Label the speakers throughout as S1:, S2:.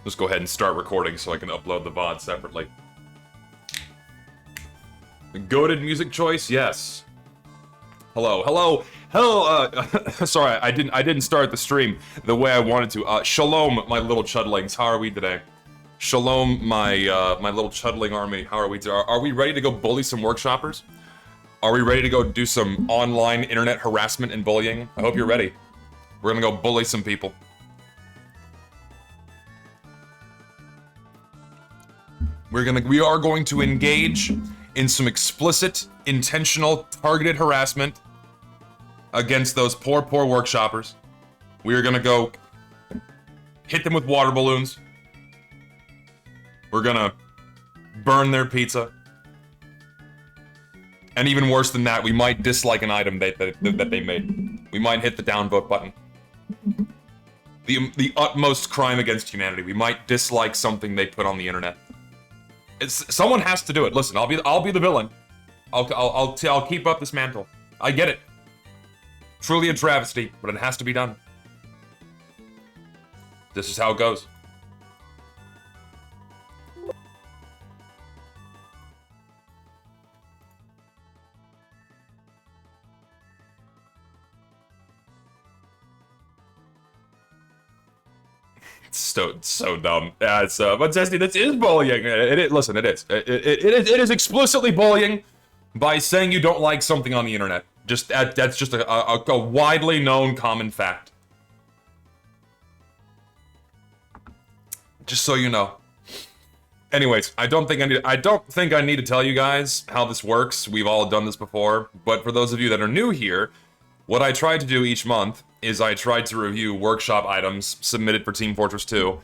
S1: Just go ahead and start recording so I can upload the VOD separately. Goated music choice, yes. Hello, hello, hello. Sorry, I didn't start the stream the way I wanted to. Shalom, my little chudlings. How are we today? Shalom, my little chudling army. How are we? Are we ready to go bully some workshoppers? Are we ready to go do some online internet harassment and bullying? I hope you're ready. We're gonna go bully some people. We are going to engage in some explicit, intentional, targeted harassment against those poor workshoppers. We are gonna go hit them with water balloons. We're gonna burn their pizza. And even worse than that, we might dislike an item that they made. We might hit the downvote button. The utmost crime against humanity. We might dislike something they put on the internet. Someone has to do it. Listen, I'll be the villain. I'll keep up this mantle. I get it. Truly a travesty, but it has to be done. This is how it goes. It's so dumb. Yeah, it's but Zesty, this is bullying. Listen, it is. It is explicitly bullying by saying you don't like something on the internet. That's just a widely known common fact. Just so you know. Anyways, I don't think I need to tell you guys how this works. We've all done this before, but for those of you that are new here, what I try to do each month is I try to review workshop items submitted for Team Fortress 2,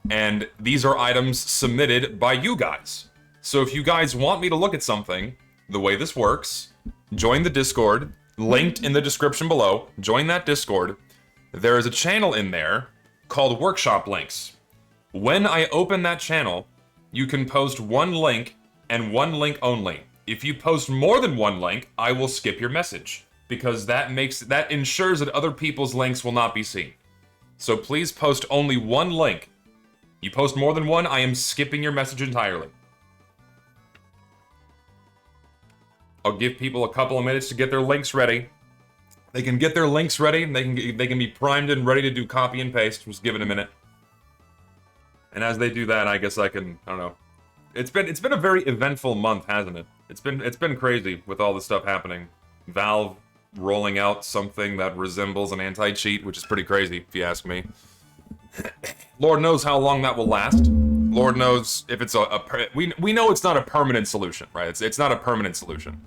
S1: and these are items submitted by you guys. So if you guys want me to look at something, the way this works, join the Discord, linked in the description below, join that Discord. There is a channel in there called Workshop Links. When I open that channel, you can post one link and one link only. If you post more than one link, I will skip your message, because that ensures that other people's links will not be seen. So please post only one link. You post more than one, I am skipping your message entirely. I'll give people a couple of minutes to get their links ready. They can get their links ready, and they can be primed and ready to do copy and paste. Just give it a minute. And as they do that, I guess I don't know. It's been a very eventful month, hasn't it? It's been crazy with all this stuff happening. Valve rolling out something that resembles an anti-cheat, which is pretty crazy, if you ask me. Lord knows how long that will last. Lord knows if it's we know it's not a permanent solution, right? It's not a permanent solution.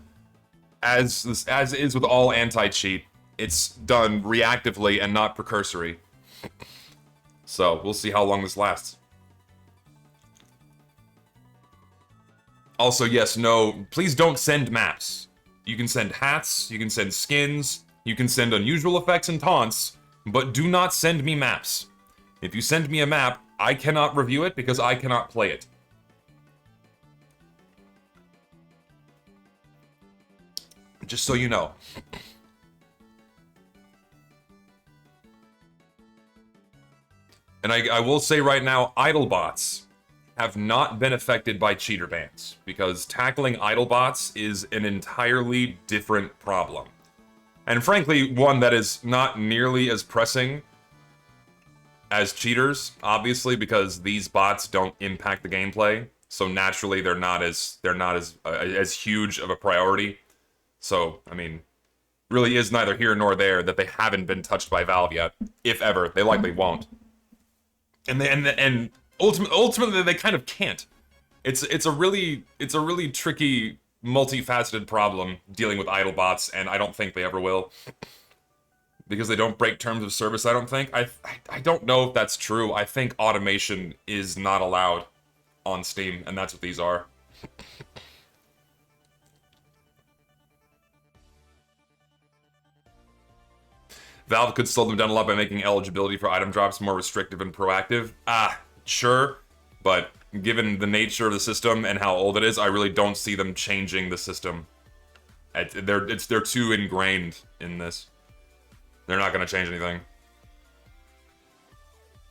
S1: As is with all anti-cheat, it's done reactively and not precursory. So we'll see how long this lasts. Also, yes, no, please don't send maps. You can send hats, you can send skins, you can send unusual effects and taunts, but do not send me maps. If you send me a map, I cannot review it because I cannot play it. Just so you know. And I will say right now, idle bots have not been affected by cheater bans, because tackling idle bots is an entirely different problem. And frankly, one that is not nearly as pressing as cheaters, obviously, because these bots don't impact the gameplay, so naturally they're not as huge of a priority. So, I mean, really is neither here nor there that they haven't been touched by Valve yet. If ever, they likely won't. And ultimately, they kind of can't. It's a really tricky, multifaceted problem dealing with idle bots, and I don't think they ever will, because they don't break terms of service. I don't think. I don't know if that's true. I think automation is not allowed on Steam, and that's what these are. Valve could slow them down a lot by making eligibility for item drops more restrictive and proactive. Sure, but given the nature of the system and how old it is, I really don't see them changing the system. They're too ingrained in this. They're not going to change anything.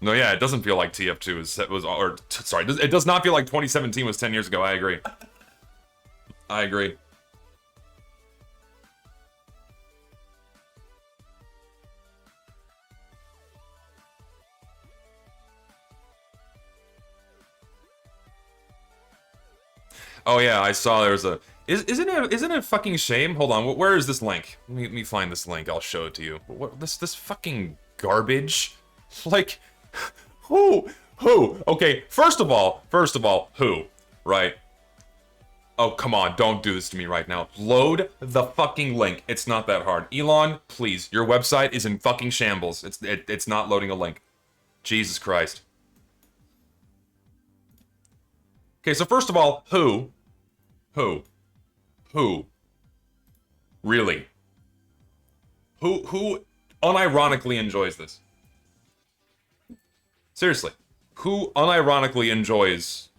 S1: No, yeah, it doesn't feel like TF2 sorry, it does not feel like 2017 was 10 years ago. I agree. I agree. Oh yeah, I saw there was a. Isn't it a fucking shame? Hold on, where is this link? Let me find this link. I'll show it to you. What this fucking garbage? Like, who? Okay, first of all, who? Right? Oh come on, don't do this to me right now. Load the fucking link. It's not that hard. Elon, please, your website is in fucking shambles. It's not loading a link. Jesus Christ. Okay, so first of all, who? Really? Who unironically enjoys this? Seriously. Who unironically enjoys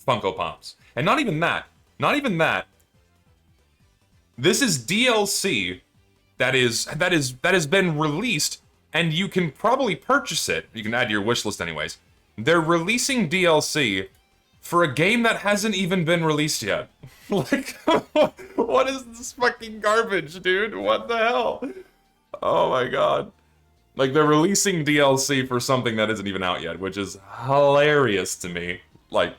S1: Funko Pops? And not even that. Not even that. This is DLC that has been released, and you can probably purchase it. You can add to your wish list anyways. They're releasing DLC for a game that hasn't even been released yet. Like, what is this fucking garbage, dude? What the hell? Oh my god. Like, they're releasing DLC for something that isn't even out yet, which is hilarious to me. When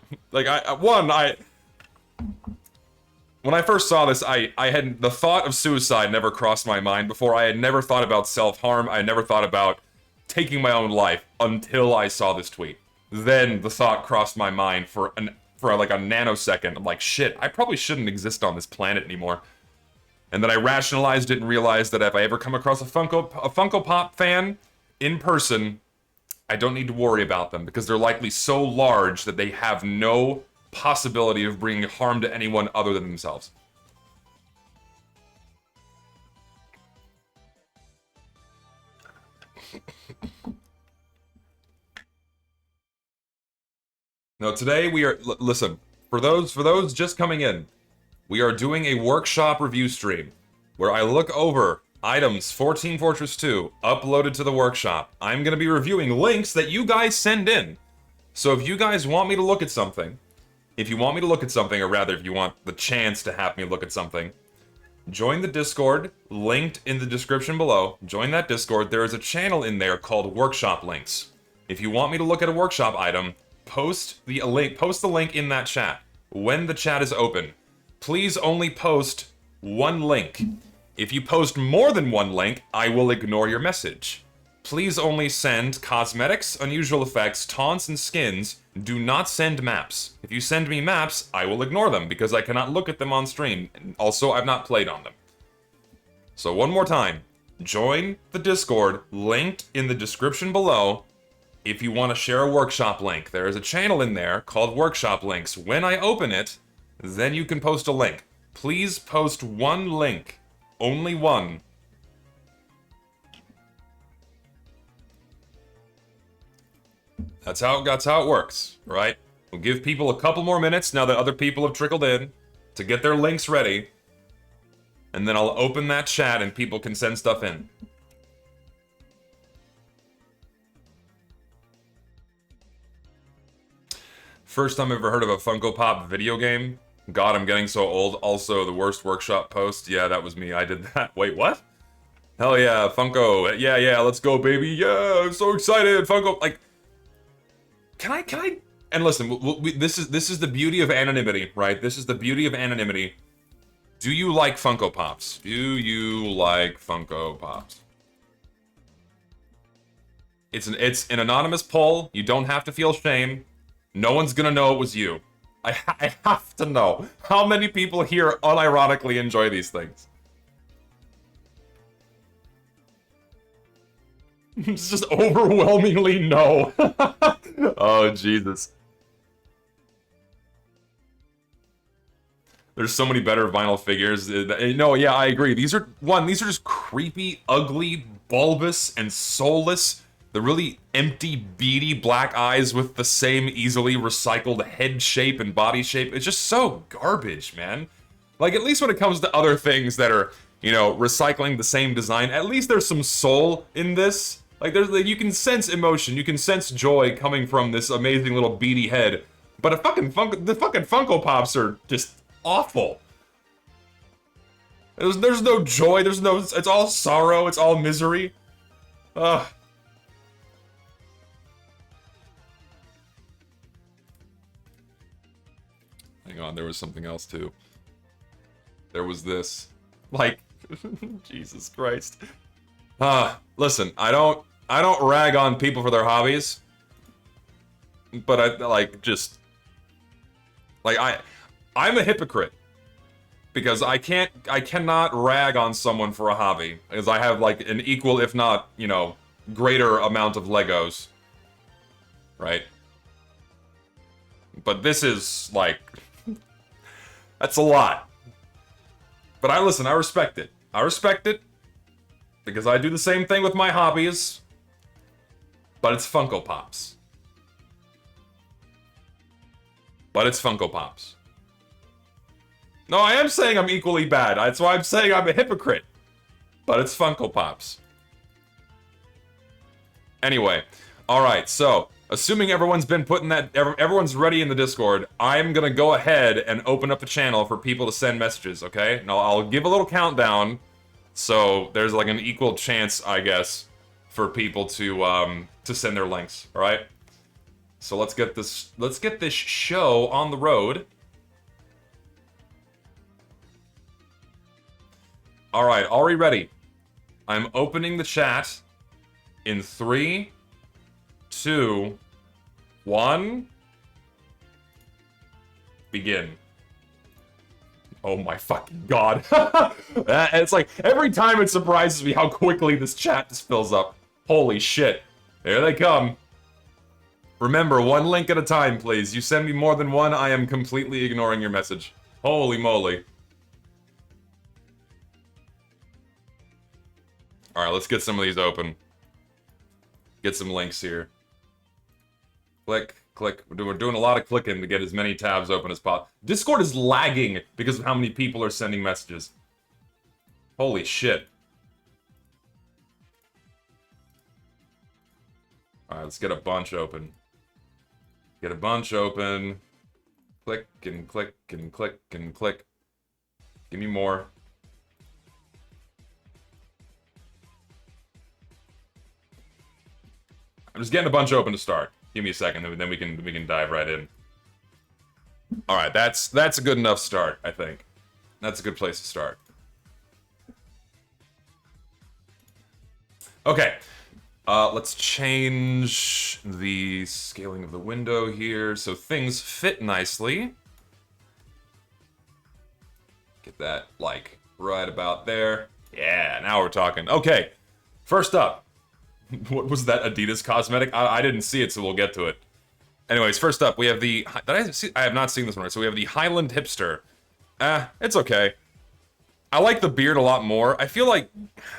S1: I first saw this, I had the thought of suicide never crossed my mind before. I had never thought about self-harm. I had never thought about taking my own life until I saw this tweet. Then the thought crossed my mind for like a nanosecond. I'm like, shit, I probably shouldn't exist on this planet anymore. And then I rationalized it and realized that if I ever come across a Funko Pop fan in person, I don't need to worry about them because they're likely so large that they have no possibility of bringing harm to anyone other than themselves. Now today we are listen, for those just coming in, we are doing a workshop review stream where I look over items 14 Fortress 2 uploaded to the workshop. I'm going to be reviewing links that you guys send in. So if you guys want me to look at something, or rather if you want the chance to have me look at something, join the Discord, linked in the description below. Join that Discord. There is a channel in there called Workshop Links. If you want me to look at a workshop item, post the link in that chat. When the chat is open, please only post one link. If you post more than one link, I will ignore your message. Please only send cosmetics, unusual effects, taunts, and skins. Do not send maps. If you send me maps, I will ignore them because I cannot look at them on stream. Also, I've not played on them. So one more time, join the Discord, linked in the description below. If you want to share a workshop link, there is a channel in there called Workshop Links. When I open it, then you can post a link. Please post one link. Only one. That's how it works, right? We'll give people a couple more minutes now that other people have trickled in to get their links ready. And then I'll open that chat and people can send stuff in. First time I've ever heard of a Funko Pop video game. God, I'm getting so old. Also, the worst workshop post. Yeah, that was me. I did that. Wait, what? Hell yeah, Funko. Yeah, let's go, baby. Yeah, I'm so excited. Funko, like, can I? And listen, this is the beauty of anonymity, right? This is the beauty of anonymity. Do you like Funko Pops? Do you like Funko Pops? It's an anonymous poll. You don't have to feel shame. No one's gonna know it was you. I have to know. How many people here unironically enjoy these things? It's just overwhelmingly no. Oh, Jesus. There's so many better vinyl figures. No, yeah, I agree. These are just creepy, ugly, bulbous, and soulless. The really empty, beady black eyes with the same easily recycled head shape and body shape. It's just so garbage, man. Like, at least when it comes to other things that are, you know, recycling the same design, at least there's some soul in this. Like, you can sense emotion, you can sense joy coming from this amazing little beady head, but the fucking Funko Pops are just awful. There's no joy, it's all sorrow, it's all misery. Ugh. Hang on, there was something else too. There was this. Like, Jesus Christ. Listen, I don't rag on people for their hobbies. But I'm a hypocrite. Because I cannot rag on someone for a hobby. Because I have, like, an equal, if not, you know, greater amount of Legos. Right? But this is, like... that's a lot. But I respect it. I respect it. Because I do the same thing with my hobbies. But it's Funko Pops. But it's Funko Pops. No, I am saying I'm equally bad. That's why I'm saying I'm a hypocrite. But it's Funko Pops. Anyway. Alright, so... assuming everyone's been putting that... everyone's ready in the Discord, I'm gonna go ahead and open up the channel for people to send messages, okay? Now, I'll give a little countdown, so there's like an equal chance, I guess, for people to send their links, alright? So let's get this show on the road. Alright, already ready. I'm opening the chat in 3, 2, 1. Begin. Oh my fucking god. It's like, every time it surprises me how quickly this chat just fills up. Holy shit. There they come. Remember, one link at a time, please. You send me more than one, I am completely ignoring your message. Holy moly. Alright, let's get some of these open. Get some links here. Click, click. We're doing a lot of clicking to get as many tabs open as possible. Discord is lagging because of how many people are sending messages. Holy shit. Alright, let's get a bunch open. Get a bunch open. Click and click and click and click. Give me more. I'm just getting a bunch open to start. Give me a second, and then we can dive right in. All right, that's a good enough start, I think. That's a good place to start. Okay, let's change the scaling of the window here so things fit nicely. Get that like right about there. Yeah, now we're talking. Okay, first up. What was that Adidas cosmetic? I didn't see it, so we'll get to it. Anyways, first up, we have the... I have not seen this one, right? So we have the Highland Hipster. It's okay. I like the beard a lot more. I feel like...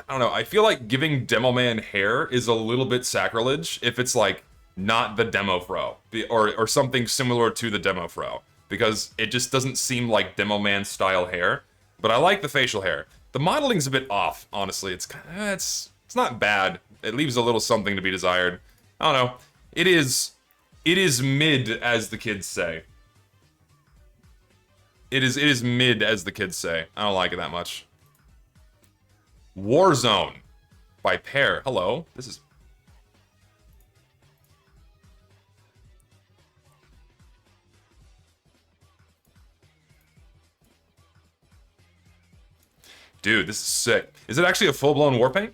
S1: I don't know. I feel like giving Demo Man hair is a little bit sacrilege if it's, like, not the Demo Fro. Or something similar to the Demo Fro. Because it just doesn't seem like Demo Man style hair. But I like the facial hair. The modeling's a bit off, honestly. It's not bad. It leaves a little something to be desired. I don't know. It is mid, as the kids say. It is mid, as the kids say. I don't like it that much. Warzone by Pear. Hello. This is... dude, this is sick. Is it actually a full-blown Warpaint?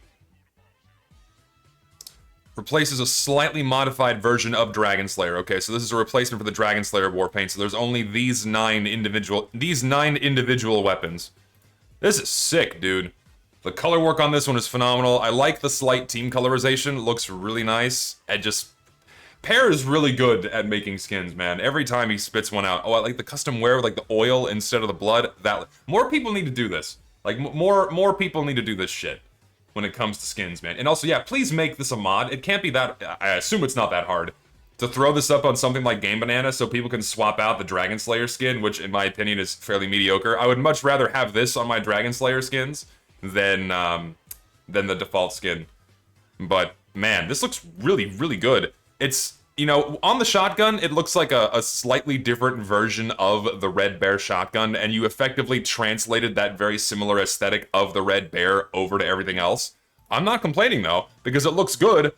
S1: Replaces a slightly modified version of Dragon Slayer. Okay, so this is a replacement for the Dragon Slayer Warpaint, so there's only these nine individual weapons. This is sick, dude. The color work on this one is phenomenal. I like the slight team colorization. It looks really nice. Pear is really good at making skins, man. Every time he spits one out. Oh, I like the custom wear with like the oil instead of the blood. More people need to do this. Like, more people need to do this shit when it comes to skins, man. And also, yeah, please make this a mod. It can't be that... I assume it's not that hard to throw this up on something like Game Banana so people can swap out the Dragon Slayer skin, which, in my opinion, is fairly mediocre. I would much rather have this on my Dragon Slayer skins than the default skin. But Man, this looks really, really good. It's, you know, on the shotgun, it looks like a slightly different version of the Red Bear shotgun, and you effectively translated that very similar aesthetic of the Red Bear over to everything else. I'm not complaining, though, because it looks good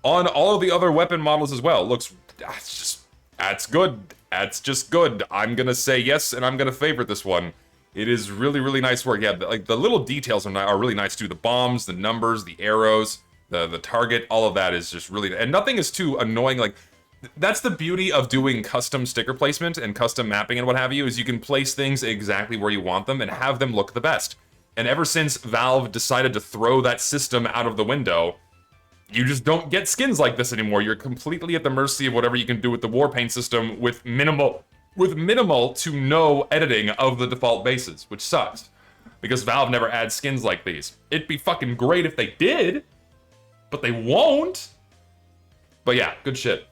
S1: on all of the other weapon models as well. It looks, that's good. That's just good. I'm gonna say yes, and I'm gonna favorite this one. It is really, really nice work. Yeah, like, the little details are really nice, too. The bombs, the numbers, the arrows, the target, all of that is just really... And nothing is too annoying. Like, that's the beauty of doing custom sticker placement and custom mapping and what have you, is you can place things exactly where you want them and have them look the best. And ever since Valve decided to throw that system out of the window, you just don't get skins like this anymore. You're completely at the mercy of whatever you can do with the Warpaint system with minimal to no editing of the default bases, which sucks. Because Valve never adds skins like these. It'd be fucking great if they did, but they won't. But yeah, good shit.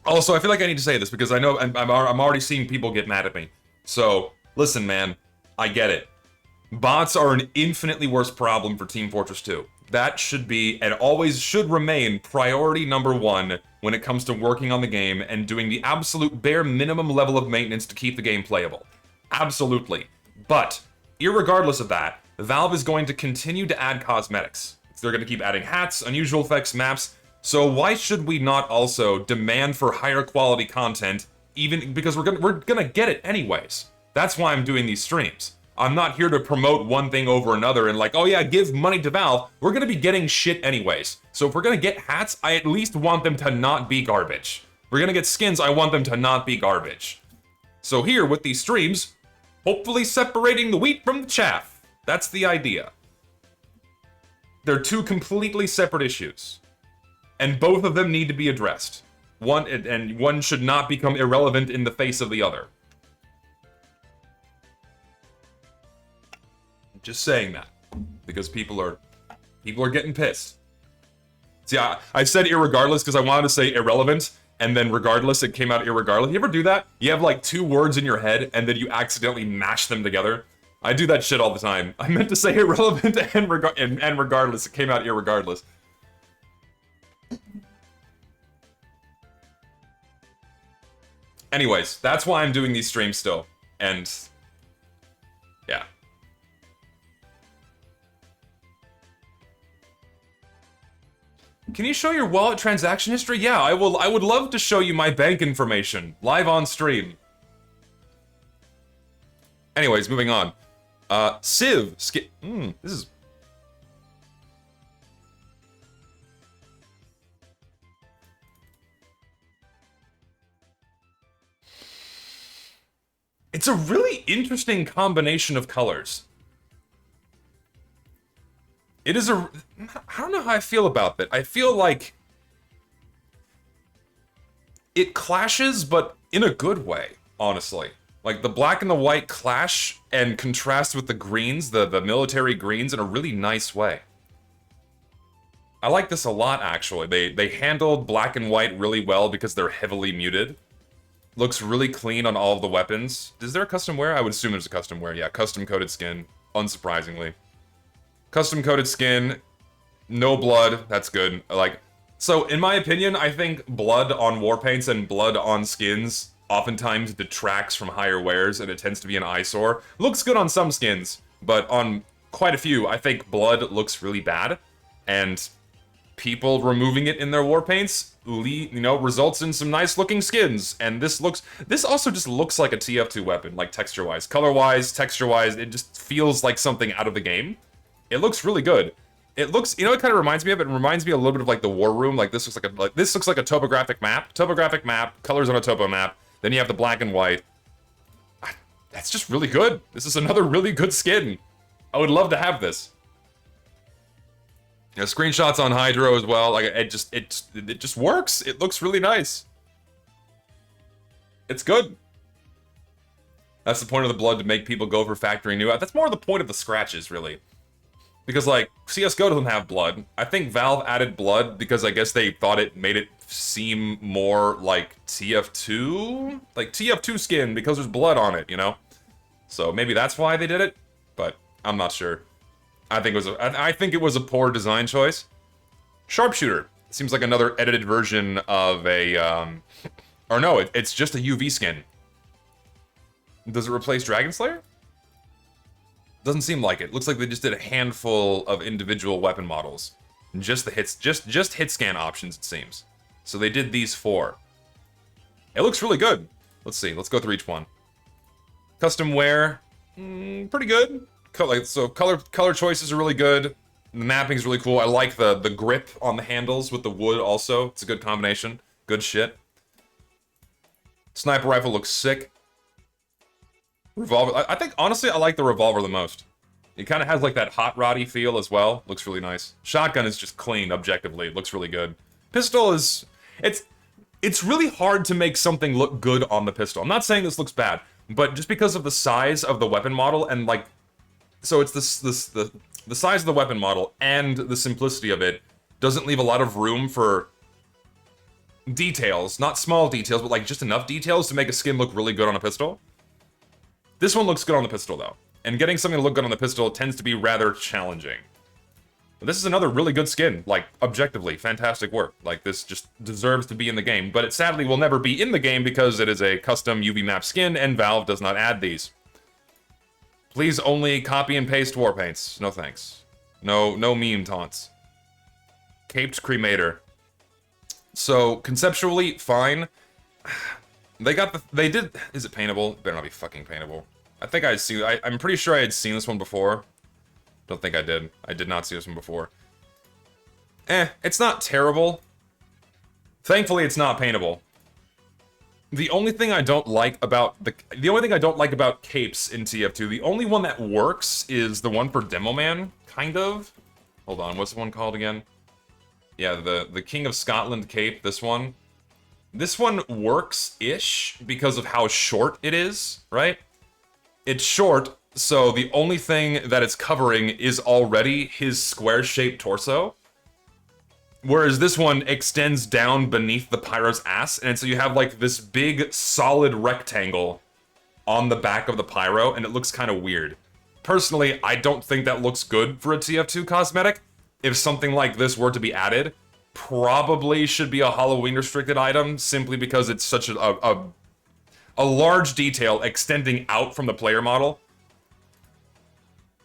S1: Also, I feel like I need to say this because I know I'm already seeing people get mad at me. So, listen, man, I get it. Bots are an infinitely worse problem for Team Fortress 2. That should be, and always should remain, priority number one when it comes to working on the game and doing the absolute bare minimum level of maintenance to keep the game playable. Absolutely. But, irregardless of that, Valve is going to continue to add cosmetics. They're going to keep adding hats, unusual effects, maps, so why should we not also demand for higher quality content, even because we're gonna get it anyways. That's why I'm doing these streams. I'm not here to promote one thing over another and like, oh yeah, give money to Valve. We're gonna be getting shit anyways. So if we're gonna get hats, I at least want them to not be garbage. We're gonna get skins, I want them to not be garbage. So here, with these streams, hopefully separating the wheat from the chaff. That's the idea. They're two completely separate issues. And both of them need to be addressed. One should not become irrelevant in the face of the other. Just saying that. Because people are getting pissed. See, I said irregardless because I wanted to say irrelevant, and then regardless, it came out irregardless. You ever do that? You have like two words in your head, and then you accidentally mash them together? I do that shit all the time. I meant to say irrelevant and regardless. It came out irregardless. Anyways, that's why I'm doing these streams still. And yeah. Can you show your wallet transaction history? Yeah, I would love to show you my bank information live on stream. Anyways, moving on. Civ. This is... It's a really interesting combination of colors. It is a... I don't know how I feel about that. I feel like... it clashes, but in a good way, honestly. Like, the black and the white clash and contrast with the greens, the military greens, in a really nice way. I like this a lot, actually. They handled black and white really well because they're heavily muted. Looks really clean on all of the weapons. Is there a custom wear? I would assume there's a custom wear. Yeah, custom coated skin, unsurprisingly. Custom coated skin, no blood, that's good. Like, so in my opinion, I think blood on war paints and blood on skins oftentimes detracts from higher wears, and it tends to be an eyesore. Looks good on some skins, but on quite a few, I think blood looks really bad, and people removing it in their war paints, results in some nice looking skins. And this also just looks like a TF2 weapon, like texture-wise. Color-wise, texture-wise, it just feels like something out of the game. It looks really good. It looks, it kind of reminds me of? It reminds me a little bit of like the War Room. Like this looks like a topographic map. Topographic map, colors on a topo map. Then you have the black and white. That's just really good. This is another really good skin. I would love to have this. You know, screenshots on Hydro as well. Like it just works. It looks really nice. It's good. That's the point of the blood, to make people go for factory new. That's more the point of the scratches, really. Because, like, CSGO doesn't have blood. I think Valve added blood because I guess they thought it made it seem more like TF2? Like, TF2 skin because there's blood on it, you know? So maybe that's why they did it, but I'm not sure. I think it was a poor design choice. Sharpshooter. Seems like another edited version of a, or no, it's just a UV skin. Does it replace Dragon Slayer? Doesn't seem like it. Looks like they just did a handful of individual weapon models. Just the hits, just hit scan options, it seems. So they did these 4. It looks really good. Let's see, let's go through each one. Custom wear, pretty good. So color choices are really good. The mapping's really cool. I like the grip on the handles with the wood also. It's a good combination. Good shit. Sniper rifle looks sick. Revolver, I think, honestly, I like the revolver the most. It kind of has, like, that hot roddy feel as well. Looks really nice. Shotgun is just clean, objectively. It looks really good. Pistol is... It's really hard to make something look good on the pistol. I'm not saying this looks bad, but just because of the size of the weapon model and, like... So it's the size of the weapon model and the simplicity of it doesn't leave a lot of room for details. Not small details, but, like, just enough details to make a skin look really good on a pistol. This one looks good on the pistol, though. And getting something to look good on the pistol tends to be rather challenging. But this is another really good skin. Like, objectively, fantastic work. Like, this just deserves to be in the game. But it sadly will never be in the game because it is a custom UV map skin, and Valve does not add these. Please only copy and paste war paints. No thanks. No meme taunts. Caped Cremator. So, conceptually, fine. They did, is it paintable? It better not be fucking paintable. I think I'm pretty sure I had seen this one before. Don't think I did. I did not see this one before. It's not terrible. Thankfully, it's not paintable. The only thing I don't like about capes in TF2, the only one that works is the one for Demo Man, kind of. Hold on, what's the one called again? Yeah, the King of Scotland cape, this one. This one works-ish because of how short it is, right? It's short, so the only thing that it's covering is already his square-shaped torso. Whereas this one extends down beneath the pyro's ass, and so you have, like, this big, solid rectangle on the back of the pyro, and it looks kind of weird. Personally, I don't think that looks good for a TF2 cosmetic. If something like this were to be added, probably should be a Halloween restricted item, simply because it's such a large detail extending out from the player model.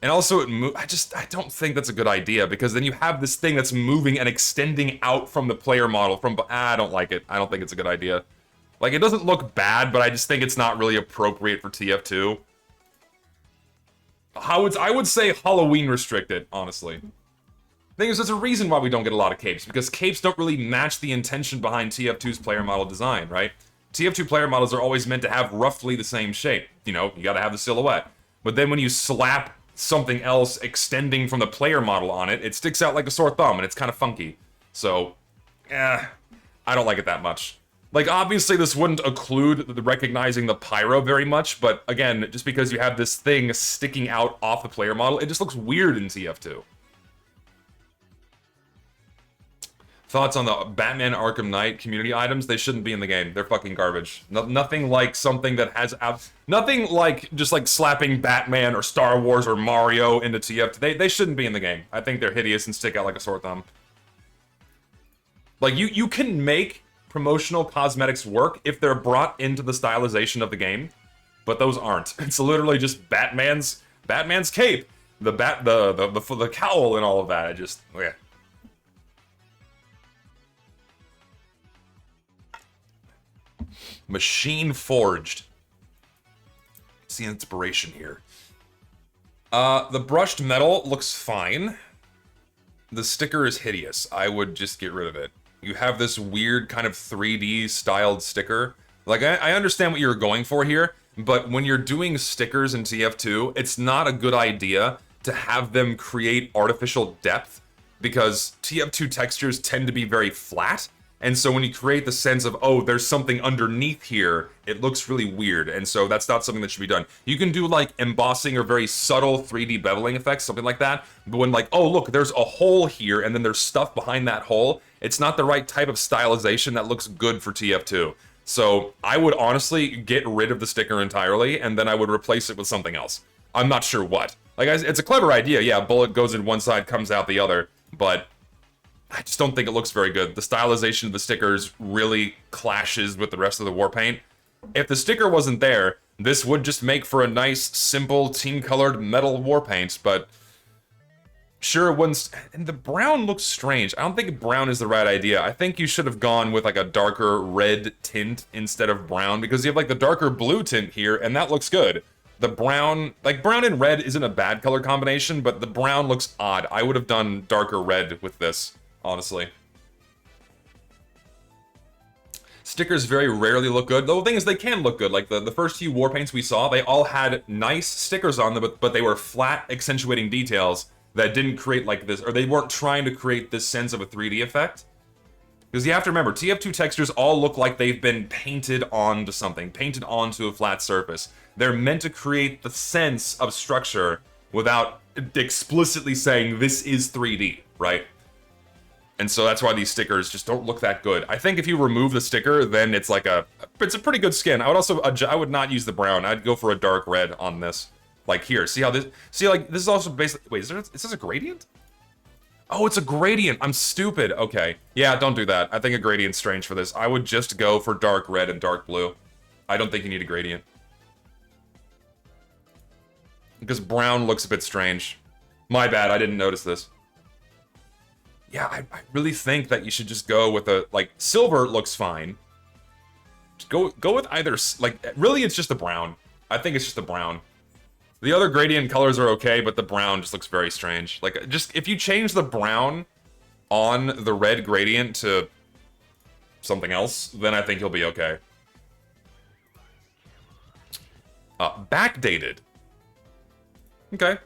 S1: And also, I don't think that's a good idea, because then you have this thing that's moving and extending out from the player model. I don't like it. I don't think it's a good idea. Like, it doesn't look bad, but I just think it's not really appropriate for TF2. I would say Halloween restricted, honestly. Thing is, there's a reason why we don't get a lot of capes, because capes don't really match the intention behind TF2's player model design, right? TF2 player models are always meant to have roughly the same shape. You know, you gotta have the silhouette. But then when you slap something else extending from the player model on it, it sticks out like a sore thumb, and it's kind of funky. So, I don't like it that much. Like, obviously this wouldn't occlude the recognizing the pyro very much, but again, just because you have this thing sticking out off the player model, it just looks weird in TF2. Thoughts on the Batman Arkham Knight community items? They shouldn't be in the game. They're fucking garbage. Nothing like something that has... Nothing like just like slapping Batman or Star Wars or Mario into TF2. They shouldn't be in the game. I think they're hideous and stick out like a sore thumb. Like, you can make promotional cosmetics work if they're brought into the stylization of the game, but those aren't. It's literally just Batman's cape, the cowl and all of that. It just... Yeah. Machine forged. See inspiration here. The brushed metal looks fine. The sticker is hideous. I would just get rid of it. You have this weird kind of 3D styled sticker. Like, I understand what you're going for here, but when you're doing stickers in TF2, it's not a good idea to have them create artificial depth, because TF2 textures tend to be very flat. And so when you create the sense of, oh, there's something underneath here, it looks really weird, and so that's not something that should be done. You can do, like, embossing or very subtle 3D beveling effects, something like that, but when, like, oh, look, there's a hole here, and then there's stuff behind that hole, it's not the right type of stylization that looks good for TF2. So I would honestly get rid of the sticker entirely, and then I would replace it with something else. I'm not sure what. Like, it's a clever idea, yeah, bullet goes in one side, comes out the other, but... I just don't think it looks very good. The stylization of the stickers really clashes with the rest of the war paint. If the sticker wasn't there, this would just make for a nice, simple, team-colored metal war paint, but sure it wouldn't. And the brown looks strange. I don't think brown is the right idea. I think you should have gone with like a darker red tint instead of brown, because you have like the darker blue tint here, and that looks good. The brown, like brown and red isn't a bad color combination, but the brown looks odd. I would have done darker red with this, honestly. Stickers very rarely look good. The thing is, they can look good. Like the first few war paints we saw, they all had nice stickers on them, but they were flat, accentuating details that didn't create like this, or they weren't trying to create this sense of a 3D effect. Because you have to remember, TF2 textures all look like they've been painted onto something, painted onto a flat surface. They're meant to create the sense of structure without explicitly saying this is 3D, right? And so that's why these stickers just don't look that good. I think if you remove the sticker, then it's like it's a pretty good skin. I would also, I would not use the brown. I'd go for a dark red on this. Like here, see how this, see like, this is also basically, wait, is this a gradient? Oh, it's a gradient. I'm stupid. Okay. Yeah, don't do that. I think a gradient's strange for this. I would just go for dark red and dark blue. I don't think you need a gradient. Because brown looks a bit strange. My bad, I didn't notice this. Yeah, I really think that you should just go with a, like, silver looks fine. Just go with either, like, really it's just the brown. I think it's just the brown. The other gradient colors are okay, but the brown just looks very strange. Like, just, if you change the brown on the red gradient to something else, then I think you'll be okay. Backdated. Okay.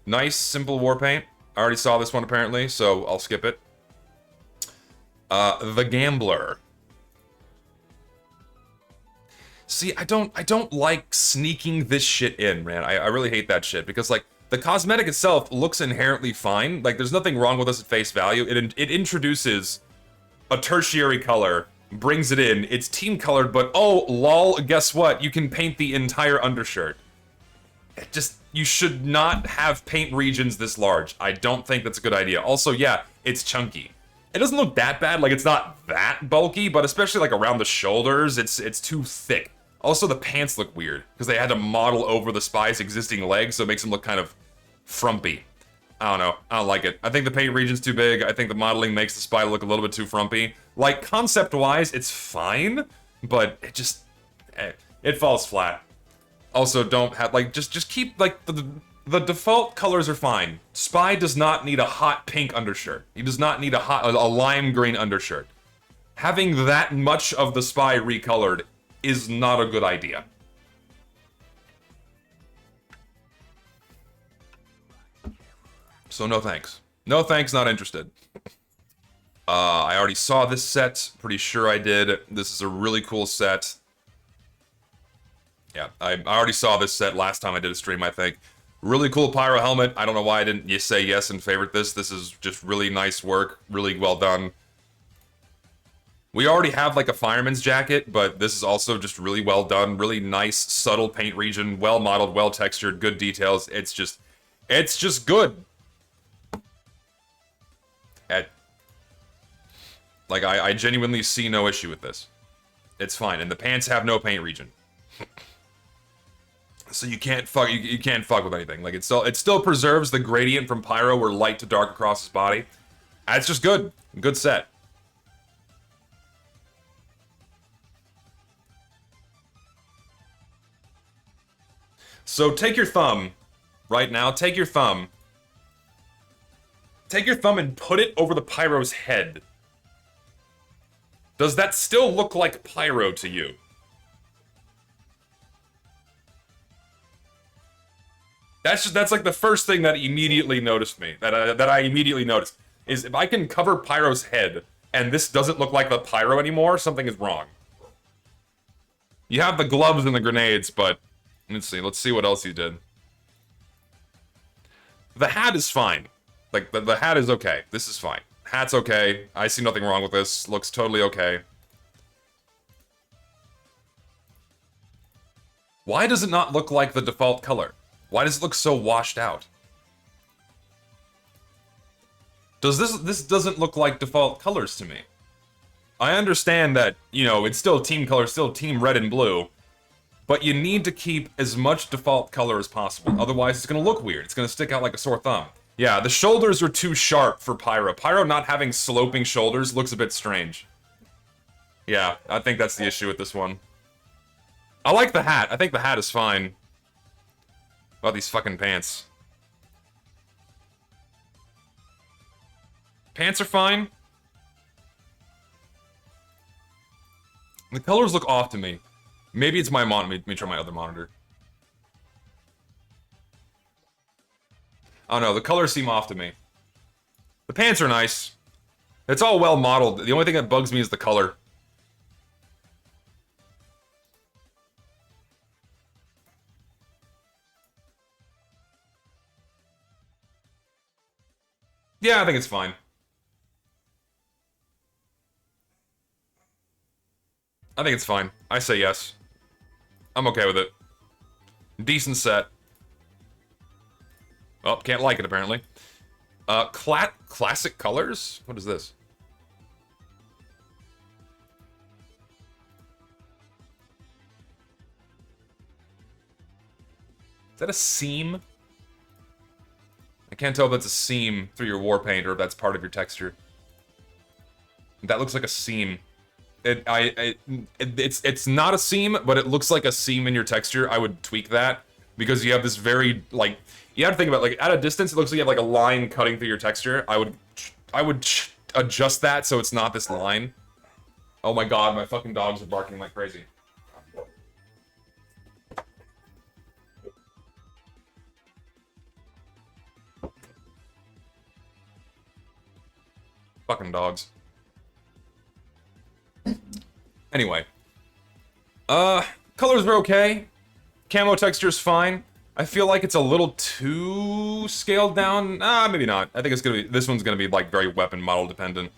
S1: Nice, simple war paint. I already saw this one, apparently, so I'll skip it. The Gambler. See, I don't like sneaking this shit in, man. I really hate that shit, because, like, the cosmetic itself looks inherently fine. Like, there's nothing wrong with this at face value. It introduces a tertiary color, brings it in, it's team-colored, but, oh, lol, guess what? You can paint the entire undershirt. It just, you should not have paint regions this large. I don't think that's a good idea. Also, yeah, it's chunky. It doesn't look that bad, like, it's not that bulky, but especially, like, around the shoulders, it's too thick. Also, the pants look weird, because they had to model over the spy's existing legs, so it makes them look kind of frumpy. I don't know. I don't like it. I think the paint region's too big. I think the modeling makes the spy look a little bit too frumpy. Like, concept-wise, it's fine, but it just, it falls flat. Also, don't have, like, just keep, like, the default colors are fine. Spy does not need a hot pink undershirt. He does not need a lime green undershirt. Having that much of the spy recolored is not a good idea. So no thanks. No thanks, not interested. I already saw this set. Pretty sure I did. This is a really cool set. Yeah, I already saw this set last time I did a stream, I think. Really cool pyro helmet. I don't know why I didn't say yes and favorite this. This is just really nice work. Really well done. We already have, like, a fireman's jacket, but this is also just really well done. Really nice, subtle paint region. Well modeled, well textured, good details. It's just good. Like, I genuinely see no issue with this. It's fine, and the pants have no paint region. So you can't fuck with anything. Like, it still preserves the gradient from pyro where light to dark across his body. And it's just good. Good set. So take your thumb right now, take your thumb and put it over the pyro's head. Does that still look like pyro to you? That's like the first thing that immediately noticed me, that I immediately noticed, is if I can cover Pyro's head and this doesn't look like the Pyro anymore, something is wrong. You have the gloves and the grenades, but let's see what else you did. The hat is fine. Like, the hat is okay. This is fine. Hat's okay. I see nothing wrong with this. Looks totally okay. Why does it not look like the default color? Why does it look so washed out? This doesn't look like default colors to me. I understand that, you know, it's still team color, still team red and blue, but you need to keep as much default color as possible. Otherwise, it's gonna look weird. It's gonna stick out like a sore thumb. Yeah, the shoulders are too sharp for Pyro. Pyro not having sloping shoulders looks a bit strange. Yeah, I think that's the issue with this one. I like the hat. I think the hat is fine. About these fucking pants. Pants are fine. The colors look off to me. Maybe it's my monitor. Let me try my other monitor. Oh no, the colors seem off to me. The pants are nice. It's all well modeled. The only thing that bugs me is the color. Yeah, I think it's fine. I think it's fine. I say yes. I'm okay with it. Decent set. Oh, can't like it apparently. Classic colors? What is this? Is that a seam? I can't tell if that's a seam through your war paint or if that's part of your texture. That looks like a seam. It's not a seam, but it looks like a seam in your texture. I would tweak that because you have this very, like, you have to think about, like, at a distance, it looks like you have like a line cutting through your texture. I would adjust that so it's not this line. Oh my god, my fucking dogs are barking like crazy. Fucking dogs. Anyway. Colors are okay. Camo texture's fine. I feel like it's a little too scaled down. Maybe not. I think it's gonna be, this one's gonna be like very weapon model dependent.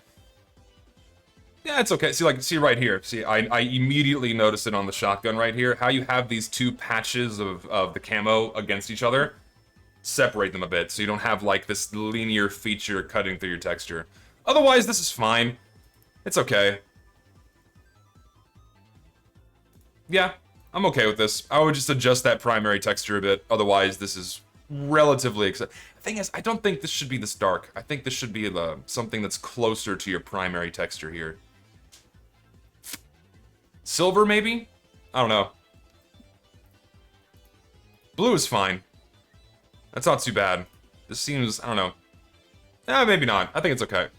S1: Yeah, it's okay. See right here. See, I immediately noticed it on the shotgun right here. How you have these two patches of the camo against each other. Separate them a bit so you don't have like this linear feature cutting through your texture. Otherwise, this is fine. It's okay. Yeah, I'm okay with this. I would just adjust that primary texture a bit. Otherwise, this is relatively acceptable. The thing is, I don't think this should be this dark. I think this should be something that's closer to your primary texture here. Silver, maybe? I don't know. Blue is fine. That's not too bad. This seems, I don't know. Maybe not. I think it's okay.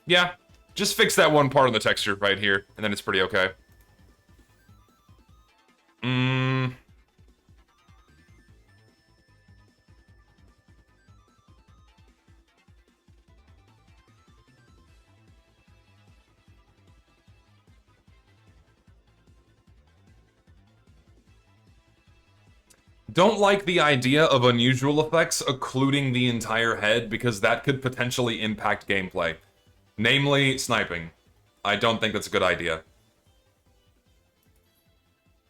S1: Yeah, just fix that one part of the texture right here, and then it's pretty okay. Don't like the idea of unusual effects occluding the entire head, because that could potentially impact gameplay. Namely, sniping. I don't think that's a good idea.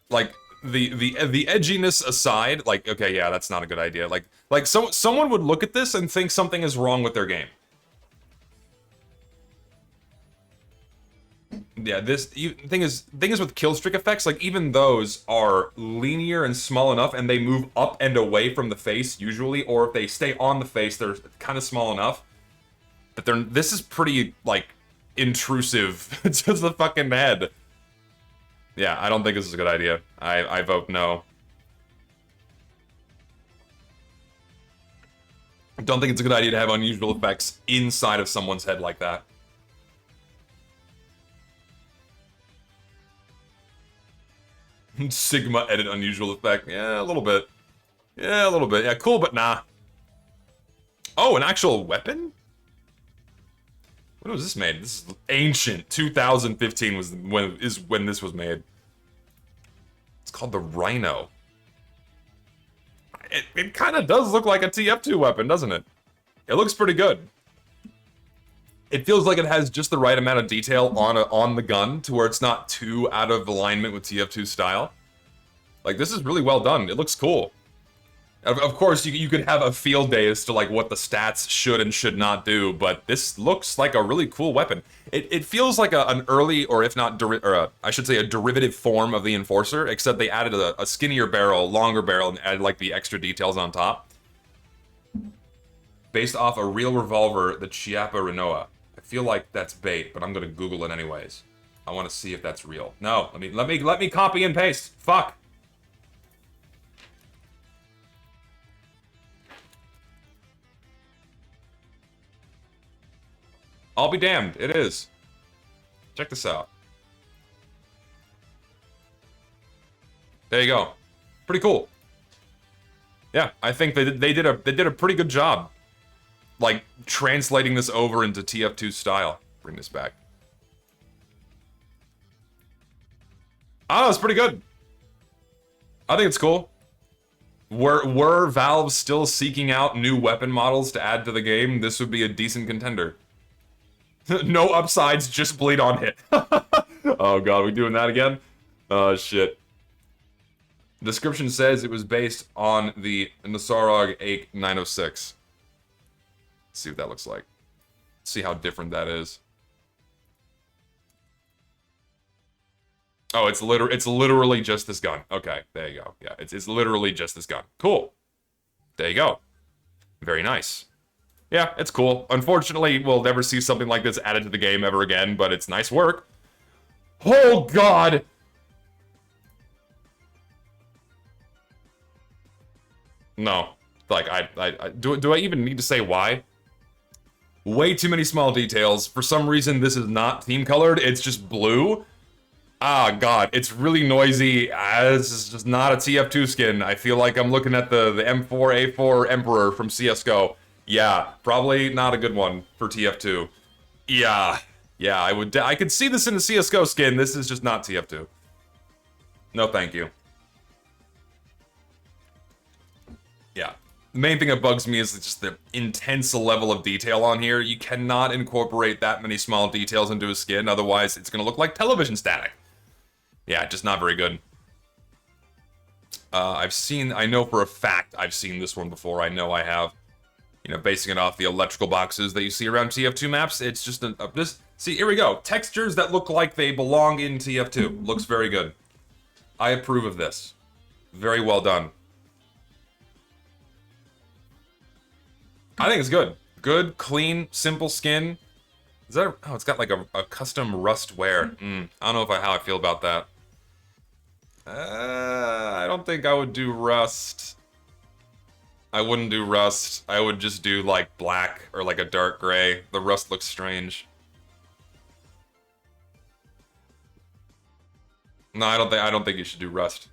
S1: Like, the edginess aside, like, okay, yeah, that's not a good idea. Like someone would look at this and think something is wrong with their game. Yeah, thing is with kill streak effects, like, even those are linear and small enough, and they move up and away from the face, usually, or if they stay on the face, they're kind of small enough. But this is pretty, like, intrusive to the fucking head. Yeah, I don't think this is a good idea. I vote no. I don't think it's a good idea to have unusual effects inside of someone's head like that. Sigma edit unusual effect. Yeah, a little bit. Yeah, a little bit. Yeah, cool, but nah. Oh, an actual weapon? When was this made? This is ancient. 2015 was when this was made. It's called the Rhino. It kind of does look like a TF2 weapon, doesn't it? It looks pretty good. It feels like it has just the right amount of detail on the gun to where it's not too out of alignment with TF2 style. Like, this is really well done. It looks cool. Of course, you could have a field day as to like what the stats should and should not do, but this looks like a really cool weapon. It feels like an early, or if not, I should say a derivative form of the Enforcer, except they added a skinnier barrel, longer barrel, and added like the extra details on top. Based off a real revolver, the Chiappa Renoa. I feel like that's bait, but I'm gonna Google it anyways. I want to see if that's real. No, let me copy and paste. Fuck. I'll be damned. It is. Check this out. There you go. Pretty cool. Yeah, I think they did a pretty good job, like translating this over into TF2 style. Bring this back. Oh, it's pretty good. I think it's cool. Were Valve still seeking out new weapon models to add to the game, this would be a decent contender. No upsides, just bleed on hit. Oh god, we doing that again? Oh shit. Description says it was based on the Nosarog 8906. Let's see what that looks like. See how different that is. Oh, it's literally just this gun. Okay, there you go. Yeah, it's literally just this gun. Cool. There you go. Very nice. Yeah, it's cool. Unfortunately, we'll never see something like this added to the game ever again, but it's nice work. Oh god! No. Like, do I even need to say why? Way too many small details. For some reason, this is not theme colored. It's just blue. Ah, god. It's really noisy. This is just not a TF2 skin. I feel like I'm looking at the M4A4 Emperor from CSGO. Yeah, probably not a good one for TF2. Yeah. Yeah, I could see this in the CSGO skin. This is just not TF2. No, thank you. Yeah. The main thing that bugs me is just the intense level of detail on here. You cannot incorporate that many small details into a skin, otherwise it's going to look like television static. Yeah, just not very good. I know for a fact I've seen this one before. I know I have. You know, basing it off the electrical boxes that you see around TF2 maps, it's just see, here we go. Textures that look like they belong in TF2. Looks very good. I approve of this. Very well done. I think it's good. Good, clean, simple skin. Is that oh, it's got like a custom rust wear. I don't know how I feel about that. I don't think I would do rust. I wouldn't do rust. I would just do like black or like a dark gray. The rust looks strange. No, I don't think you should do rust.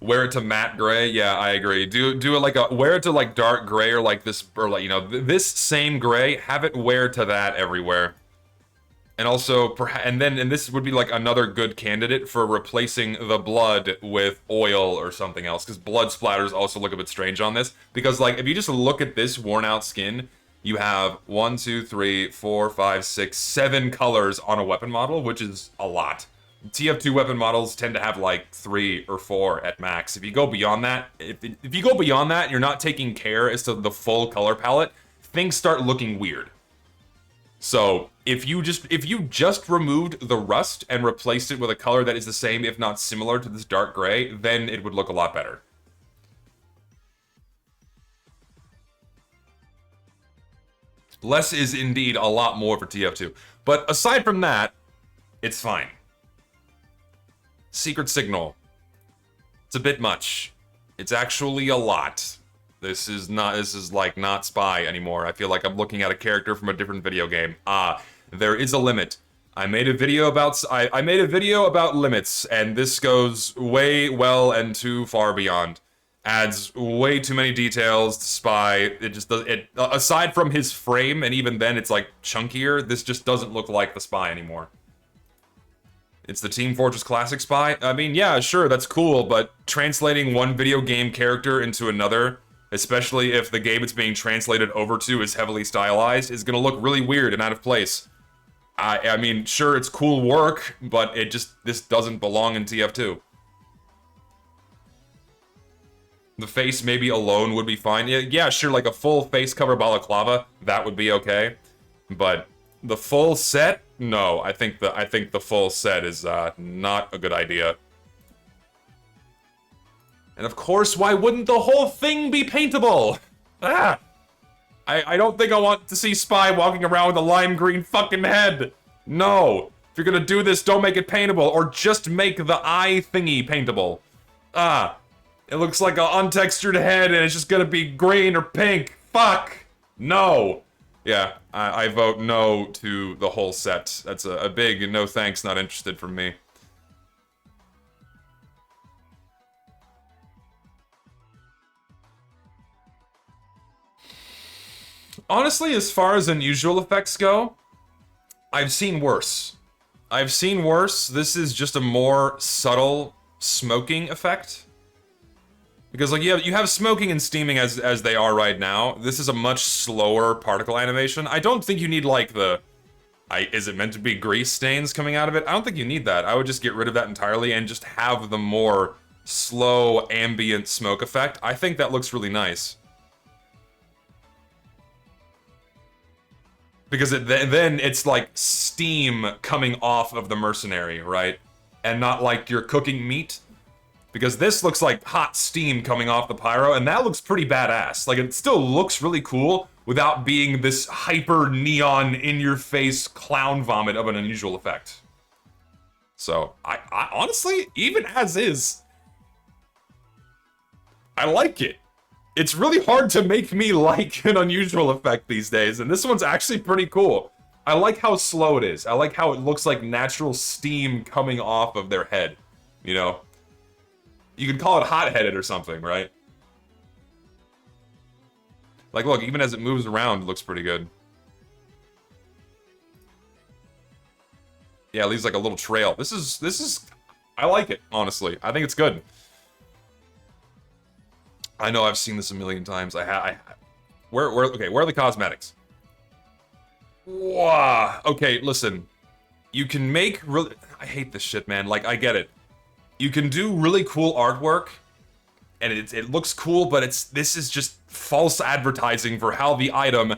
S1: Wear it to matte gray. Yeah, I agree. Do it like wear it to like dark gray or like this, or like, you know, this same gray. Have it wear to that everywhere. And also, and this would be like another good candidate for replacing the blood with oil or something else, because blood splatters also look a bit strange on this. Because like, if you just look at this worn out skin, you have 1, 2, 3, 4, 5, 6, 7 colors on a weapon model, which is a lot. TF2 weapon models tend to have like 3 or 4 at max. If you go beyond that, if you go beyond that, you're not taking care as to the full color palette, things start looking weird. So if you just removed the rust and replaced it with a color that is the same, if not similar to this dark gray, then it would look a lot better. Less is indeed a lot more for TF2. But aside from that, it's fine. Secret Signal. It's a bit much. It's actually a lot. This is like not Spy anymore. I feel like I'm looking at a character from a different video game. There is a limit. I made a video about limits, and this goes way well and too far beyond. Adds way too many details to Spy. It just does it. Aside from his frame, and even then it's like chunkier. This just doesn't look like the Spy anymore. It's the Team Fortress Classic Spy. I mean, yeah, sure, that's cool, but translating one video game character into another, especially if the game it's being translated over to is heavily stylized, is gonna look really weird and out of place. I mean, sure, it's cool work, but this doesn't belong in TF2. The face maybe alone would be fine. Yeah, sure, like a full face cover balaclava, that would be okay. But the full set? No, I think the full set is not a good idea. And of course, why wouldn't the whole thing be paintable? Ah! I don't think I want to see Spy walking around with a lime green fucking head. No. If you're gonna do this, don't make it paintable, or just make the eye thingy paintable. Ah. It looks like an untextured head and it's just gonna be green or pink. Fuck! No! Yeah, I vote no to the whole set. That's a big no thanks, not interested from me. Honestly, as far as unusual effects go, I've seen worse. I've seen worse. This is just a more subtle smoking effect. Because, like, you have smoking and steaming as they are right now. This is a much slower particle animation. I don't think you need, like, is it meant to be grease stains coming out of it? I don't think you need that. I would just get rid of that entirely and just have the more slow, ambient smoke effect. I think that looks really nice. Because then it's like steam coming off of the mercenary, right? And not like you're cooking meat. Because this looks like hot steam coming off the pyro, and that looks pretty badass. Like, it still looks really cool without being this hyper neon in-your-face clown vomit of an unusual effect. So, I honestly, even as is, I like it. It's really hard to make me like an unusual effect these days, and this one's actually pretty cool. I like how slow it is. I like how it looks like natural steam coming off of their head, you know? You could call it hot-headed or something, right? Like, look, even as it moves around, it looks pretty good. Yeah, it leaves like a little trail. This is, I like it, honestly. I think it's good. I know I've seen this a million times. Where are the cosmetics? Wow. Okay, listen. You can make really, I hate this shit, man. Like, I get it. You can do really cool artwork, and it looks cool, but this is just false advertising for how the item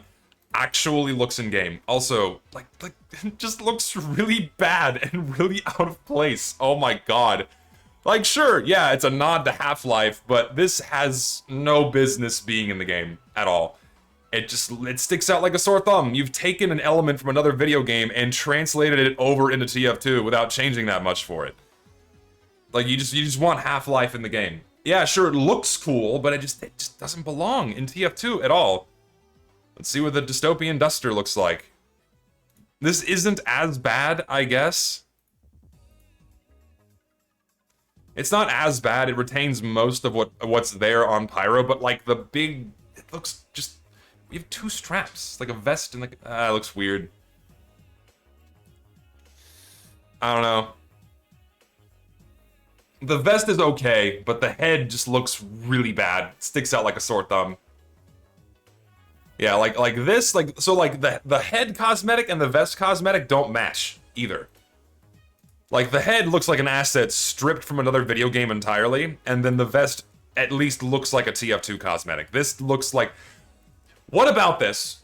S1: actually looks in game. Also, like it just looks really bad and really out of place. Oh my god. Like, sure, yeah, it's a nod to Half-Life, but this has no business being in the game at all. It sticks out like a sore thumb. You've taken an element from another video game and translated it over into TF2 without changing that much for it. Like, you just want Half-Life in the game. Yeah, sure, it looks cool, but it just doesn't belong in TF2 at all. Let's see what the dystopian duster looks like. This isn't as bad, I guess. It's not as bad. It retains most of what's there on Pyro, but like the big, it looks just. We have two straps, like a vest and like. It looks weird. I don't know. The vest is okay, but the head just looks really bad. It sticks out like a sore thumb. Yeah, like this, like so, like the head cosmetic and the vest cosmetic don't match either. Like, the head looks like an asset stripped from another video game entirely, and then the vest at least looks like a TF2 cosmetic. This looks like... What about this?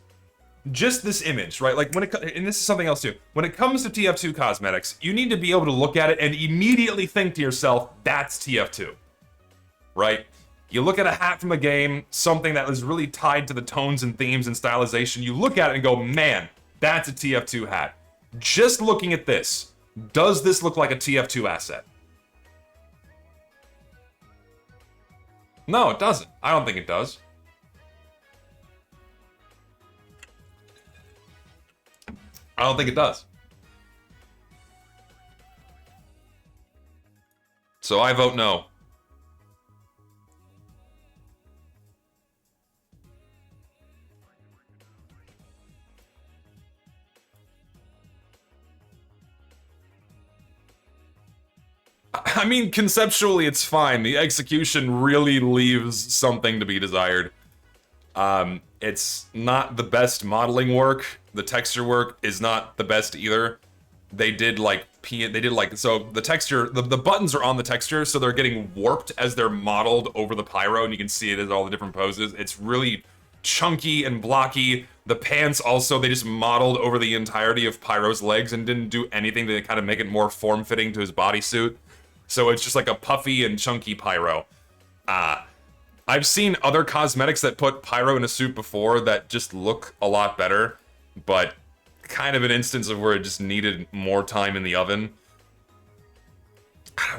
S1: Just this image, right? Like, and this is something else too. When it comes to TF2 cosmetics, you need to be able to look at it and immediately think to yourself, that's TF2. Right? You look at a hat from a game, something that is really tied to the tones and themes and stylization, you look at it and go, man, that's a TF2 hat. Just looking at this, does this look like a TF2 asset? No, it doesn't. I don't think it does. I don't think it does. So I vote no. I mean, conceptually, it's fine. The execution really leaves something to be desired. It's not the best modeling work. The texture work is not the best either. They did, like, they did like, so the texture, the buttons are on the texture, so they're getting warped as they're modeled over the pyro, and you can see it as all the different poses. It's really chunky and blocky. The pants also, they just modeled over the entirety of Pyro's legs and didn't do anything to kind of make it more form-fitting to his bodysuit. So it's just like a puffy and chunky Pyro. I've seen other cosmetics that put Pyro in a suit before that just look a lot better, but kind of an instance of where it just needed more time in the oven. I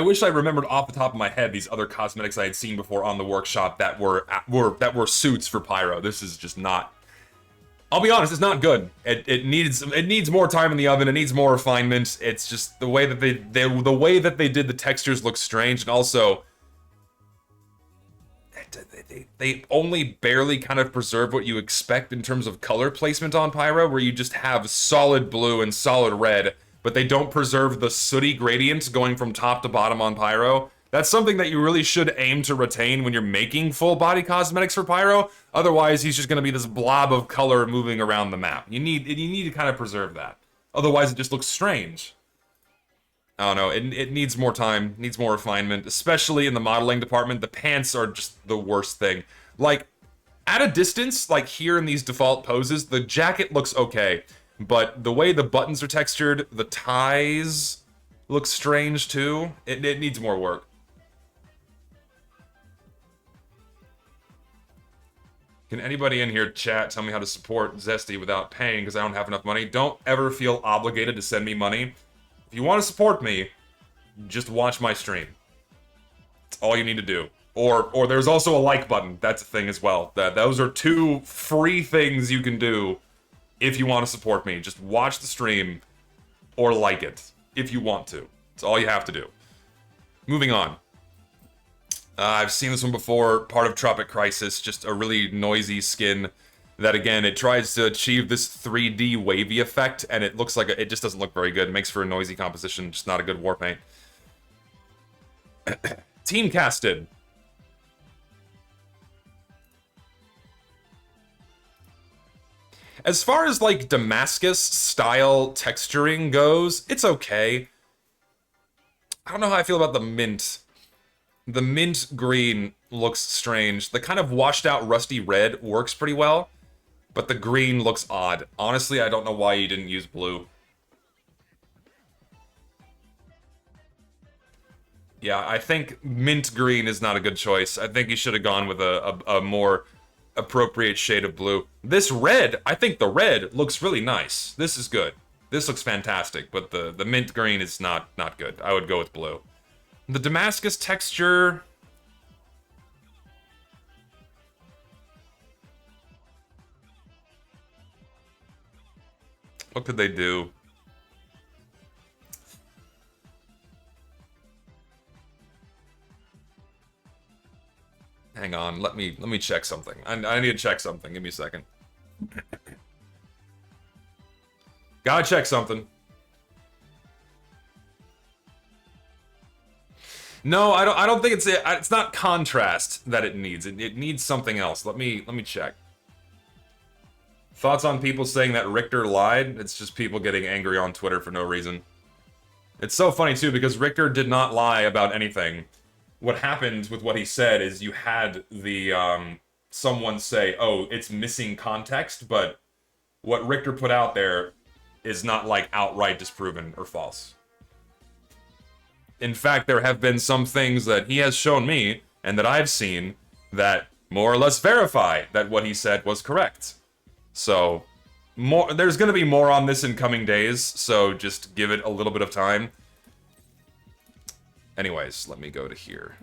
S1: wish I remembered off the top of my head these other cosmetics I had seen before on the workshop that were suits for Pyro. This is just not. I'll be honest, it's not good. It needs more time in the oven. It needs more refinement. It's just the way that the way that they did the textures look strange, and also they only barely kind of preserve what you expect in terms of color placement on Pyro, where you just have solid blue and solid red, but they don't preserve the sooty gradients going from top to bottom on Pyro. That's something that you really should aim to retain when you're making full body cosmetics for Pyro. Otherwise, he's just going to be this blob of color moving around the map. You need to kind of preserve that. Otherwise, it just looks strange. I don't know, it needs more time, needs more refinement, especially in the modeling department. The pants are just the worst thing. Like, at a distance, like here in these default poses, the jacket looks okay, but the way the buttons are textured, the ties look strange too. It needs more work. Can anybody in here chat tell me how to support Zesty without paying because I don't have enough money? Don't ever feel obligated to send me money. If you want to support me, just watch my stream. That's all you need to do. Or there's also a like button. That's a thing as well. Those are two free things you can do if you want to support me. Just watch the stream or like it if you want to. That's all you have to do. Moving on. I've seen this one before. Part of Tropic Crisis. Just a really noisy skin. That again, it tries to achieve this 3D wavy effect, and it looks like it just doesn't look very good. It makes for a noisy composition, just not a good war paint. Team casted. As far as like Damascus style texturing goes, it's okay. I don't know how I feel about the mint. The mint green looks strange. The kind of washed out rusty red works pretty well. But the green looks odd. Honestly, I don't know why you didn't use blue. Yeah, I think mint green is not a good choice. I think you should have gone with a more appropriate shade of blue. This red, I think the red looks really nice. This is good. This looks fantastic, but the mint green is not good. I would go with blue. The Damascus texture... What could they do? Hang on, let me check something. I need to check something. Give me a second. Gotta check something. No, I don't think it's not contrast that it needs. It needs something else. Let me check. Thoughts on people saying that Richter lied? It's just people getting angry on Twitter for no reason. It's so funny, too, because Richter did not lie about anything. What happened with what he said is you had the, someone say, oh, it's missing context, but what Richter put out there is not, like, outright disproven or false. In fact, there have been some things that he has shown me, and that I've seen, that more or less verify that what he said was correct. So, there's going to be more on this in coming days, so just give it a little bit of time. Anyways, let me go to here.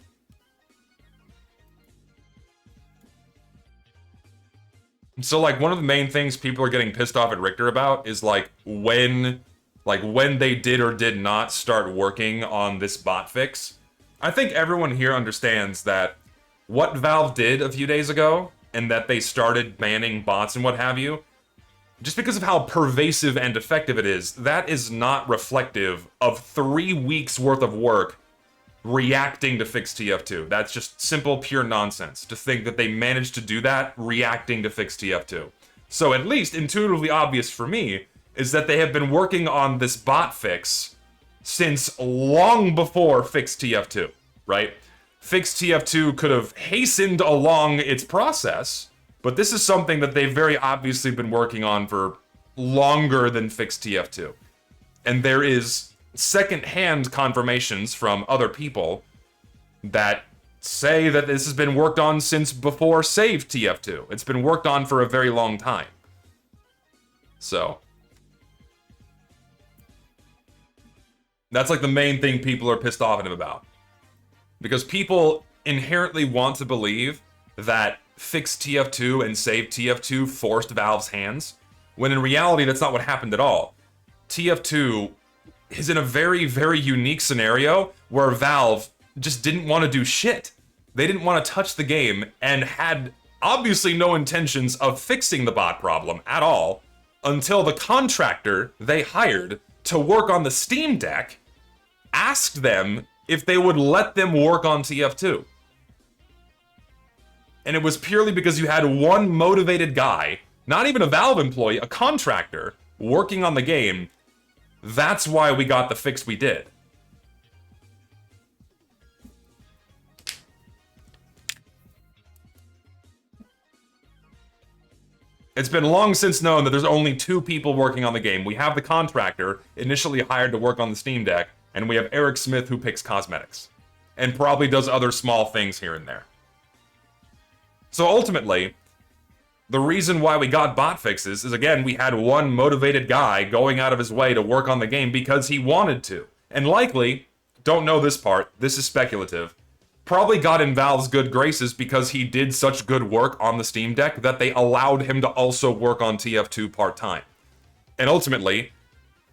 S1: So, like, one of the main things people are getting pissed off at Richter about is, like, when they did or did not start working on this bot fix. I think everyone here understands that what Valve did a few days ago, and that they started banning bots and what have you, just because of how pervasive and effective it is, that is not reflective of 3 weeks worth of work reacting to fix TF2. That's just simple, pure nonsense to think that they managed to do that reacting to fix TF2. So at least intuitively obvious for me is that they have been working on this bot fix since long before fixed TF2, right? Fixed TF2 could have hastened along its process, but this is something that they've very obviously been working on for longer than fixed TF2. And there is second-hand confirmations from other people that say that this has been worked on since before Save TF2. It's been worked on for a very long time. So that's like the main thing people are pissed off at him about. Because people inherently want to believe that fixed TF2 and Save TF2 forced Valve's hands, when in reality that's not what happened at all. TF2 is in a very, very unique scenario where Valve just didn't want to do shit. They didn't want to touch the game and had obviously no intentions of fixing the bot problem at all until the contractor they hired to work on the Steam Deck asked them if they would let them work on TF2. And it was purely because you had one motivated guy, not even a Valve employee, a contractor, working on the game. That's why we got the fix we did. It's been long since known that there's only two people working on the game. We have the contractor, initially hired to work on the Steam Deck, and we have Eric Smith, who picks cosmetics. And probably does other small things here and there. So ultimately, the reason why we got bot fixes is, again, we had one motivated guy going out of his way to work on the game because he wanted to. And likely, don't know this part, this is speculative, probably got in Valve's good graces because he did such good work on the Steam Deck that they allowed him to also work on TF2 part-time. And ultimately,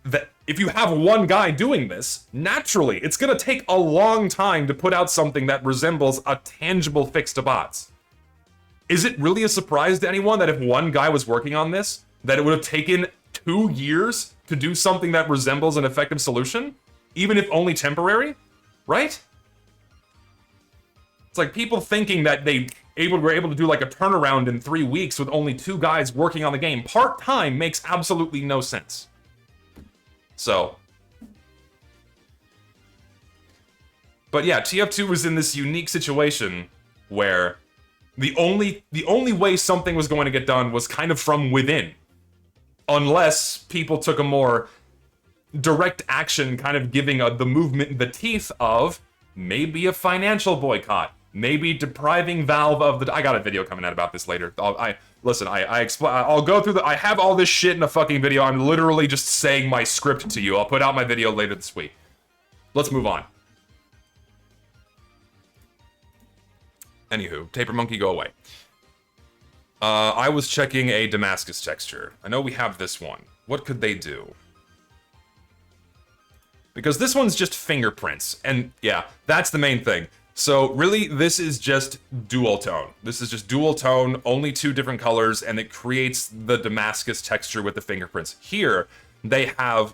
S1: that if you have one guy doing this, naturally, it's going to take a long time to put out something that resembles a tangible fix to bots. Is it really a surprise to anyone that if one guy was working on this, that it would have taken 2 years to do something that resembles an effective solution? Even if only temporary? Right? It's like people thinking that were able to do like a turnaround in 3 weeks with only 2 guys working on the game part-time makes absolutely no sense. So. But yeah, TF2 was in this unique situation where the only way something was going to get done was kind of from within. Unless people took a more direct action, kind of giving the movement the teeth of maybe a financial boycott. Maybe depriving Valve of the... I got a video coming out about this later. I'll go through I have all this shit in a fucking video. I'm literally just saying my script to you. I'll put out my video later this week. Let's move on. Anywho, Taper Monkey, go away. I was checking a Damascus texture. I know we have this one. What could they do? Because this one's just fingerprints. And yeah, that's the main thing. So really, this is just dual tone. This is just dual tone, only 2 different colors, and it creates the Damascus texture with the fingerprints. Here, they have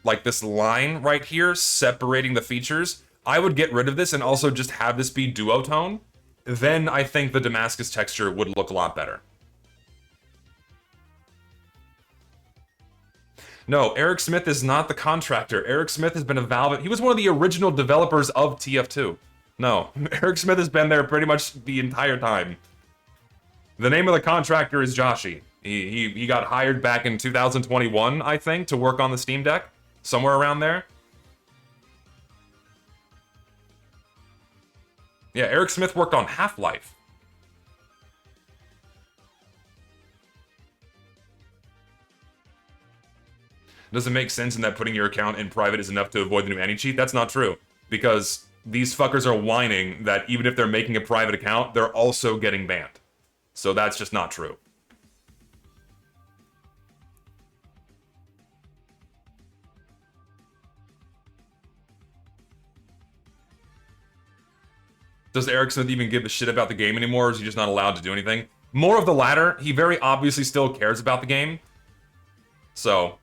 S1: like this line right here separating the features. I would get rid of this and also just have this be duotone. Then I think the Damascus texture would look a lot better. No, Eric Smith is not the contractor. Eric Smith has been a Valve... He was one of the original developers of TF2. No, Eric Smith has been there pretty much the entire time. The name of the contractor is Joshi. He got hired back in 2021, I think, to work on the Steam Deck. Somewhere around there. Yeah, Eric Smith worked on Half-Life. Does it make sense in that putting your account in private is enough to avoid the new anti-cheat? That's not true. Because these fuckers are whining that even if they're making a private account, they're also getting banned. So that's just not true. Does Eric Smith even give a shit about the game anymore, or is he just not allowed to do anything? More of the latter. He very obviously still cares about the game. So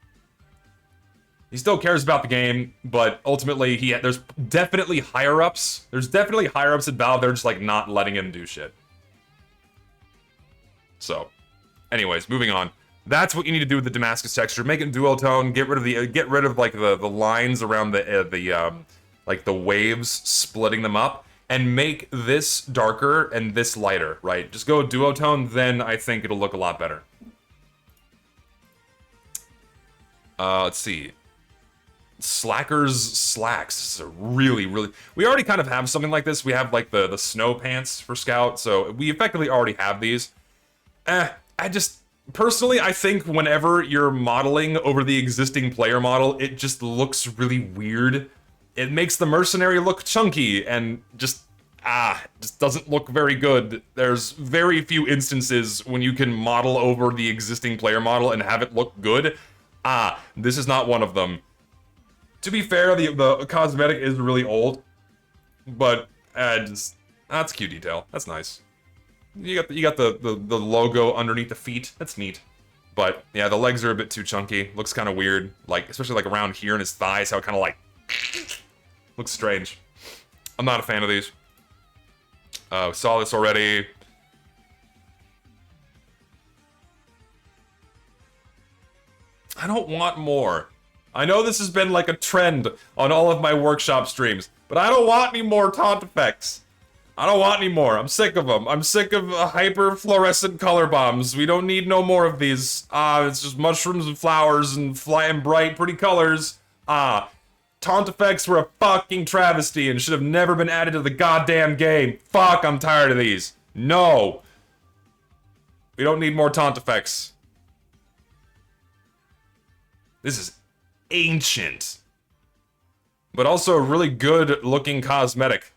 S1: he still cares about the game, but ultimately there's definitely higher-ups. There's definitely higher-ups at Valve. They're just like not letting him do shit. So, anyways, moving on. That's what you need to do with the Damascus texture. Make it duotone. Get rid of like the lines around like the waves, splitting them up, and make this darker and this lighter. Right? Just go duotone. Then I think it'll look a lot better. Let's see. Slackers slacks. This is a really. We already kind of have something like this. We have like the snow pants for Scout, so we effectively already have these. Personally, I think whenever you're modeling over the existing player model, it just looks really weird. It makes the mercenary look chunky and just doesn't look very good. There's very few instances when you can model over the existing player model and have it look good. This is not one of them. To be fair, the cosmetic is really old, but that's a cute detail. That's nice. You got the logo underneath the feet. That's neat. But yeah, the legs are a bit too chunky. Looks kind of weird. Like, especially like around here in his thighs, how it kind of like looks strange. I'm not a fan of these. Saw this already. I don't want more. I know this has been like a trend on all of my workshop streams, but I don't want any more taunt effects. I don't want any more. I'm sick of them. I'm sick of hyper fluorescent color bombs. We don't need no more of these. It's just mushrooms and flowers and flying bright, pretty colors. Taunt effects were a fucking travesty and should have never been added to the goddamn game. Fuck, I'm tired of these. No. We don't need more taunt effects. This is ancient, but also a really good looking cosmetic.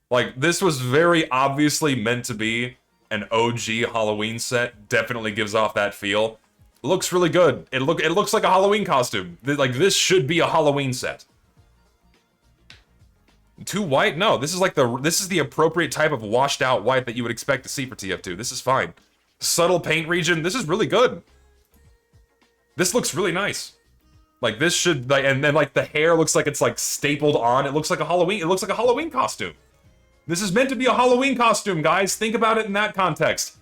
S1: Like, this was very obviously meant to be an OG Halloween set. Definitely gives off that feel. Looks really good. It looks like a Halloween costume. Like, this should be a Halloween set. Too white? No, this is the appropriate type of washed out white that you would expect to see for TF2. This is fine. Subtle paint region. This is really good. This looks really nice. Like, this should, like, and then like the hair looks like it's like stapled on. It looks like a Halloween costume. This is meant to be a Halloween costume, guys. Think about it in that context.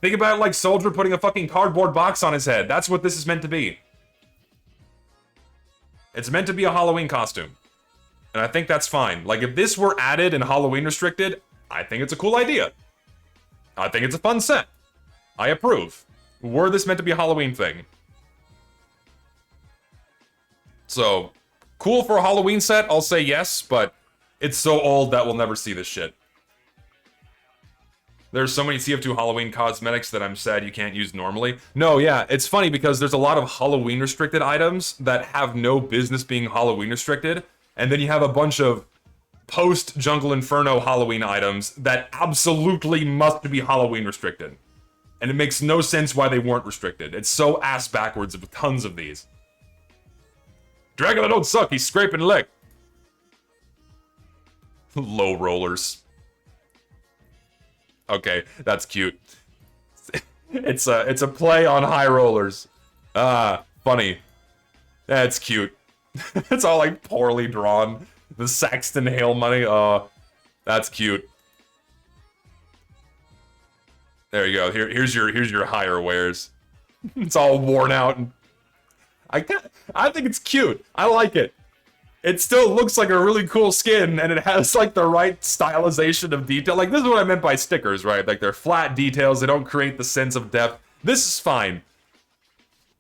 S1: Think about it like Soldier putting a fucking cardboard box on his head. That's what this is meant to be. It's meant to be a Halloween costume. And I think that's fine. Like, if this were added and Halloween restricted, I think it's a cool idea. I think it's a fun set. I approve. Were this meant to be a Halloween thing? So, cool for a Halloween set, I'll say yes, but it's so old that we'll never see this shit. There's so many TF2 Halloween cosmetics that I'm sad you can't use normally. No, yeah, it's funny because there's a lot of Halloween restricted items that have no business being Halloween restricted, and then you have a bunch of post-Jungle Inferno Halloween items that absolutely must be Halloween restricted. And it makes no sense why they weren't restricted. It's so ass backwards with tons of these. Dracula don't suck, he's scraping lick. Low rollers. Okay, that's cute. It's a play on high rollers. Funny. That's cute. It's all like poorly drawn. The Saxton Hail money. That's cute. There you go. Here's your higher wares. It's all worn out and I think it's cute. I like it. It still looks like a really cool skin, and it has, like, the right stylization of detail. Like, this is what I meant by stickers, right? Like, they're flat details, they don't create the sense of depth. This is fine.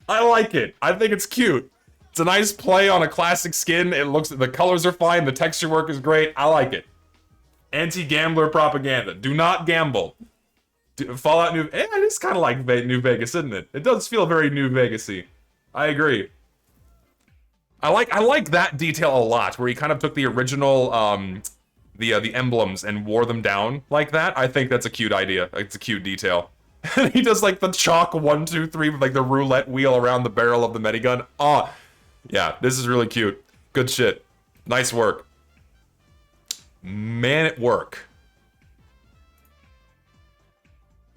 S1: I like it. I think it's cute. It's a nice play on a classic skin. The colors are fine, the texture work is great. I like it. Anti-gambler propaganda. Do not gamble. Fallout New... it is kind of like New Vegas, isn't it? It does feel very New Vegas-y. I agree. I like that detail a lot, where he kind of took the original, the emblems and wore them down like that. I think that's a cute idea. It's a cute detail. He does like the chalk 1, 2, 3 with like the roulette wheel around the barrel of the medigun. Yeah, this is really cute. Good shit. Nice work. Man at work.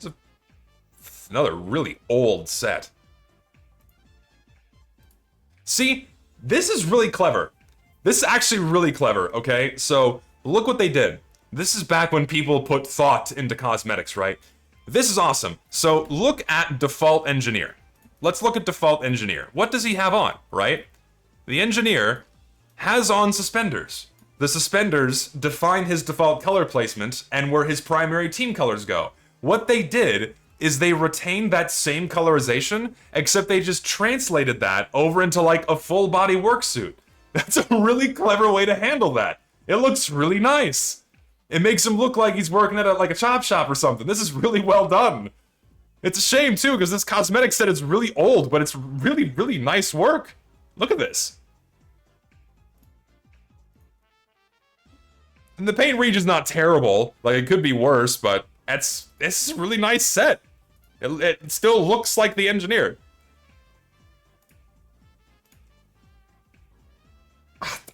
S1: It's another really old set. See? This is really clever. This is actually really clever, okay? So, look what they did. This is back when people put thought into cosmetics, right? This is awesome. So, look at Default Engineer. let's look at default engineer. What does he have on, right? The engineer has on suspenders. The suspenders define his default color placement and where his primary team colors go. What they did is they retained that same colorization, except they just translated that over into like a full body work suit. That's a really clever way to handle that. It looks really nice. It makes him look like he's working at like a chop shop or something. This is really well done. It's a shame too, because this cosmetic set is really old, but it's really, really nice work. Look at this. And the paint region's not terrible. Like, it could be worse, but this is a really nice set. It still looks like the engineer.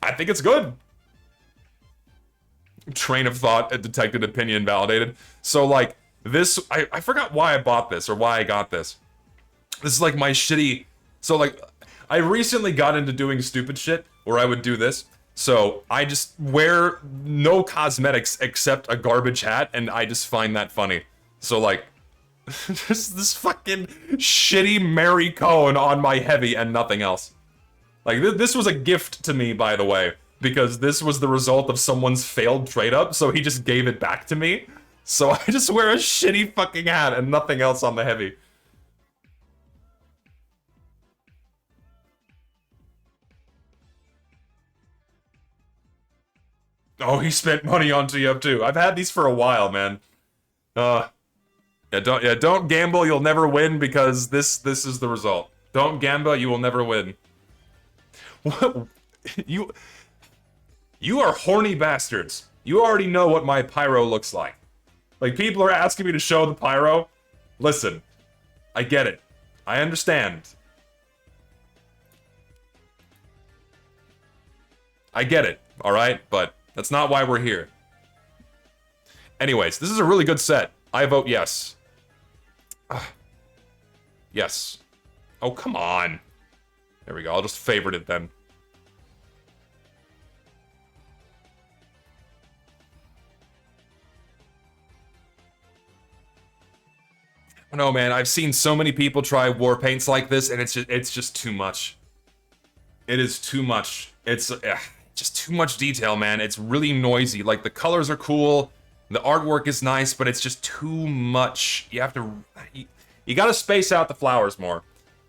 S1: I think it's good. Train of thought, detected, opinion validated. So, like, this, I forgot why I bought this, or why I got this. This is like my shitty, so like, I recently got into doing stupid shit, where I would do this. So, I just wear no cosmetics except a garbage hat, and I just find that funny. So, like, this fucking shitty Mary Cohen on my heavy and nothing else. Like, this was a gift to me, by the way, because this was the result of someone's failed trade-up, so he just gave it back to me. So I just wear a shitty fucking hat and nothing else on the heavy. Oh, he spent money on TF2. I've had these for a while, man. Don't gamble, you'll never win, because this is the result. Don't gamble, you will never win. What? You are horny bastards. You already know what my pyro looks like. Like, people are asking me to show the pyro. Listen, I get it. I understand. I get it, alright? But that's not why we're here. Anyways, this is a really good set. I vote yes. Yes. Oh, come on. There we go, I'll just favorite it then. No, man, I've seen so many people try war paints like this, and it's just too much. It is too much. It's just too much detail, man. It's really noisy. Like, the colors are cool, the artwork is nice, but it's just too much. You have to... You gotta space out the flowers more.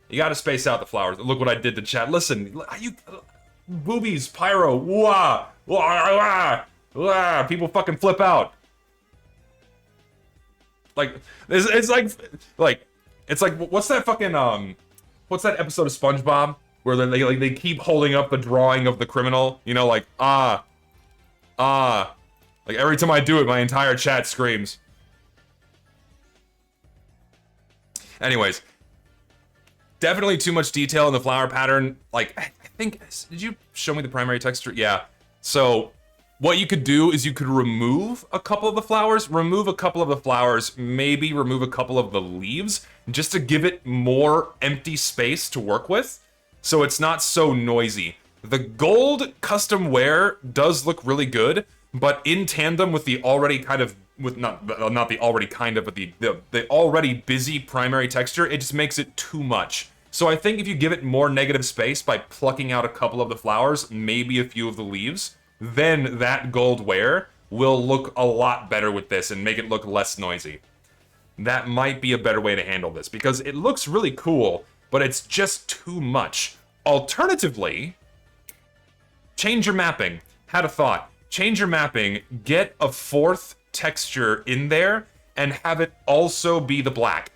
S1: You gotta space out the flowers. Look what I did to chat. Listen, you... Boobies, pyro, wah! Wah, wah, wah. People fucking flip out. Like, it's like, what's that fucking, what's that episode of SpongeBob where they keep holding up the drawing of the criminal? You know, like, like, every time I do it, my entire chat screams. Anyways, definitely too much detail in the flower pattern. Like, I think, did you show me the primary texture? Yeah. So, what you could do is you could remove a couple of the flowers, maybe remove a couple of the leaves, just to give it more empty space to work with, so it's not so noisy. The gold custom wear does look really good, but in tandem with the already kind of, not the already kind of, but the already busy primary texture, it just makes it too much. So I think if you give it more negative space by plucking out a couple of the flowers, maybe a few of the leaves, then that gold wear will look a lot better with this and make it look less noisy. That might be a better way to handle this, because it looks really cool, but it's just too much. Alternatively, change your mapping. Had a thought. Change your mapping, get a fourth texture in there, and have it also be the black.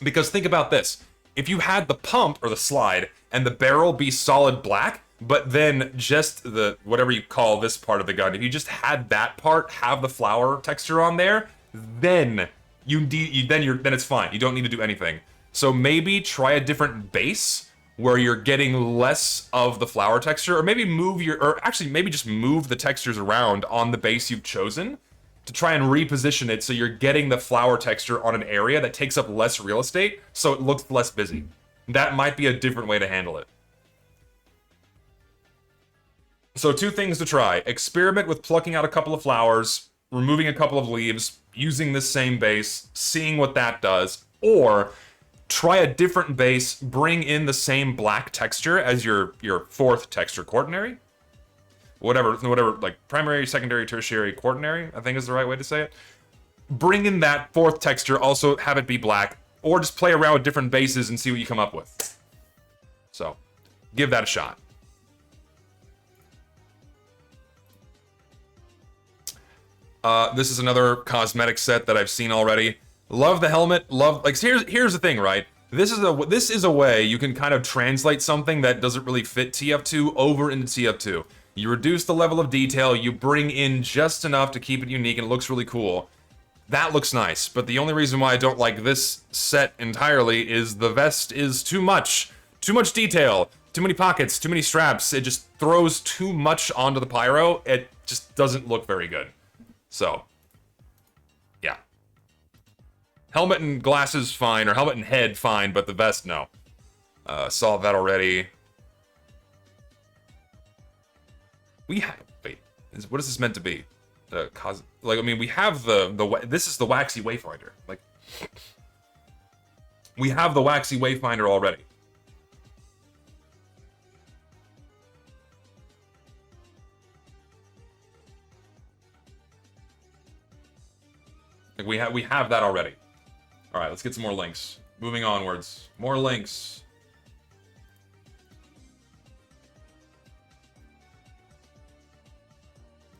S1: Because think about this. If you had the pump, or the slide, and the barrel be solid black, but then just the, whatever you call this part of the gun, if you just had that part have the flower texture on there, then then it's fine. You don't need to do anything. So maybe try a different base where you're getting less of the flower texture, or maybe maybe just move the textures around on the base you've chosen to try and reposition it so you're getting the flower texture on an area that takes up less real estate so it looks less busy. That might be a different way to handle it. So 2 things to try. Experiment with plucking out a couple of flowers, removing a couple of leaves, using this same base, seeing what that does, or try a different base, bring in the same black texture as your fourth texture, quaternary. Whatever, like primary, secondary, tertiary, quaternary, I think is the right way to say it. Bring in that fourth texture, also have it be black, or just play around with different bases and see what you come up with. So, give that a shot. This is another cosmetic set that I've seen already. Love the helmet, like, here's the thing, right? This is a way you can kind of translate something that doesn't really fit TF2 over into TF2. You reduce the level of detail, you bring in just enough to keep it unique, and it looks really cool. That looks nice, but the only reason why I don't like this set entirely is the vest is too much. Too much detail, too many pockets, too many straps. It just throws too much onto the pyro. It just doesn't look very good. So, yeah. Helmet and glasses, fine, or helmet and head, fine, but the vest, no. Saw that already. Wait, what is this meant to be? Like, I mean, we have this is the waxy wayfinder. Like, we have the waxy wayfinder already. Like, we have that already. All right, let's get some more links. Moving onwards, more links.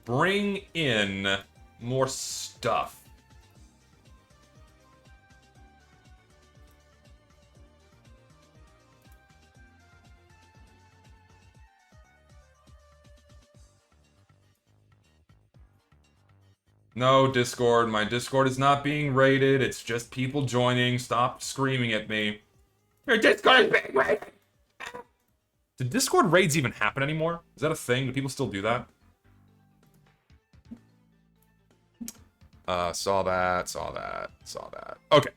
S1: Bring in more stuff. No, Discord. My Discord is not being raided. It's just people joining. Stop screaming at me. Your Discord is being raided! Do Discord raids even happen anymore? Is that a thing? Do people still do that? Saw that. Okay.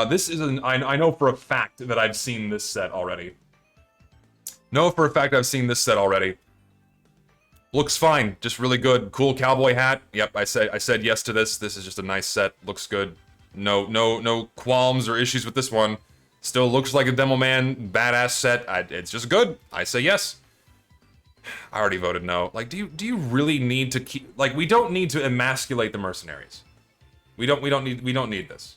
S1: This is I know for a fact that I've seen this set already. Looks fine, just really good. Cool cowboy hat. Yep, I said yes to this. This is just a nice set. Looks good. No qualms or issues with this one. Still looks like a Demo Man badass set. It's just good. I say yes. I already voted no. Like, do you really need to keep, like, we don't need to emasculate the mercenaries. We don't need this.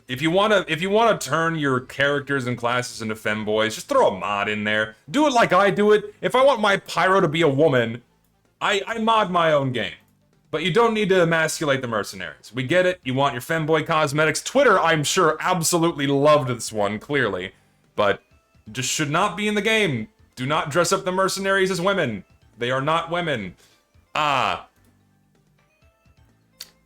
S1: If you wanna turn your characters and classes into femboys, just throw a mod in there. Do it like I do it. If I want my pyro to be a woman, I mod my own game. But you don't need to emasculate the mercenaries. We get it. You want your femboy cosmetics. Twitter, I'm sure, absolutely loved this one, clearly. But just should not be in the game. Do not dress up the mercenaries as women. They are not women. Ah.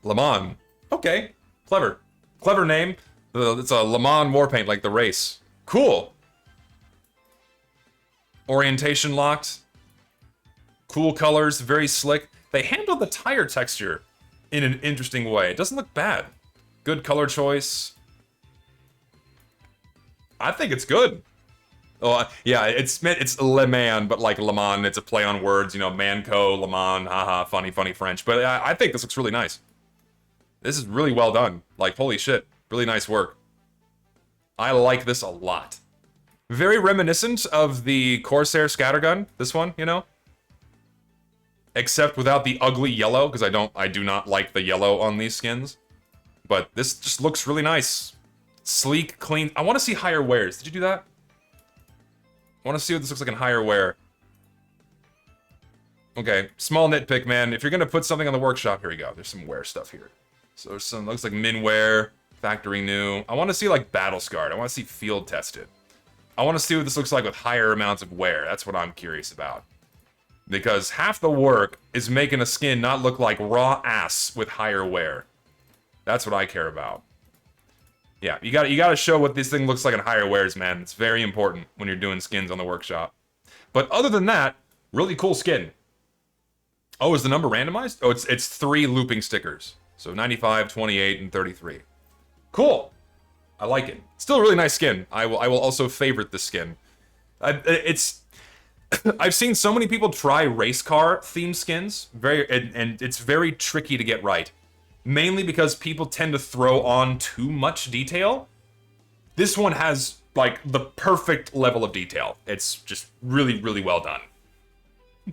S1: Le Mans. Okay. Clever. Clever name. It's a Le Mans Warpaint, like the race. Cool. Orientation locked. Cool colors, very slick. They handled the tire texture in an interesting way. It doesn't look bad. Good color choice. I think it's good. Oh, yeah, it's Le Mans, but like Le Mans, it's a play on words, you know, Manco, Le Mans, haha, funny French. But I think this looks really nice. This is really well done. Like, holy shit, really nice work. I like this a lot. Very reminiscent of the Corsair scattergun, this one, you know? Except without the ugly yellow, because I do not like the yellow on these skins. But this just looks really nice. Sleek, clean. I want to see higher wears. Did you do that? I want to see what this looks like in higher wear. Okay, small nitpick, man. If you're gonna put something on the workshop, here we go. There's some wear stuff here. So there's some, looks like min wear, factory new. I want to see like battle scarred. I want to see field tested. I want to see what this looks like with higher amounts of wear. That's what I'm curious about. Because half the work is making a skin not look like raw ass with higher wear. That's what I care about. Yeah, you gotta show what this thing looks like in higher wears, man. It's very important when you're doing skins on the workshop. But other than that, really cool skin. Oh, is the number randomized? Oh, it's 3 looping stickers. So 95, 28, and 33. Cool. I like it. Still a really nice skin. I will also favorite this skin. I've seen so many people try race car themed skins. And it's very tricky to get right. mainly because people tend to throw on too much detail. This one has, like, the perfect level of detail. It's just really, really well done.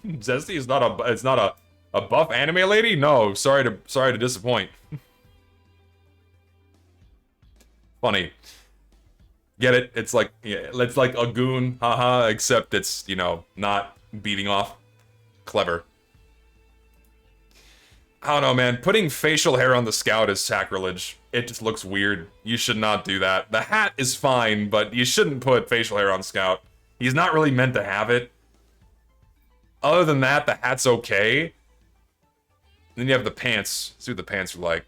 S1: Zesty is not a buff anime lady? No, sorry to disappoint. Funny. Get it? It's like, yeah, it's like a goon, haha, except it's, you know, not beating off. Clever. I don't know, man. Putting facial hair on the Scout is sacrilege. It just looks weird. You should not do that. The hat is fine, but you shouldn't put facial hair on Scout. He's not really meant to have it. Other than that, the hat's okay. Then you have the pants. Let's see what the pants are like.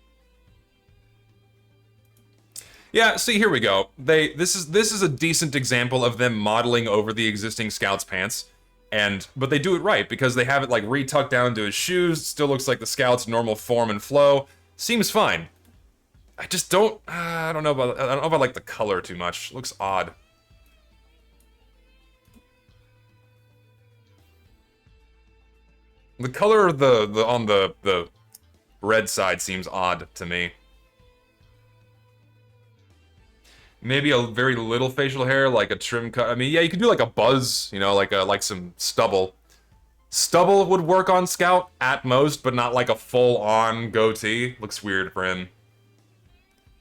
S1: Yeah, see, here we go. This is a decent example of them modeling over the existing Scout's pants. But they do it right, because they have it, like, re-tucked down into his shoes. Still looks like the Scout's normal form and flow. Seems fine. I just don't... I don't know if I like the color too much. It looks odd. The color of on the red side seems odd to me. Maybe a very little facial hair, like a trim cut. I mean, yeah, you could do like a buzz, you know, like some stubble. Stubble would work on Scout at most, but not like a full-on goatee. Looks weird for him.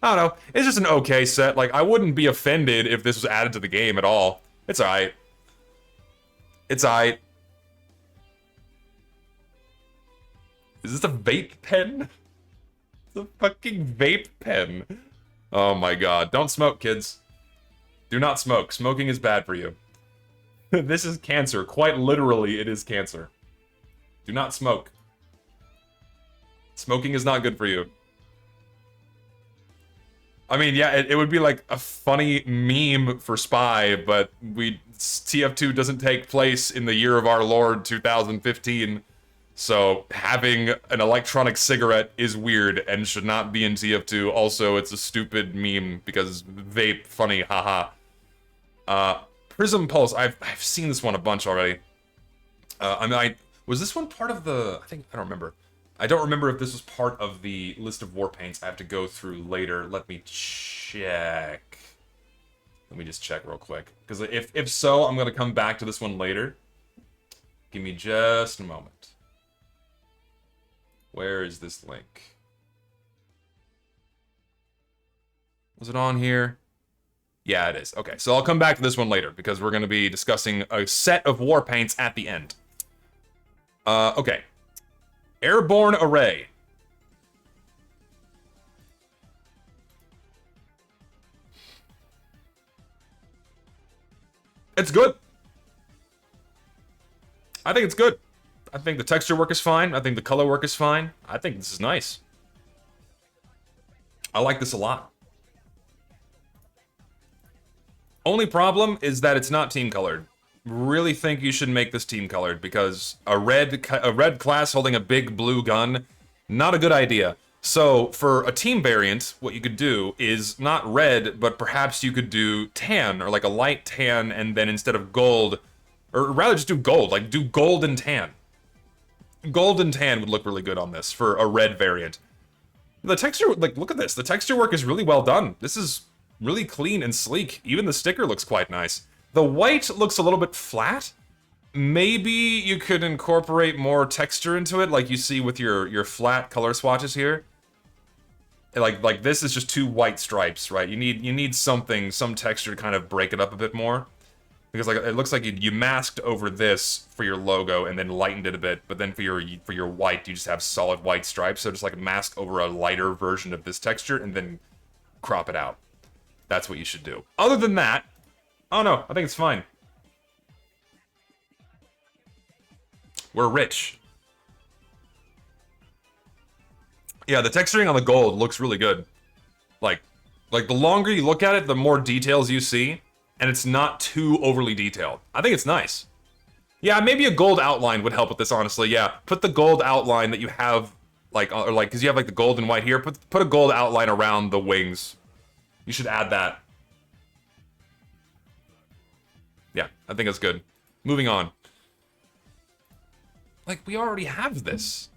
S1: I don't know. It's just an okay set. Like, I wouldn't be offended if this was added to the game at all. It's alright. It's alright. Is this a vape pen? It's a fucking vape pen. Oh my god. Don't smoke, kids. Do not smoke. Smoking is bad for you. This is cancer. Quite literally, it is cancer. Do not smoke. Smoking is not good for you. I mean, yeah, it would be like a funny meme for Spy, but TF2 doesn't take place in the year of our Lord 2015. So having an electronic cigarette is weird and should not be in TF2. Also, it's a stupid meme because vape, funny, haha. Prism Pulse, I've seen this one a bunch already. I mean, was this one part of the... I don't remember. I don't remember if this was part of the list of war paints I have to go through later. Let me check. Let me just check real quick. Because if so, I'm going to come back to this one later. Give me just a moment. Where is this link? Was it on here? Yeah, it is. Okay, so I'll come back to this one later because we're going to be discussing a set of war paints at the end. Okay. Airborne Array. It's good. I think it's good. I think the texture work is fine. I think the color work is fine. I think this is nice. I like this a lot. Only problem is that it's not team colored. Really think you should make this team colored because a red class holding a big blue gun, not a good idea. So for a team variant, what you could do is not red, but perhaps you could do tan or like a light tan, and then instead of gold, or rather just do gold, like do gold and tan. Gold and tan would look really good on this for a red variant. The texture, like, look at this. The texture work is really well done. This is really clean and sleek. Even the sticker looks quite nice. The white looks a little bit flat. Maybe you could incorporate more texture into it, like you see with your flat color swatches here. Like this is just two white stripes, right? You need something, some texture to kind of break it up a bit more. Because like it looks like you masked over this for your logo and then lightened it a bit, but then for your white you just have solid white stripes. So just like mask over a lighter version of this texture and then crop it out. That's what you should do. Other than that, oh no, I think it's fine. We're rich. Yeah, the texturing on the gold looks really good. Like the longer you look at it, the more details you see. And it's not too overly detailed. I think it's nice. Yeah, maybe a gold outline would help with this, honestly. Yeah, put the gold outline that you have, because you have like the gold and white here. Put a gold outline around the wings. You should add that. Yeah, I think that's good. Moving on. Like, we already have this.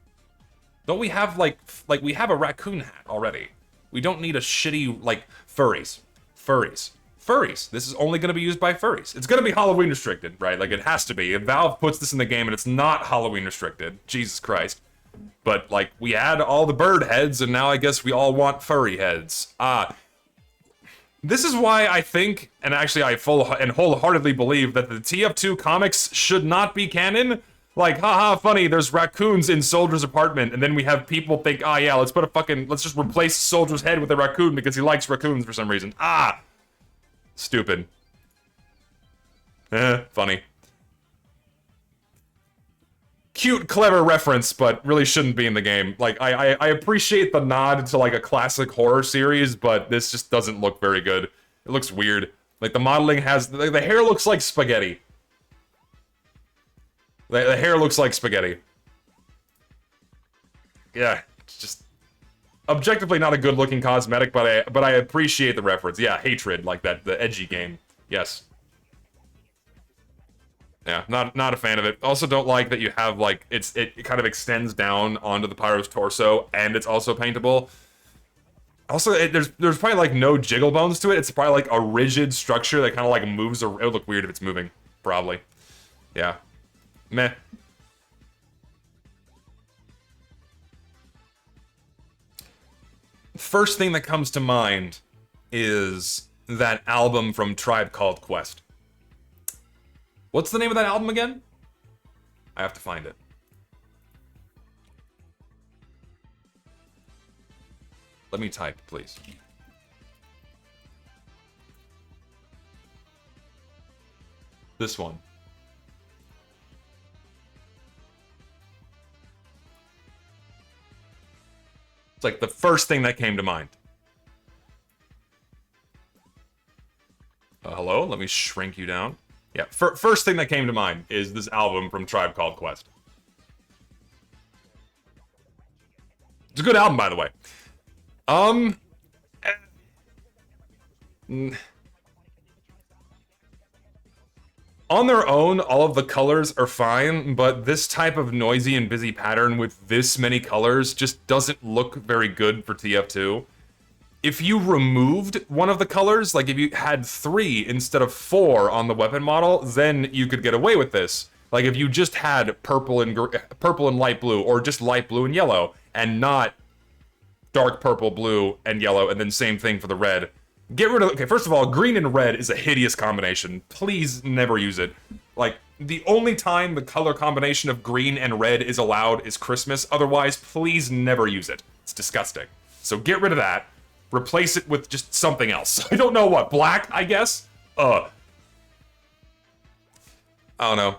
S1: Don't we have, like, we have a raccoon hat already. We don't need a shitty, like, furries. Furries. Furries. This is only going to be used by furries. It's going to be Halloween restricted, right? Like, it has to be. If Valve puts this in the game and it's not Halloween restricted, Jesus Christ. But, like, we had all the bird heads, and now I guess we all want furry heads. This is why I think, and actually I wholeheartedly believe, that the TF2 comics should not be canon. Like, haha, funny, there's raccoons in Soldier's apartment, and then we have people think, ah, yeah, let's just replace Soldier's head with a raccoon because he likes raccoons for some reason. Stupid. Funny. Cute, clever reference, but really shouldn't be in the game. Like, I appreciate the nod to, like, a classic horror series, but this just doesn't look very good. It looks weird. Like, the modeling has... The hair looks like spaghetti. The hair looks like spaghetti. Yeah, it's just... Objectively not a good-looking cosmetic, but I appreciate the reference. Yeah, Hatred, like that, the edgy game. Yes. Yeah, not a fan of it. Also don't like that you have, like, it kind of extends down onto the Pyro's torso, and it's also paintable. Also, there's probably, like, no jiggle bones to it. It's probably, like, a rigid structure that kind of, like, moves. It would look weird if it's moving. Probably. Yeah. Meh. First thing that comes to mind is that album from Tribe Called Quest. What's the name of that album again? I have to find it. Let me type, please. This one. It's like the first thing that came to mind. Hello? Let me shrink you down. Yeah, first thing that came to mind is this album from Tribe Called Quest. It's a good album, by the way. On their own, all of the colors are fine, but this type of noisy and busy pattern with this many colors just doesn't look very good for TF2. If you removed one of the colors, like if you had 3 instead of 4 on the weapon model, then you could get away with this. Like if you just had purple and light blue, or just light blue and yellow, and not dark purple, blue, and yellow, and then same thing for the red. Get rid of... Okay, first of all, green and red is a hideous combination. Please never use it. Like, the only time the color combination of green and red is allowed is Christmas. Otherwise, please never use it. It's disgusting. So get rid of that. Replace it with just something else. I don't know what. Black, I guess? I don't know.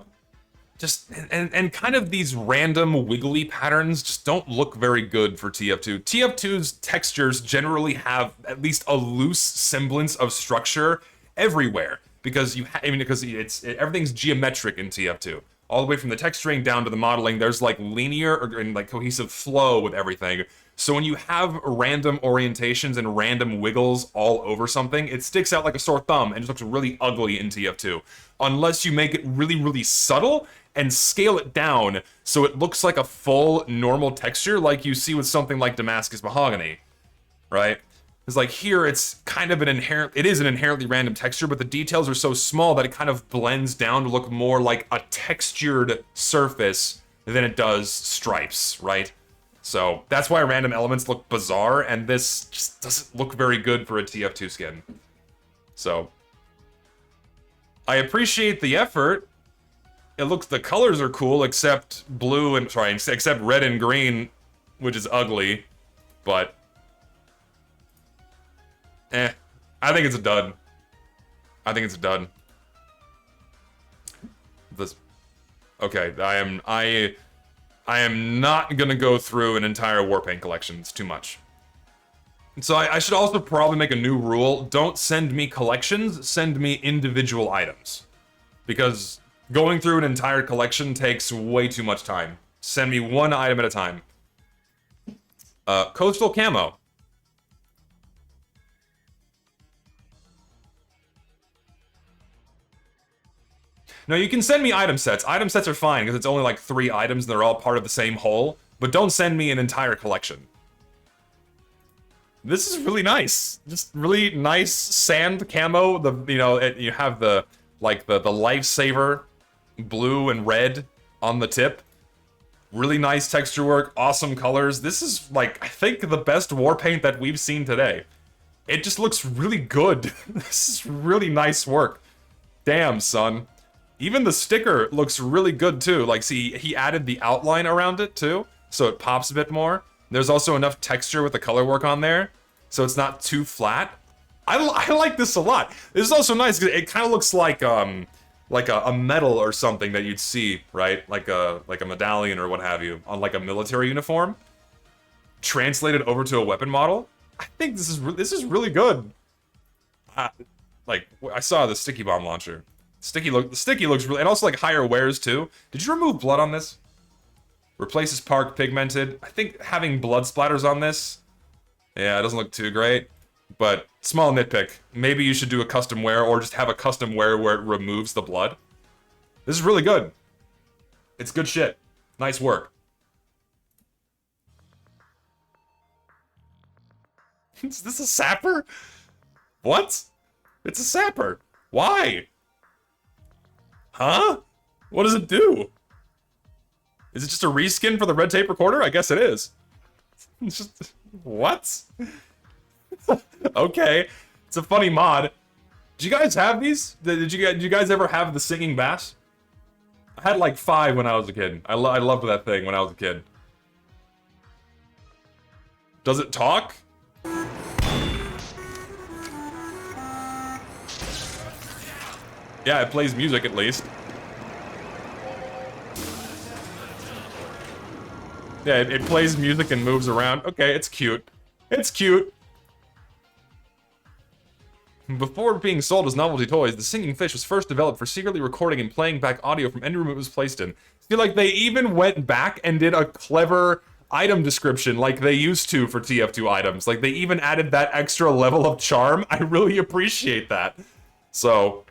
S1: Just, and kind of these random wiggly patterns just don't look very good for TF2. TF2's textures generally have at least a loose semblance of structure everywhere. Because everything's geometric in TF2. All the way from the texturing down to the modeling, there's like linear and like cohesive flow with everything. So when you have random orientations and random wiggles all over something, it sticks out like a sore thumb and just looks really ugly in TF2. Unless you make it really, really subtle and scale it down so it looks like a full normal texture like you see with something like Damascus Mahogany, right? It's like here it's kind of an inherently random texture, but the details are so small that it kind of blends down to look more like a textured surface than it does stripes, right? So that's why random elements look bizarre, and this just doesn't look very good for a TF2 skin. So I appreciate the effort. The colors are cool, except except red and green, which is ugly, but I think it's a dud. I think it's a dud. Okay, I am not gonna go through an entire Warpaint collection. It's too much. So I should also probably make a new rule. Don't send me collections, send me individual items. Because going through an entire collection takes way too much time. Send me one item at a time. Coastal Camo. No, you can send me item sets. Item sets are fine, because it's only like 3 items and they're all part of the same whole. but don't send me an entire collection. This is really nice. Just really nice sand camo. You have the lifesaver blue and red on the tip. Really nice texture work, awesome colors. This is, like, I think the best war paint that we've seen today. It just looks really good. This is really nice work. Damn, son. Even the sticker looks really good, too. Like, see, he added the outline around it, too, so it pops a bit more. There's also enough texture with the color work on there, so it's not too flat. I like this a lot. This is also nice, because it kind of looks like a medal or something that you'd see, right? Like a medallion or what have you, on like a military uniform. Translated over to a weapon model. I think this is really good. Like, I saw the sticky bomb launcher. The sticky looks really, and also like higher wears too. Did you remove blood on this? Replaces park pigmented. I think having blood splatters on this, yeah, it doesn't look too great. But small nitpick. Maybe you should do a custom wear or just have a custom wear where it removes the blood. This is really good. It's good shit. Nice work. Is this a sapper? What? It's a sapper. Why? Huh? What does it do? Is it just a reskin for the red tape recorder? I guess it is. It's just... What? Okay. It's a funny mod. Did you guys have these? Did you guys ever have the singing bass? I had like 5 when I was a kid. I loved that thing when I was a kid. Does it talk? Yeah, it plays music at least. Yeah, it plays music and moves around. Okay, it's cute. It's cute. Before being sold as novelty toys, the singing fish was first developed for secretly recording and playing back audio from any room it was placed in. I feel like they even went back and did a clever item description like they used to for TF2 items. Like, they even added that extra level of charm. I really appreciate that. So...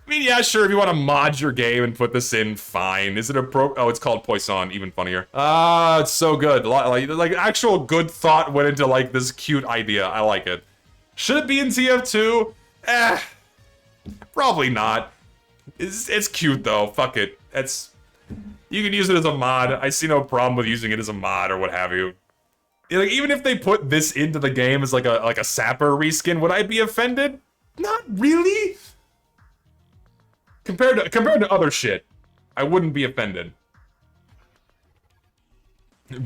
S1: I mean, yeah, sure, if you want to mod your game and put this in, fine. Is it oh, it's called Poisson, even funnier. Ah, it's so good. Like, actual good thought went into, like, this cute idea. I like it. Should it be in TF2? Probably not. It's cute, though. Fuck it. You can use it as a mod. I see no problem with using it as a mod or what have you. Like, even if they put this into the game as, like a sapper reskin, would I be offended? Not really. Compared to other shit, I wouldn't be offended.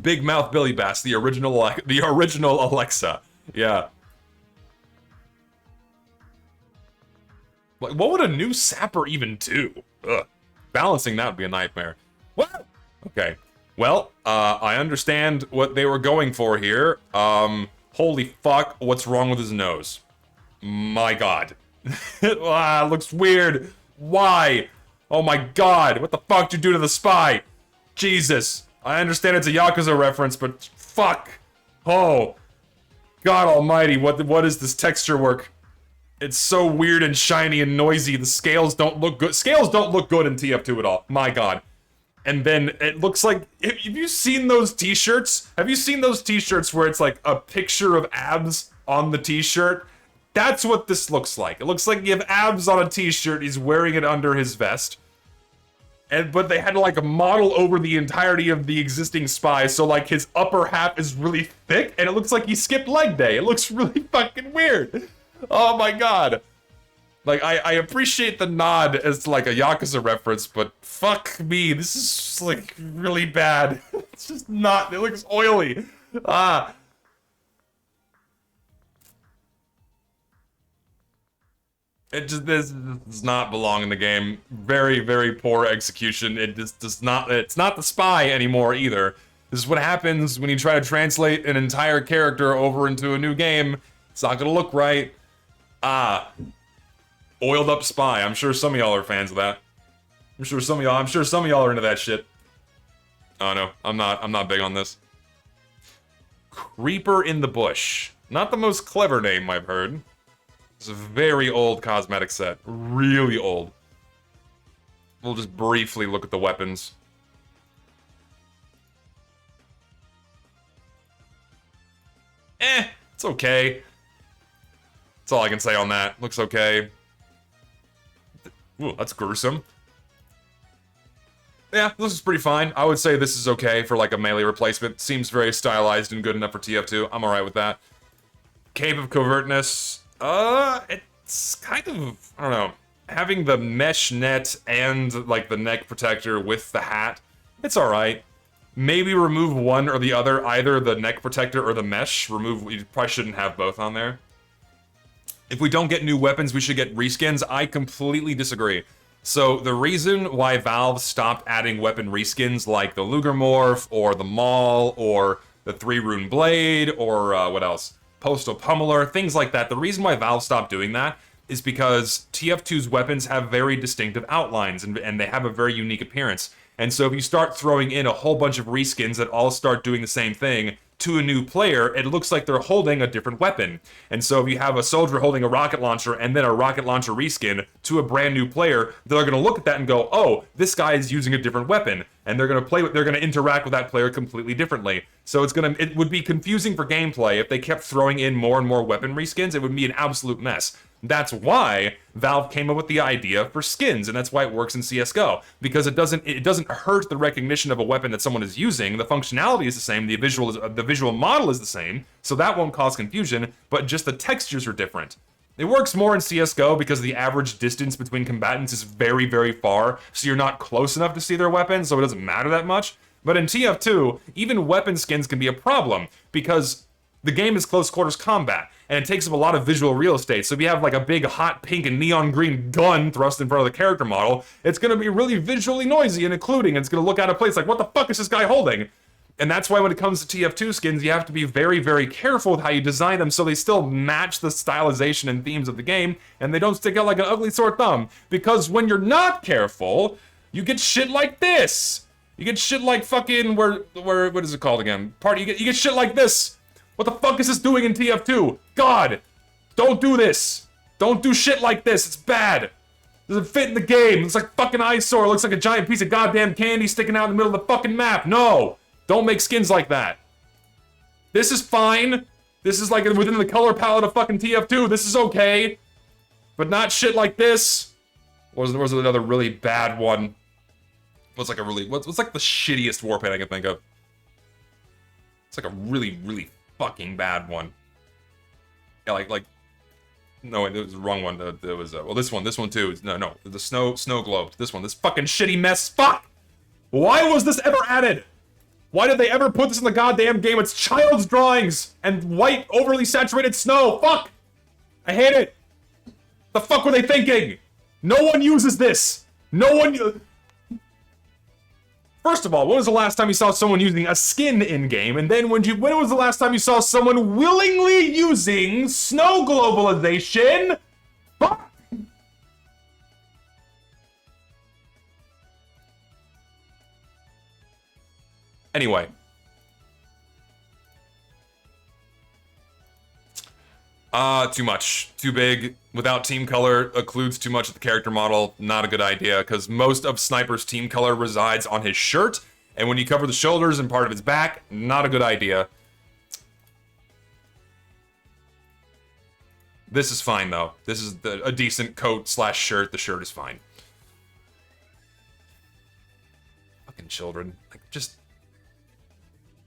S1: Big Mouth Billy Bass, the original Alexa. Yeah. Like, what would a new sapper even do? Ugh. Balancing that would be a nightmare. What? Okay. Well, I understand what they were going for here. Holy fuck, what's wrong with his nose? My god. Looks weird. Why? Oh my god, what the fuck did you do to the spy? Jesus. I understand it's a Yakuza reference, but fuck. Oh. God almighty, what is this texture work? It's so weird and shiny and noisy. The scales don't look good. Scales don't look good in TF2 at all. My god. And then it looks like... Have you seen those t-shirts? Have you seen those t-shirts where it's like a picture of abs on the t-shirt? That's what this looks like. It looks like you have abs on a t-shirt, he's wearing it under his vest. But they had to, like, model over the entirety of the existing spy, so, like, his upper half is really thick, and it looks like he skipped leg day. It looks really fucking weird. Oh my god. Like, I appreciate the nod as, like, a Yakuza reference, but fuck me, this is just, like, really bad. It's just not, it looks oily. Ah. It just, this does not belong in the game. Very, very poor execution. It just does not, it's not the spy anymore either. This is what happens when you try to translate an entire character over into a new game. It's not gonna look right. Ah. Oiled up spy. I'm sure some of y'all are fans of that. I'm sure some of y'all are into that shit. Oh no, I'm not big on this. Creeper in the Bush. Not the most clever name I've heard. It's a very old cosmetic set. Really old. We'll just briefly look at the weapons. It's okay. That's all I can say on that. Looks okay. Ooh, that's gruesome. Yeah, this is pretty fine. I would say this is okay for like a melee replacement. Seems very stylized and good enough for TF2. I'm alright with that. Cape of Covertness. It's kind of, I don't know, having the mesh net and like the neck protector with the hat. It's alright. Maybe remove one or the other, either the neck protector or the mesh. You probably shouldn't have both on there. If we don't get new weapons, we should get reskins. I completely disagree. So the reason why Valve stopped adding weapon reskins like the Luger Morph or the Maul or the 3-Rune Blade or what else? Postal Pummeler, things like that. The reason why Valve stopped doing that is because TF2's weapons have very distinctive outlines and they have a very unique appearance. And so if you start throwing in a whole bunch of reskins that all start doing the same thing to a new player, it looks like they're holding a different weapon. And so if you have a soldier holding a rocket launcher and then a rocket launcher reskin to a brand new player, they're going to look at that and go, oh, this guy is using a different weapon. And they're going to interact with that player completely differently. So it would be confusing for gameplay if they kept throwing in more and more weapon reskins. It would be an absolute mess. That's why Valve came up with the idea for skins, and that's why it works in CSGO. Because it doesn't hurt the recognition of a weapon that someone is using. The functionality is the same, the visual model is the same, so that won't cause confusion, but just the textures are different. It works more in CSGO because the average distance between combatants is very, very far, so you're not close enough to see their weapons, so it doesn't matter that much. But in TF2, even weapon skins can be a problem, because the game is close quarters combat, and it takes up a lot of visual real estate. So if you have like a big hot pink and neon green gun thrust in front of the character model, it's going to be really visually noisy and occluding. It's going to look out of place like, what the fuck is this guy holding? And that's why when it comes to TF2 skins, you have to be very, very careful with how you design them so they still match the stylization and themes of the game, and they don't stick out like an ugly sore thumb. Because when you're not careful, you get shit like this. You get shit like fucking, what is it called again? You get shit like this. What the fuck is this doing in TF2? God! Don't do this! Don't do shit like this, it's bad! Doesn't fit in the game, it's like fucking eyesore, it looks like a giant piece of goddamn candy sticking out in the middle of the fucking map, no! Don't make skins like that. This is fine. This is like within the color palette of fucking TF2, this is okay. But not shit like this. Was another really bad one? What's like the shittiest warpaint I can think of? It's like a really, really fucking bad one. Yeah, no, wait, it was the wrong one. There was well, this one too. No, the snow globe. This one, this fucking shitty mess. Fuck! Why was this ever added? Why did they ever put this in the goddamn game? It's child's drawings and white, overly saturated snow. Fuck! I hate it. The fuck were they thinking? No one uses this. No one. First of all, when was the last time you saw someone using a skin in-game? And then when was the last time you saw someone willingly using snow globalization? Fuck! Anyway. Too much. Too big. Without team color, occludes too much of the character model. Not a good idea, because most of Sniper's team color resides on his shirt, and when you cover the shoulders and part of his back, not a good idea. This is fine, though. This is a decent coat/shirt. The shirt is fine. Fucking children. Like, just...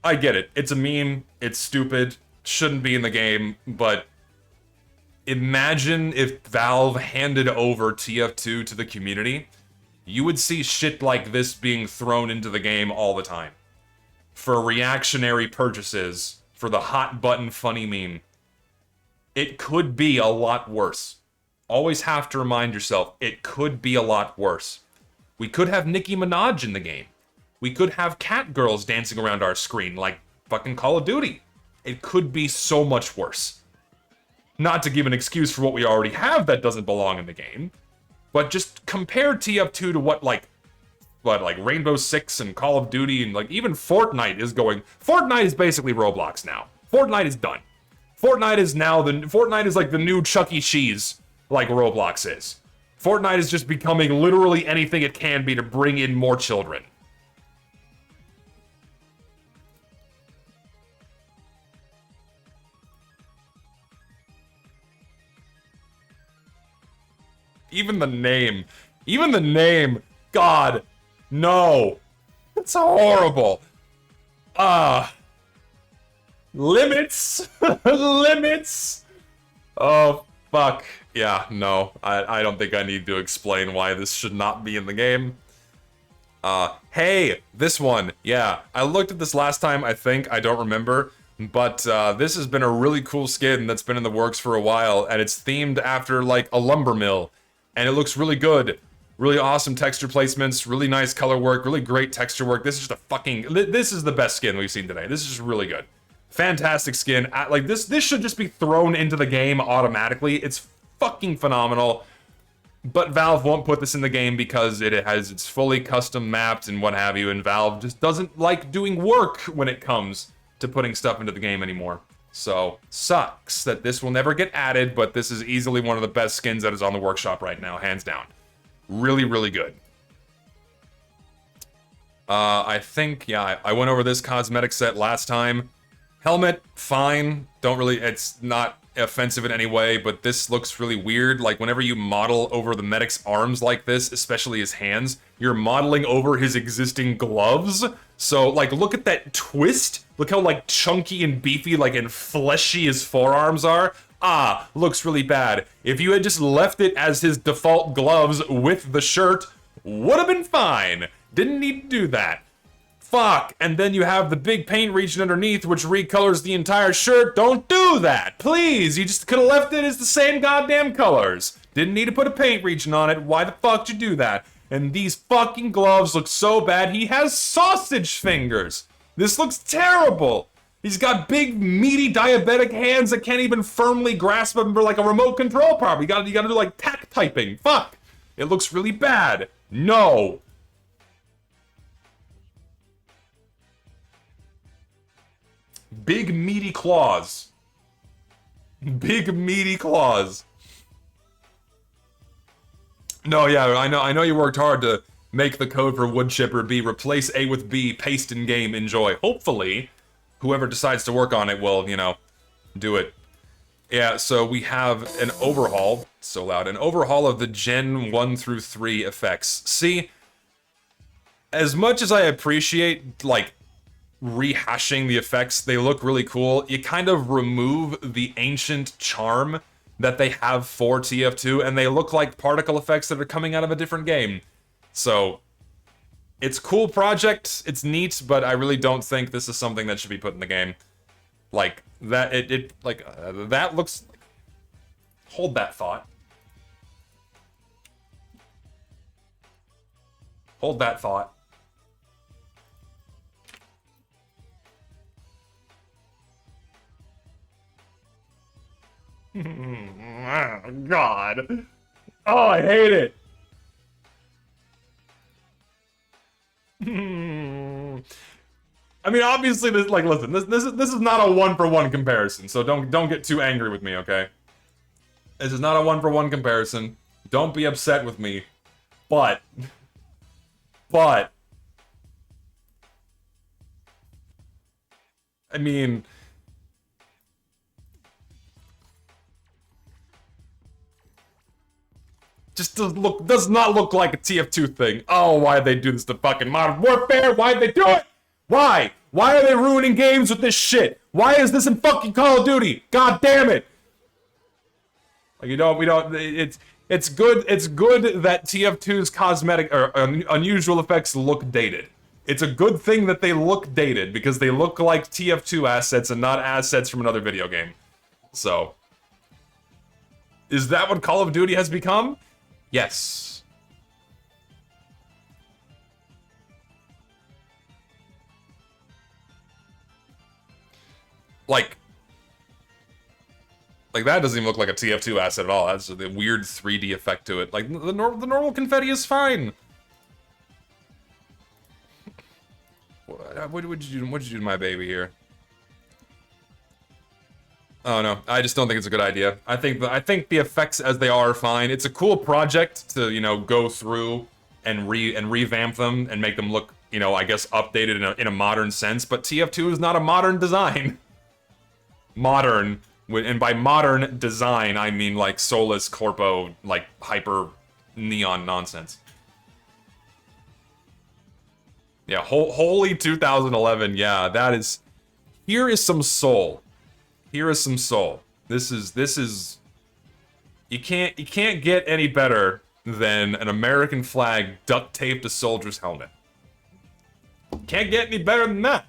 S1: I get it. It's a meme. It's stupid. Shouldn't be in the game, but... Imagine if Valve handed over TF2 to the community. You would see shit like this being thrown into the game all the time. For reactionary purchases, for the hot button funny meme. It could be a lot worse. Always have to remind yourself, it could be a lot worse. We could have Nicki Minaj in the game. We could have cat girls dancing around our screen like fucking Call of Duty. It could be so much worse. Not to give an excuse for what we already have that doesn't belong in the game, but just compare TF2 to what Rainbow Six and Call of Duty and like even Fortnite is going. Fortnite is basically Roblox now. Fortnite is done. Fortnite is like the new Chuck E. Cheese, like Roblox is. Fortnite is just becoming literally anything it can be to bring in more children. Even the name. Even the name. God. No. It's horrible. Limits. Limits. Oh, fuck. Yeah, no. I don't think I need to explain why this should not be in the game. Hey, this one. Yeah, I looked at this last time, I think. I don't remember. But, this has been a really cool skin that's been in the works for a while, and it's themed after, like, a lumber mill. And it looks really good. Really awesome texture placements, really nice color work, really great texture work. This is just a fucking... This is the best skin we've seen today. This is just really good. Fantastic skin. Like, this should just be thrown into the game automatically. It's fucking phenomenal. But Valve won't put this in the game because it's fully custom mapped and what have you, and Valve just doesn't like doing work when it comes to putting stuff into the game anymore. So, sucks that this will never get added, but this is easily one of the best skins that is on the workshop right now, hands down. Really, really good. I think, yeah, I went over this cosmetic set last time. Helmet, fine. Don't really, it's not offensive in any way, but this looks really weird. Like, whenever you model over the medic's arms like this, especially his hands, you're modeling over his existing gloves. So, like, look at that twist. Look how, like, chunky and beefy, like, and fleshy his forearms are. Ah, looks really bad. If you had just left it as his default gloves with the shirt, would have been fine. Didn't need to do that. Fuck, and then you have the big paint region underneath, which recolors the entire shirt. Don't do that, please. You just could have left it as the same goddamn colors. Didn't need to put a paint region on it. Why the fuck did you do that? And these fucking gloves look so bad. He has sausage fingers. This looks terrible. He's got big, meaty, diabetic hands that can't even firmly grasp him for like a remote control problem. You gotta do like tack typing. Fuck. It looks really bad. No. Big meaty claws. Big meaty claws. No, yeah, I know you worked hard to make the code for wood chipper be replace A with B, paste in game, enjoy. Hopefully, whoever decides to work on it will, you know, do it. Yeah, so we have an overhaul, so loud, an overhaul of the Gen 1 through 3 effects. See, as much as I appreciate, like, rehashing the effects, they look really cool, you kind of remove the ancient charm that they have for TF2, and they look like particle effects that are coming out of a different game. So, it's a cool project, it's neat, but I really don't think this is something that should be put in the game. Like, that, that looks... Hold that thought. Hold that thought. God. Oh, I hate it. I mean, obviously, this, like, listen, this is not a one-for-one comparison, so don't get too angry with me, okay? This is not a one-for-one comparison. Don't be upset with me. But, I mean, just does not look like a TF2 thing. Oh, why'd they do this to fucking Modern Warfare? Why'd they do it? Why? Why are they ruining games with this shit? Why is this in fucking Call of Duty? God damn it! Like, it's good that TF2's cosmetic or unusual effects look dated. It's a good thing that they look dated because they look like TF2 assets and not assets from another video game. So, is that what Call of Duty has become? Yes. Like that doesn't even look like a TF2 asset at all. That's a weird 3D effect to it. Like, the normal confetti is fine. What'd you do to my baby here? Oh no, I just don't think it's a good idea. I think the effects as they are fine. It's a cool project to, you know, go through and revamp them and make them look, you know, I guess updated in a modern sense, but TF2 is not a modern design. Modern, and by modern design, I mean like Solus, Corpo, like hyper neon nonsense. Yeah, holy 2011. Yeah, that is. Here is some soul. Here is some soul. This is. You can't get any better than an American flag duct taped to soldier's helmet. Can't get any better than that.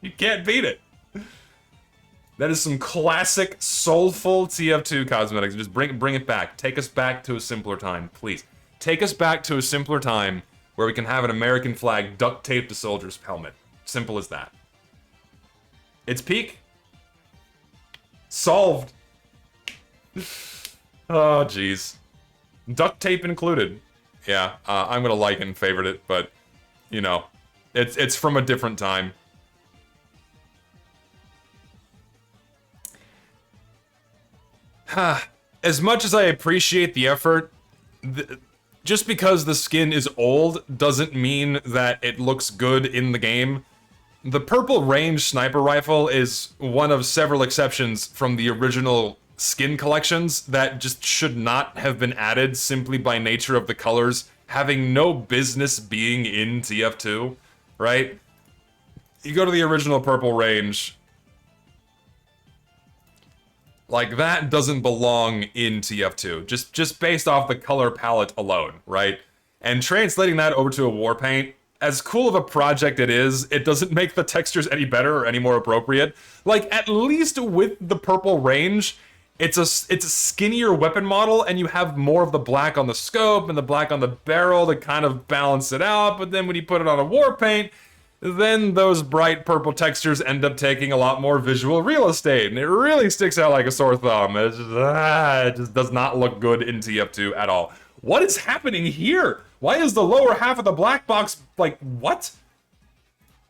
S1: You can't beat it. That is some classic, soulful TF2 cosmetics. Just bring it back. Take us back to a simpler time, please. Take us back to a simpler time where we can have an American flag duct taped to soldier's helmet. Simple as that. It's peak. Solved. Oh, jeez. Duct tape included. Yeah, I'm gonna like and favorite it, but, you know, it's from a different time. As much as I appreciate the effort, just because the skin is old doesn't mean that it looks good in the game. The purple range sniper rifle is one of several exceptions from the original skin collections that just should not have been added simply by nature of the colors having no business being in TF2, right? You go to the original purple range, like, that doesn't belong in TF2, just based off the color palette alone, right? And translating that over to a war paint, as cool of a project it doesn't make the textures any better or any more appropriate. Like, at least with the purple range, it's a skinnier weapon model, and you have more of the black on the scope and the black on the barrel to kind of balance it out, but then when you put it on a war paint, then those bright purple textures end up taking a lot more visual real estate, and it really sticks out like a sore thumb. It just does not look good in TF2 at all. What is happening here? Why is the lower half of the black box, like, what?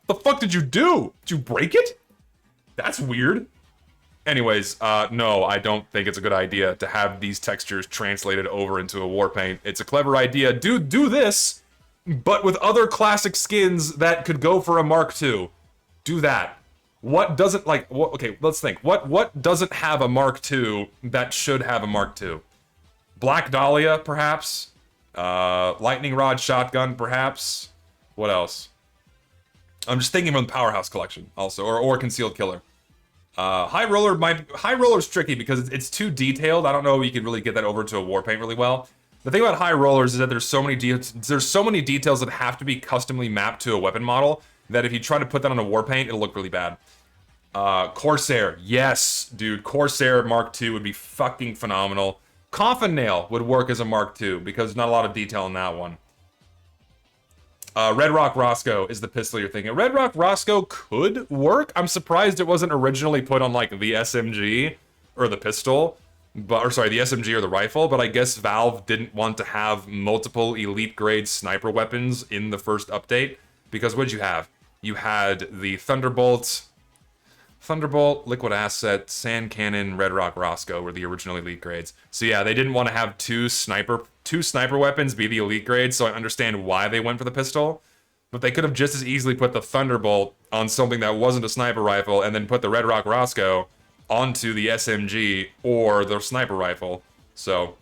S1: The fuck did you do? Did you break it? That's weird. Anyways, no, I don't think it's a good idea to have these textures translated over into a war paint. It's a clever idea. Do this, but with other classic skins that could go for a Mark II. Do that. What doesn't, like, what, okay, let's think. What doesn't have a Mark II that should have a Mark II? Black Dahlia, perhaps? Lightning Rod Shotgun, perhaps? What else? I'm just thinking from the Powerhouse collection, also, or Concealed Killer. High Roller's tricky because it's too detailed. I don't know if you can really get that over to a war paint really well. The thing about High Rollers is that there's so many details that have to be customly mapped to a weapon model that if you try to put that on a war paint, it'll look really bad. Corsair, yes, dude, Corsair Mark II would be fucking phenomenal. Coffin Nail would work as a Mark II because there's not a lot of detail in that one. Red Rock Roscoe is the pistol you're thinking. Red Rock Roscoe could work. I'm surprised it wasn't originally put on, like, the SMG or the pistol, or sorry, the SMG or the rifle, but I guess Valve didn't want to have multiple elite grade sniper weapons in the first update, because what'd you have? You had the Thunderbolt, Liquid Asset, Sand Cannon, Red Rock Roscoe were the original elite grades. So yeah, they didn't want to have two sniper weapons be the elite grades, so I understand why they went for the pistol. But they could have just as easily put the Thunderbolt on something that wasn't a sniper rifle and then put the Red Rock Roscoe onto the SMG or the sniper rifle. So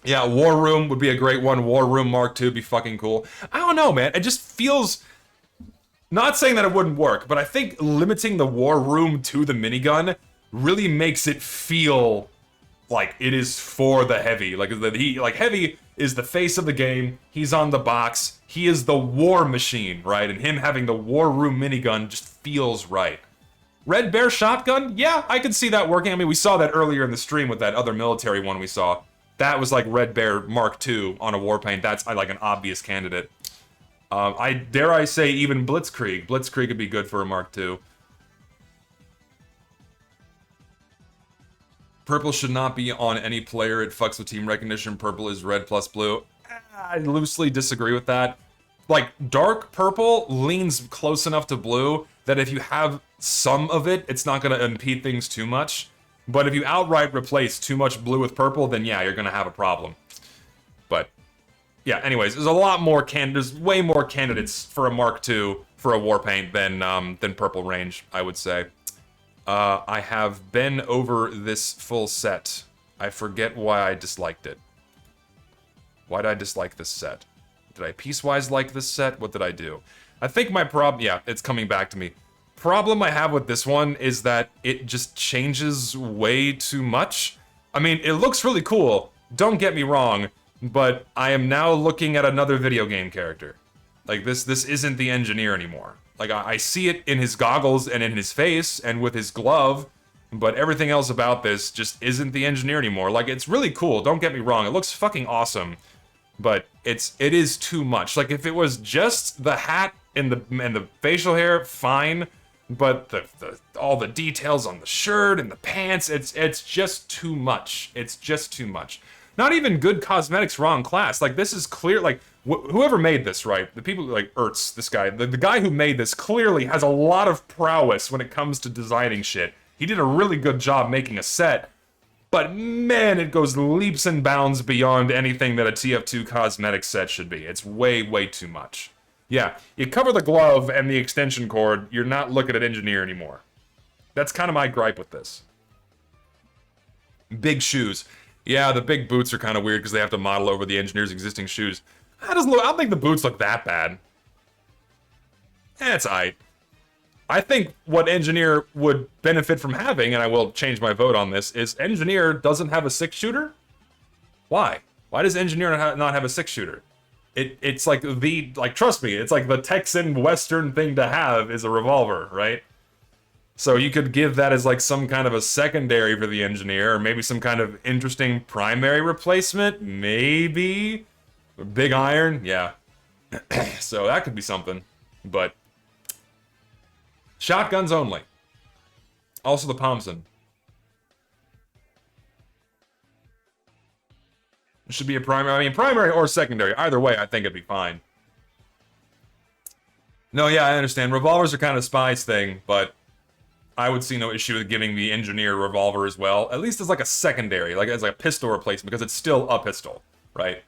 S1: yeah, War Room would be a great one. War Room Mark II would be fucking cool. I don't know, man. It just feels... Not saying that it wouldn't work, but I think limiting the War Room to the minigun really makes it feel like it is for the Heavy. Like, Heavy is the face of the game. He's on the box. He is the war machine, right? And him having the War Room minigun just feels right. Red Bear shotgun? Yeah, I could see that working. I mean, we saw that earlier in the stream with that other military one we saw. That was like Red Bear Mark II on a war paint. That's like an obvious candidate. I dare I say even Blitzkrieg. Blitzkrieg would be good for a Mark II. Purple should not be on any player. It fucks with team recognition. Purple is red plus blue. I loosely disagree with that. Like, dark purple leans close enough to blue that if you have some of it, it's not going to impede things too much. But if you outright replace too much blue with purple, then yeah, you're going to have a problem. But... yeah, anyways, there's way more candidates for a Mark II for a war paint than Purple Range, I would say. I have been over this full set. I forget why I disliked it. Why did I dislike this set? Did I piecewise like this set? What did I do? I think my problem, yeah, it's coming back to me. Problem I have with this one is that it just changes way too much. I mean, it looks really cool, don't get me wrong, but I am now looking at another video game character. Like, this isn't the engineer anymore. Like, I see it in his goggles and in his face and with his glove, but everything else about this just isn't the engineer anymore. Like, it's really cool, don't get me wrong, it looks fucking awesome, but it is too much. Like, if it was just the hat and the facial hair, fine, but all the details on the shirt and the pants, it's just too much. It's just too much. Not even good cosmetics wrong class. Like, this is clear, like, whoever made this, right? The people, like, Ertz, this guy, the guy who made this clearly has a lot of prowess when it comes to designing shit. He did a really good job making a set, but man, it goes leaps and bounds beyond anything that a TF2 cosmetic set should be. It's way, way too much. Yeah, you cover the glove and the extension cord, you're not looking at engineer anymore. That's kind of my gripe with this. Big shoes. Yeah, the big boots are kind of weird because they have to model over the engineer's existing shoes. I don't think the boots look that bad. It's aight. I think what engineer would benefit from having, and I will change my vote on this, is engineer doesn't have a 6-shooter? Why? Why does engineer not have a 6-shooter? It's like trust me, it's like the Texan Western thing to have is a revolver, right? So you could give that as like some kind of a secondary for the engineer, or maybe some kind of interesting primary replacement, maybe? Big iron, yeah. So that could be something, but shotguns only. Also the Thompson. It should be a primary. I mean, primary or secondary. Either way, I think it'd be fine. No, yeah, I understand. Revolvers are kind of a spy's thing, but I would see no issue with giving the engineer a revolver as well. At least as like a secondary, like as like a pistol replacement, because it's still a pistol, right?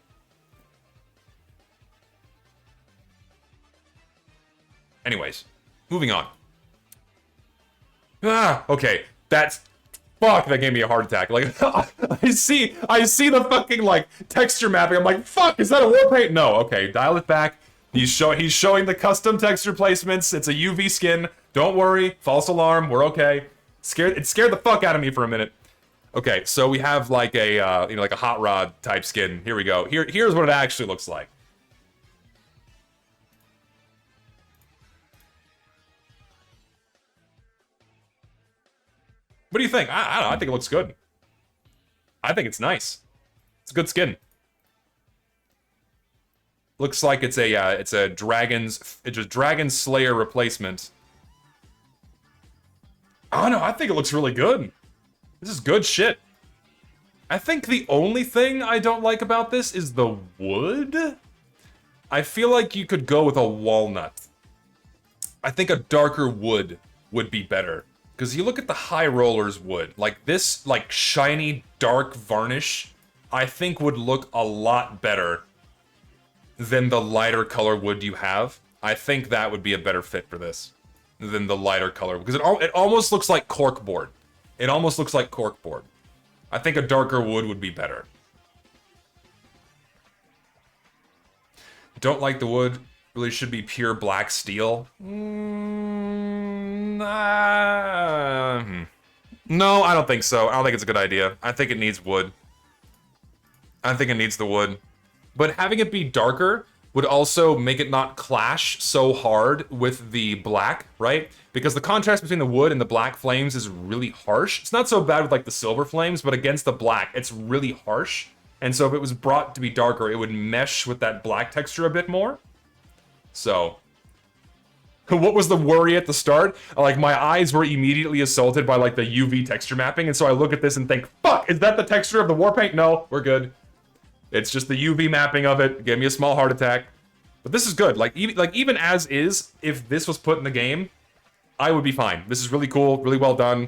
S1: Anyways, moving on. Okay, that's... Fuck, that gave me a heart attack. Like, I see the fucking, like, texture mapping. I'm like, fuck, is that a war paint? No, okay, dial it back. He's showing the custom texture placements. It's a UV skin. Don't worry, false alarm, we're okay. It scared the fuck out of me for a minute. Okay, so we have, like, a, like a hot rod type skin. Here we go. Here's what it actually looks like. What do you think? I don't know. I think it looks good. I think it's nice. It's a good skin. Looks like it's a dragon slayer replacement. I don't know. I think it looks really good. This is good shit. I think the only thing I don't like about this is the wood. I feel like you could go with a walnut. I think a darker wood would be better. Because you look at the High Rollers wood, like this, like, shiny, dark varnish, I think would look a lot better than the lighter color wood you have. I think that would be a better fit for this than the lighter color, because it almost looks like corkboard. It almost looks like corkboard. I think a darker wood would be better. Don't like the wood. Really should be pure black steel. No, I don't think so. I don't think it's a good idea. I think it needs wood. I think it needs the wood. But having it be darker would also make it not clash so hard with the black, right? Because the contrast between the wood and the black flames is really harsh. It's not so bad with like the silver flames, but against the black, it's really harsh. And so if it was brought to be darker, it would mesh with that black texture a bit more. So, what was the worry at the start? Like, my eyes were immediately assaulted by, like, the UV texture mapping, and so I look at this and think, fuck, is that the texture of the war paint? No, we're good. It's just the UV mapping of it. Gave me a small heart attack. But this is good. Like, even as is, if this was put in the game, I would be fine. This is really cool, really well done.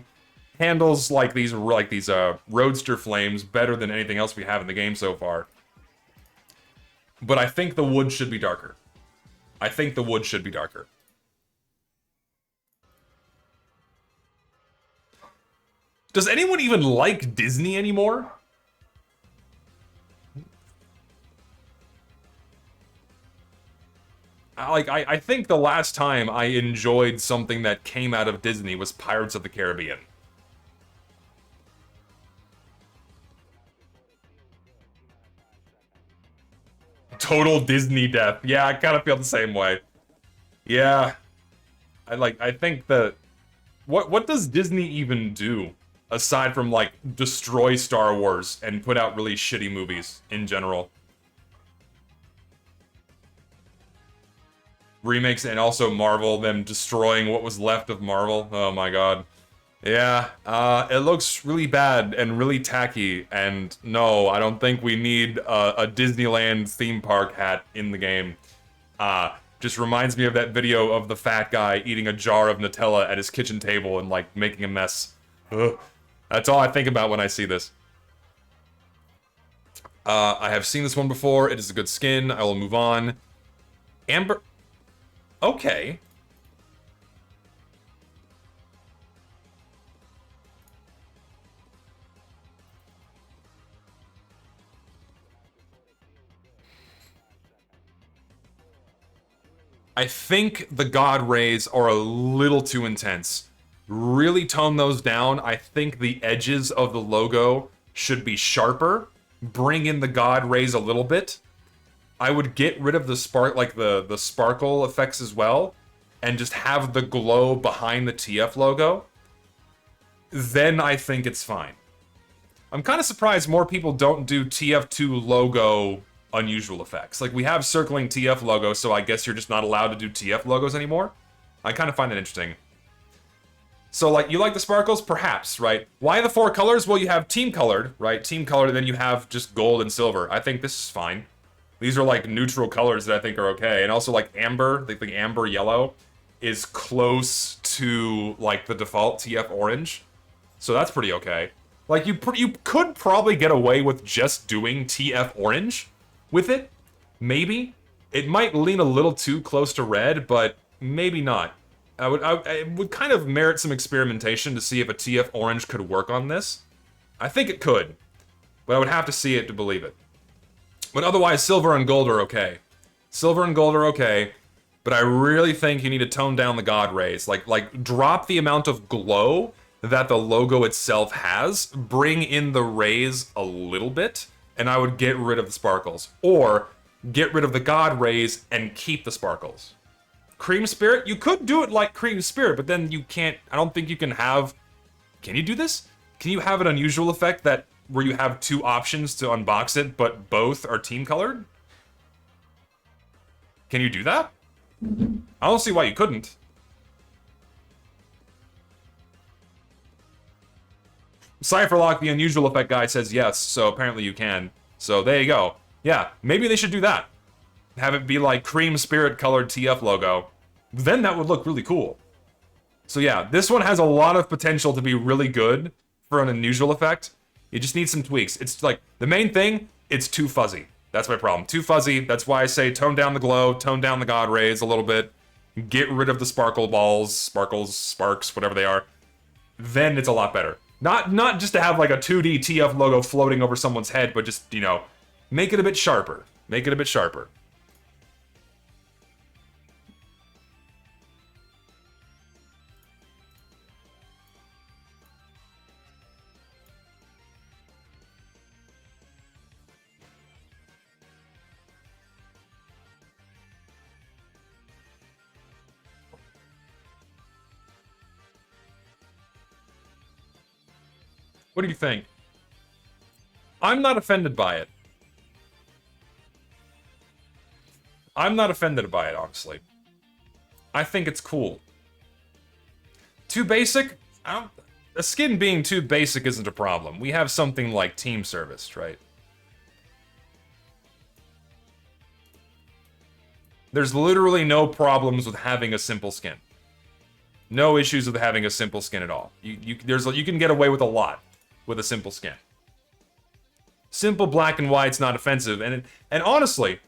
S1: Handles like these Roadster flames better than anything else we have in the game so far. But I think the wood should be darker. I think the wood should be darker. Does anyone even like Disney anymore? I think the last time I enjoyed something that came out of Disney was Pirates of the Caribbean. Total Disney death. Yeah, I kind of feel the same way. Yeah, I think that what does Disney even do aside from like destroy Star Wars and put out really shitty movies in general? Remakes and also Marvel, them destroying what was left of Marvel. Oh my god. Yeah, it looks really bad and really tacky, and no, I don't think we need a Disneyland theme park hat in the game. Just reminds me of that video of the fat guy eating a jar of Nutella at his kitchen table and, like, making a mess. Ugh. That's all I think about when I see this. I have seen this one before. It is a good skin. I will move on. Amber... Okay. I think the God rays are a little too intense. Really tone those down. I think the edges of the logo should be sharper. Bring in the God rays a little bit. I would get rid of the spark, like the sparkle effects as well, and just have the glow behind the TF logo. Then I think it's fine. I'm kind of surprised more people don't do TF2 logo unusual effects. Like, we have circling TF logo, so I guess you're just not allowed to do TF logos anymore. I kind of find that interesting. So, like, you like the sparkles? Perhaps, right? Why the 4 colors? Well, you have team colored, right? Team colored, and then you have just gold and silver. I think this is fine. These are, like, neutral colors that I think are okay. And also, like, amber, like, the amber yellow is close to, like, the default TF orange. So that's pretty okay. Like, you could probably get away with just doing TF orange with it. Maybe. It might lean a little too close to red, but maybe not. It would kind of merit some experimentation to see if a TF orange could work on this. I think it could, but I would have to see it to believe it. But otherwise, silver and gold are okay. Silver and gold are okay, but I really think you need to tone down the God rays. Like drop the amount of glow that the logo itself has, bring in the rays a little bit, and I would get rid of the sparkles. Or get rid of the God rays and keep the sparkles. Cream Spirit? You could do it like Cream Spirit, but then you can't... I don't think you can have... Can you do this? Can you have an unusual effect that where you have 2 options to unbox it, but both are team colored? Can you do that? I don't see why you couldn't. Cypherlock, the unusual effect guy, says yes, so apparently you can. So there you go. Yeah, maybe they should do that. Have it be like Cream Spirit colored TF logo. Then that would look really cool. So yeah, this one has a lot of potential to be really good for an unusual effect. You just need some tweaks. It's like, the main thing, it's too fuzzy. That's my problem. Too fuzzy. That's why I say tone down the glow, tone down the God rays a little bit, get rid of the sparkle balls, sparkles, sparks, whatever they are. Then it's a lot better. Not just to have like a 2D TF logo floating over someone's head, but just, you know, make it a bit sharper. Make it a bit sharper. What do you think? I'm not offended by it. I'm not offended by it, honestly. I think it's cool. Too basic? A skin being too basic isn't a problem. We have something like Team Service, right? There's literally no problems with having a simple skin. No issues with having a simple skin at all. You can get away with a lot with a simple skin. Simple black and white's not offensive, and honestly,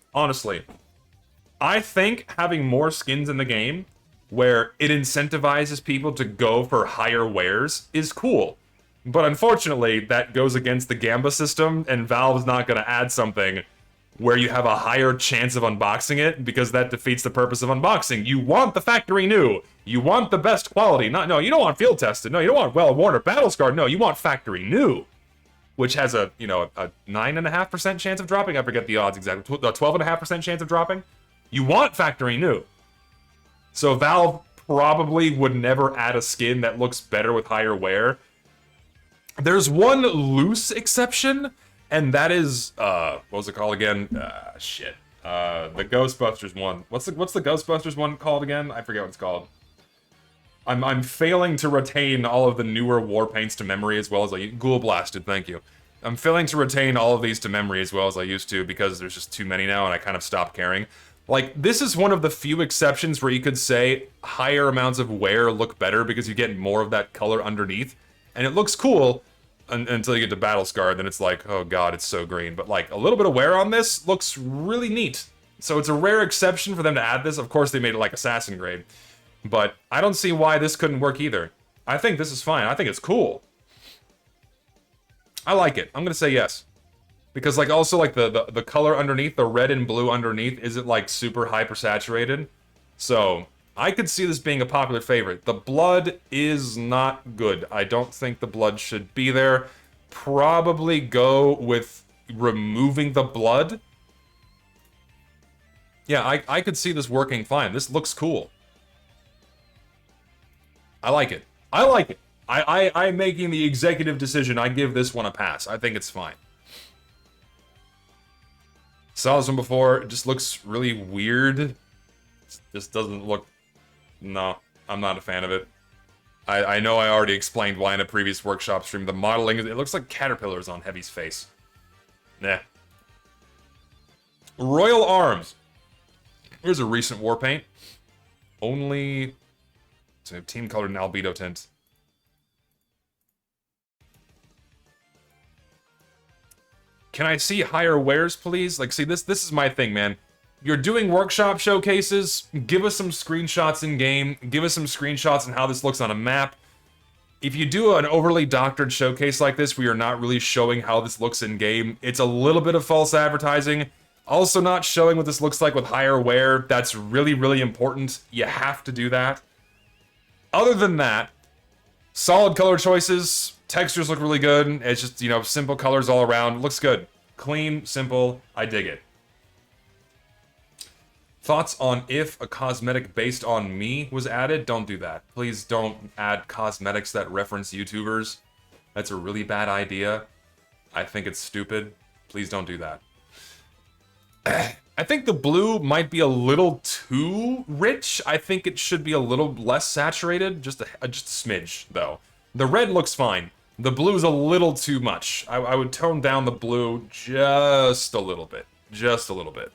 S1: I think having more skins in the game where it incentivizes people to go for higher wares is cool. But unfortunately, that goes against the Gamba system, and Valve's not going to add something where you have a higher chance of unboxing it, because that defeats the purpose of unboxing. You want the factory new. You want the best quality. No, you don't want field tested. No, you don't want well-worn or battle scarred. No, you want factory new, which has a 9.5% chance of dropping. I forget the odds exactly. 12.5% chance of dropping. You want factory new. So Valve probably would never add a skin that looks better with higher wear. There's one loose exception, and that is, what was it called again? Shit. The Ghostbusters one. What's the Ghostbusters one called again? I forget what it's called. I'm failing to retain all of the newer war paints to memory as well as Ghoul Blasted, thank you. I'm failing to retain all of these to memory as well as I used to because there's just too many now and I kind of stopped caring. Like, this is one of the few exceptions where you could say higher amounts of wear look better because you get more of that color underneath. And it looks cool until you get to Battle Scar, then it's like, oh god, it's so green. But like, a little bit of wear on this looks really neat. So it's a rare exception for them to add this. Of course they made it like Assassin Grade. But I don't see why this couldn't work either. I think this is fine. I think it's cool. I like it. I'm gonna say yes. Because like also like the color underneath, the red and blue underneath, isn't like super hyper saturated. So I could see this being a popular favorite. The blood is not good. I don't think the blood should be there. Probably go with removing the blood. Yeah, I could see this working fine. This looks cool. I like it. I like it. I'm making the executive decision. I give this one a pass. I think it's fine. Saw this one before. It just looks really weird. It just doesn't look... No, I'm not a fan of it. I know I already explained why in a previous workshop stream. The modeling, it looks like caterpillars on Heavy's face. Nah. Royal Arms. Here's a recent war paint. Only... So team colored and albedo tint. Can I see higher wares, please? Like, see, this is my thing, man. You're doing workshop showcases, give us some screenshots in-game, give us some screenshots on how this looks on a map. If you do an overly doctored showcase like this where you're not really showing how this looks in-game, it's a little bit of false advertising. Also not showing what this looks like with higher wear, that's really, really important. You have to do that. Other than that, solid color choices, textures look really good. It's just, you know, simple colors all around. Looks good. Clean, simple, I dig it. Thoughts on if a cosmetic based on me was added? Don't do that. Please don't add cosmetics that reference YouTubers. That's a really bad idea. I think it's stupid. Please don't do that. I think the blue might be a little too rich. I think it should be a little less saturated. Just a smidge, though. The red looks fine. The blue is a little too much. I would tone down the blue just a little bit. Just a little bit.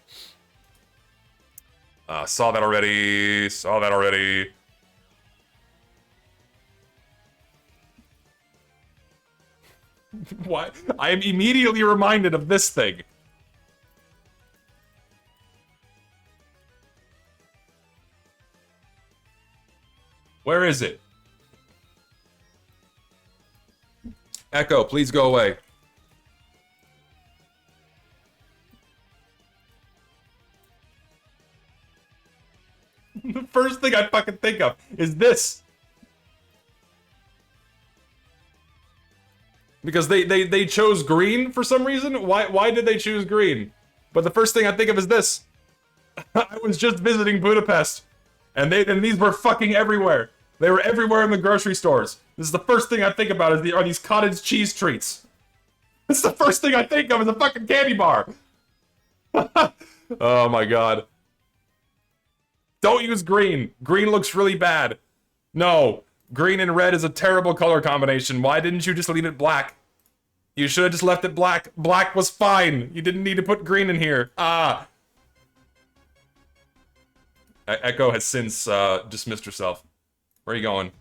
S1: Saw that already. Saw that already. What? I am immediately reminded of this thing. Where is it? Echo, please go away. The first thing I fucking think of is this. Because they chose green for some reason? Why did they choose green? But the first thing I think of is this. I was just visiting Budapest. And these were fucking everywhere. They were everywhere in the grocery stores. This is the first thing I think about are these cottage cheese treats. That's the first thing I think of is a fucking candy bar. Oh my god. Don't use green. Green looks really bad. No. Green and red is a terrible color combination. Why didn't you just leave it black? You should have just left it black. Black was fine. You didn't need to put green in here. Ah. Echo has since dismissed herself. Where are you going?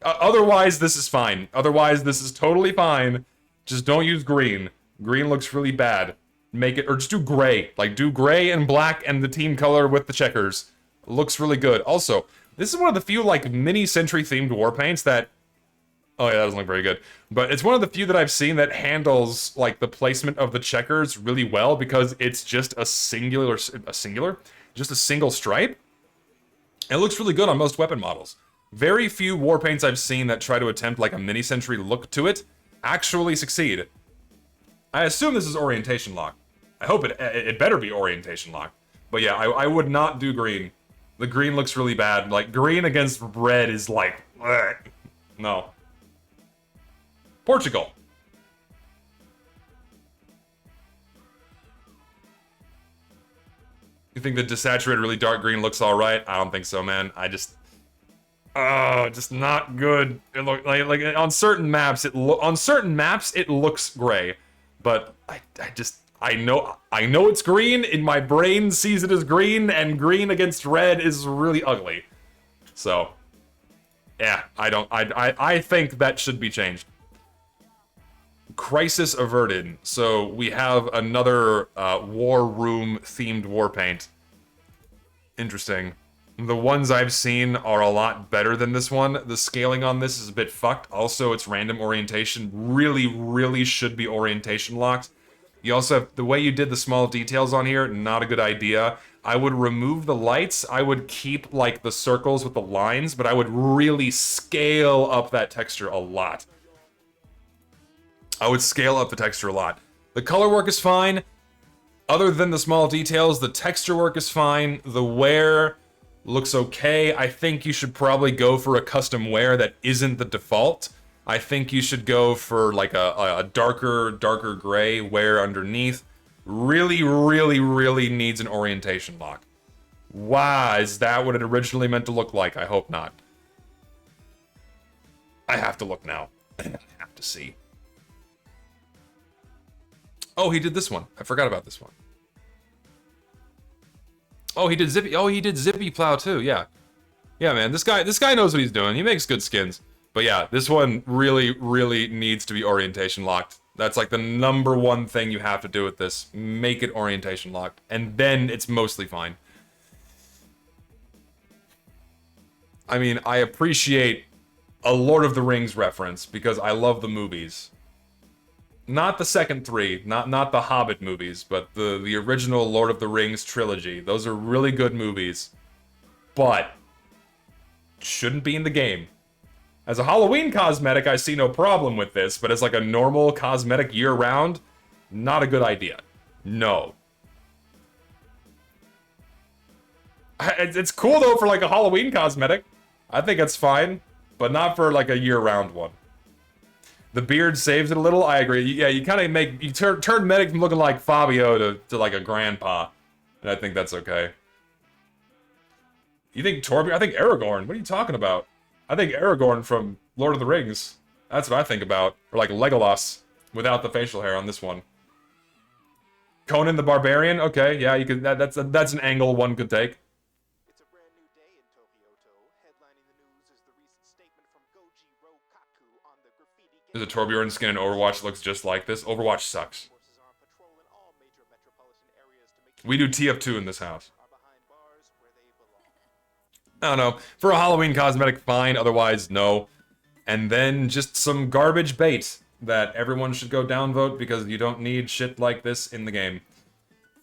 S1: Otherwise, this is fine. Otherwise, this is totally fine. Just don't use green. Green looks really bad. Make it, or just do gray. Like, do gray and black and the team color with the checkers. Looks really good. Also, this is one of the few, like, mini-century themed war paints that Oh yeah, that doesn't look very good. But it's one of the few that I've seen that handles like the placement of the checkers really well because it's just just a single stripe. It looks really good on most weapon models. Very few war paints I've seen that try to attempt like a mini-century look to it actually succeed. I assume this is orientation lock. I hope it better be orientation lock. But yeah, I would not do green. The green looks really bad. Like, green against red is like, bleh. No. Portugal. You think the desaturated really dark green looks alright? I don't think so, man. Oh, just not good. It look like on certain maps it looks gray. But I know it's green, and my brain sees it as green, and green against red is really ugly. So yeah, I think that should be changed. Crisis averted. So we have another war room themed war paint. Interesting. The ones I've seen are a lot better than this one. The scaling on this is a bit fucked. Also, it's random orientation. Really should be orientation locked. You also have, the way you did the small details on here, not a good idea. I would remove the lights. I would keep, like, the circles with the lines, but I would really scale up that texture a lot. I would scale up the texture a lot. The color work is fine. Other than the small details, the texture work is fine. The wear looks okay. I think you should probably go for a custom wear that isn't the default. I think you should go for like a darker gray wear underneath. Really needs an orientation lock. Wow, is that what it originally meant to look like? I hope not. I have to look now. I have to see. Oh, he did this one. I forgot about this one. Oh, he did Zippy. Oh, he did Zippy Plow too. Yeah, yeah, man. This guy knows what he's doing. He makes good skins. But yeah, this one really needs to be orientation locked. That's like the #1 thing you have to do with this. Make it orientation locked, and then it's mostly fine. I mean, I appreciate a Lord of the Rings reference because I love the movies. Not the second three, not the Hobbit movies, but the original Lord of the Rings trilogy. Those are really good movies, but shouldn't be in the game. As a Halloween cosmetic, I see no problem with this, but as like a normal cosmetic year-round, not a good idea. No. It's cool though for like a Halloween cosmetic. I think it's fine, but not for like a year-round one. The beard saves it a little. I agree. Yeah, you kind of turn Medic from looking like Fabio to like a grandpa, and I think that's okay. You think Torbjorn? I think Aragorn. What are you talking about? I think Aragorn from Lord of the Rings. That's what I think about. Or like Legolas without the facial hair on this one. Conan the Barbarian. Okay, yeah, you could. That's an angle one could take. There's a Torbjorn skin in Overwatch that looks just like this. Overwatch sucks. We do TF2 in this house. I don't know. For a Halloween cosmetic, fine. Otherwise, no. And then just some garbage bait that everyone should go downvote because you don't need shit like this in the game.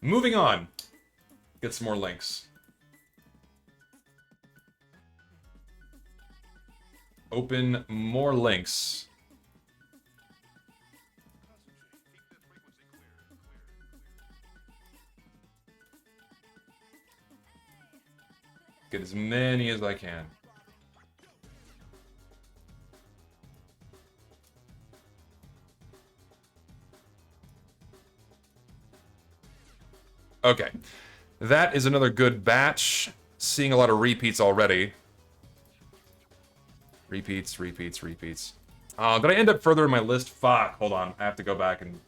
S1: Moving on. Get some more links. Open more links. Get as many as I can. Okay. That is another good batch. Seeing a lot of repeats already. Repeats. Did I end up further in my list? Fuck. Hold on. I have to go back and...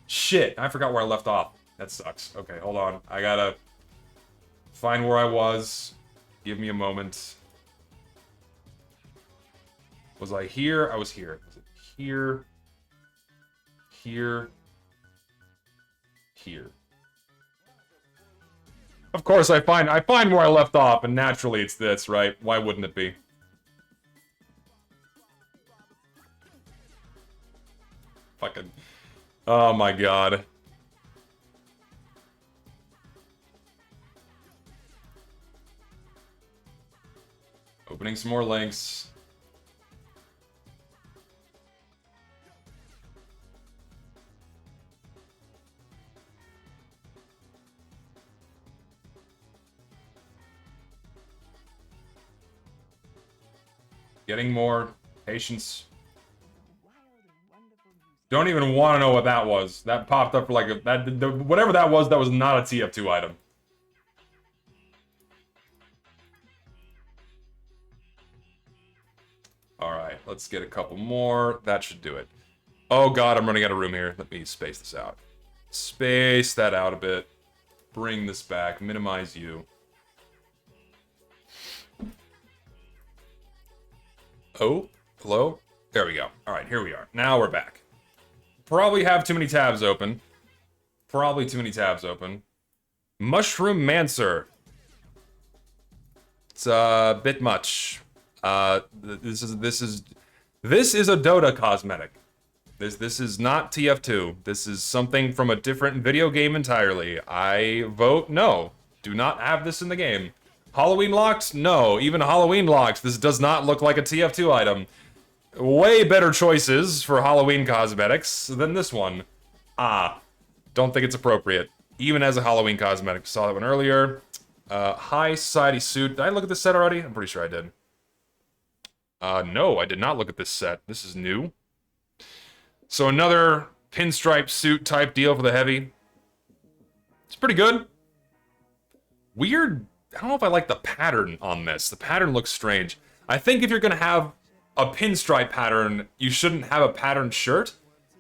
S1: Shit. I forgot where I left off. That sucks. Okay, hold on. I gotta find where I was. Give me a moment. Was I here? I was here. Was it here? Here. Here. Of course, I find where I left off, and naturally it's this, right? Why wouldn't it be? Oh my god. Opening some more links. Getting more patience. Don't even want to know what that was. That popped up for like whatever that was not a TF2 item. Alright, let's get a couple more. That should do it. Oh god, I'm running out of room here. Let me space this out. Space that out a bit. Bring this back. Minimize you. Oh, hello? There we go. Alright, here we are. Now we're back. Probably have too many tabs open. Probably too many tabs open. Mushroom Mancer. It's a bit much. This is a Dota cosmetic. This is not TF2. This is something from a different video game entirely. I vote no. Do not have this in the game. Halloween locked? No. Even Halloween locked, this does not look like a TF2 item. Way better choices for Halloween cosmetics than this one. Don't think it's appropriate. Even as a Halloween cosmetic. Saw that one earlier. High Society suit. Did I look at this set already? I'm pretty sure I did. No, I did not look at this set. This is new. So another pinstripe suit type deal for the heavy. It's pretty good. Weird. I don't know if I like the pattern on this. The pattern looks strange. I think if you're going to have a pinstripe pattern, you shouldn't have a patterned shirt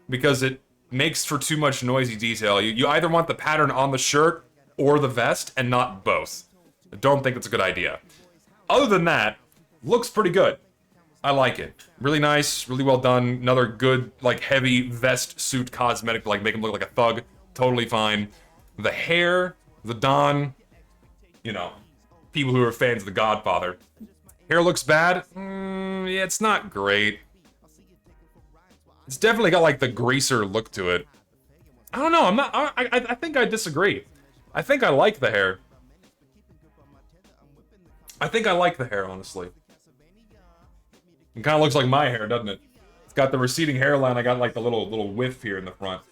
S1: because it makes for too much noisy detail. You either want the pattern on the shirt or the vest and not both. I don't think it's a good idea. Other than that, looks pretty good. I like it. Really nice, really well done. Another good, like, heavy vest suit cosmetic to, like, make him look like a thug. Totally fine. The hair, the Don, you know, people who are fans of The Godfather. Hair looks bad? Yeah, it's not great. It's definitely got, like, the greaser look to it. I don't know, I think I disagree. I think I like the hair. I think I like the hair, honestly. It kind of looks like my hair, doesn't it? It's got the receding hairline. I got like the little whiff here in the front.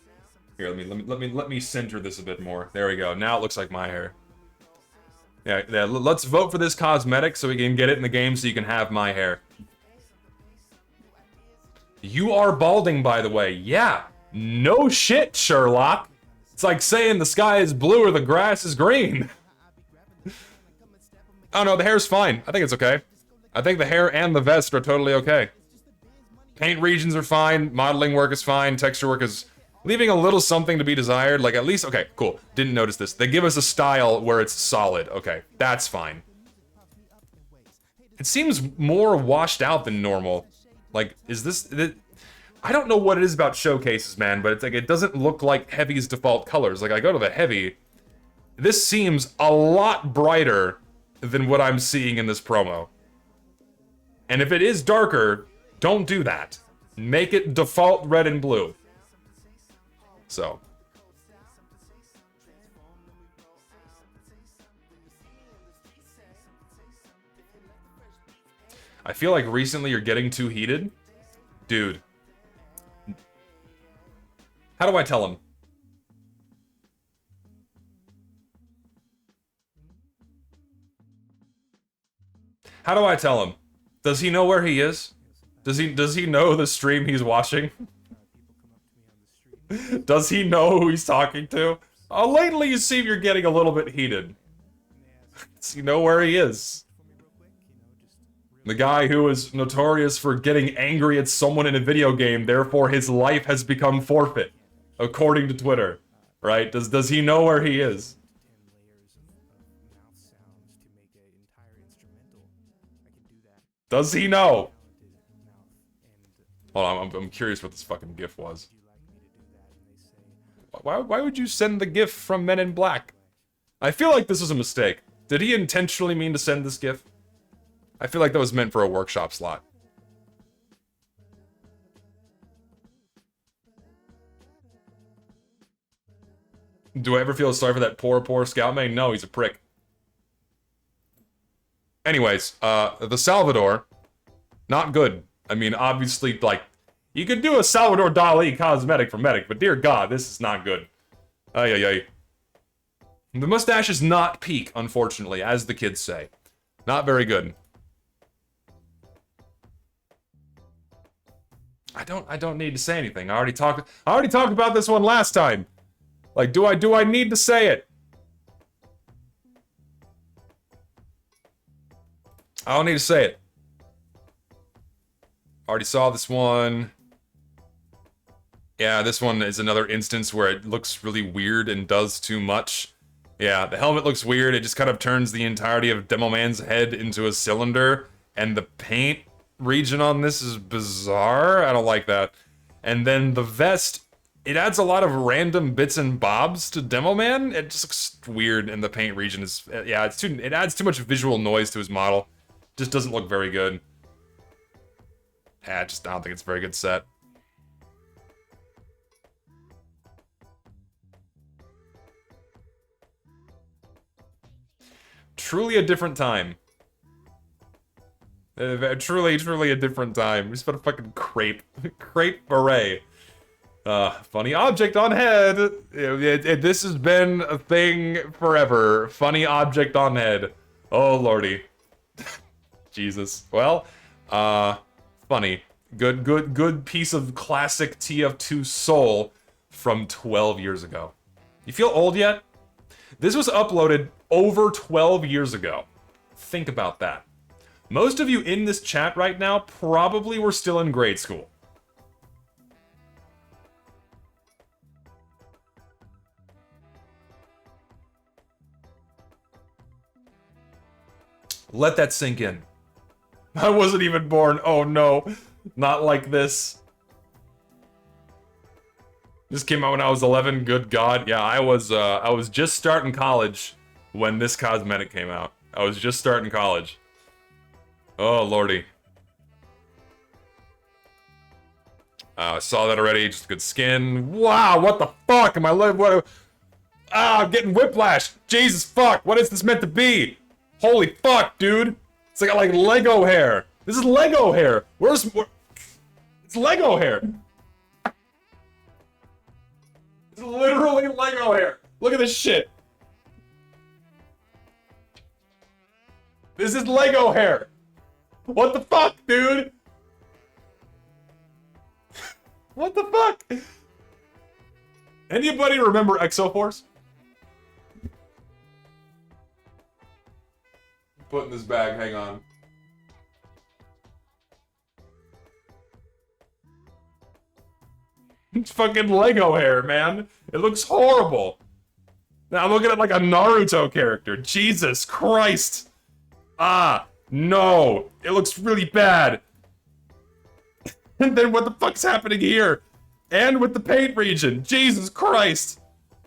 S1: Here, let me center this a bit more. There we go. Now it looks like my hair. Yeah. Let's vote for this cosmetic so we can get it in the game so you can have my hair. You are balding, by the way. Yeah. No shit, Sherlock. It's like saying the sky is blue or the grass is green. Oh no, the hair's fine. I think it's okay. I think the hair and the vest are totally okay. Paint regions are fine, modeling work is fine, texture work is leaving a little something to be desired, like at least, okay, cool. Didn't notice this. They give us a style where it's solid. Okay, that's fine. It seems more washed out than normal. Like, is this... I don't know what it is about showcases, man, but it's like, it doesn't look like Heavy's default colors. Like, I go to the Heavy, this seems a lot brighter than what I'm seeing in this promo. And if it is darker, don't do that. Make it default red and blue. So. I feel like recently you're getting too heated. Dude. How do I tell him? How do I tell him? Does he know where he is? Does he know the stream he's watching? Does he know who he's talking to? Lately you seem you're getting a little bit heated. Does he know where he is? The guy who is notorious for getting angry at someone in a video game, therefore his life has become forfeit, according to Twitter. Right? Does he know where he is? Does he know? Hold on, I'm curious what this fucking GIF was. Why would you send the GIF from Men in Black? I feel like this was a mistake. Did he intentionally mean to send this GIF? I feel like that was meant for a workshop slot. Do I ever feel sorry for that poor scout man? No, he's a prick. Anyways, the Salvador, not good. I mean, obviously, like, you could do a Salvador Dali cosmetic for Medic, but dear God, this is not good. Ay, ay, ay. The mustache is not peak, unfortunately, as the kids say. Not very good. I don't need to say anything. I already talked about this one last time. Like, do I need to say it? I don't need to say it. Already saw this one. Yeah, this one is another instance where it looks really weird and does too much. Yeah, the helmet looks weird. It just kind of turns the entirety of Demo Man's head into a cylinder. And the paint region on this is bizarre. I don't like that. And then the vest, it adds a lot of random bits and bobs to Demo Man. It just looks weird, and the paint region is, yeah, it adds too much visual noise to his model. Just doesn't look very good. I don't think it's a very good set. Truly a different time. Truly a different time. We just put a fucking crepe beret. Funny object on head. This has been a thing forever. Funny object on head. Oh lordy. Jesus. Well, funny. Good piece of classic TF2 soul from 12 years ago. You feel old yet? This was uploaded over 12 years ago. Think about that. Most of you in this chat right now probably were still in grade school. Let that sink in. I wasn't even born. Oh no. Not like this. This came out when I was 11. Good God. Yeah, I was just starting college when this cosmetic came out. I was just starting college. Oh lordy. I saw that already. Just good skin. Wow, what the fuck am I what? I'm getting whiplash. Jesus fuck. What is this meant to be? Holy fuck, dude. It's like Lego hair. This is Lego hair. It's Lego hair. It's literally Lego hair. Look at this shit. This is Lego hair. What the fuck, dude? What the fuck? Anybody remember Exoforce? Put in this bag, hang on. It's fucking Lego hair, man. It looks horrible. Now I'm looking at like a Naruto character. Jesus Christ. Ah, no. It looks really bad. And then what the fuck's happening here? And with the paint region. Jesus Christ.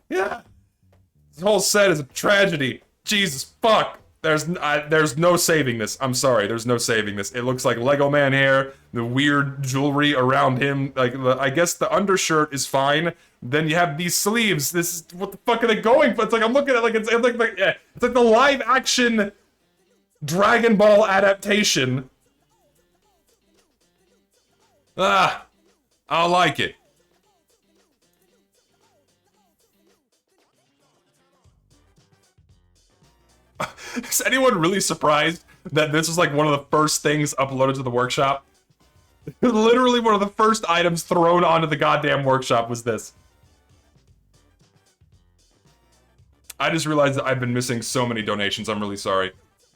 S1: Yeah. This whole set is a tragedy. Jesus fuck. There's no saving this. I'm sorry, there's no saving this. It looks like Lego Man hair, the weird jewelry around him. Like, I guess the undershirt is fine. Then you have these sleeves. This is, what the fuck are they going for? It's like, I'm looking at it like, it's like the live action Dragon Ball adaptation. Ah, I don't like it. Is anyone really surprised that this was like one of the first things uploaded to the workshop? Literally one of the first items thrown onto the goddamn workshop was this. I just realized that I've been missing so many donations. I'm really sorry.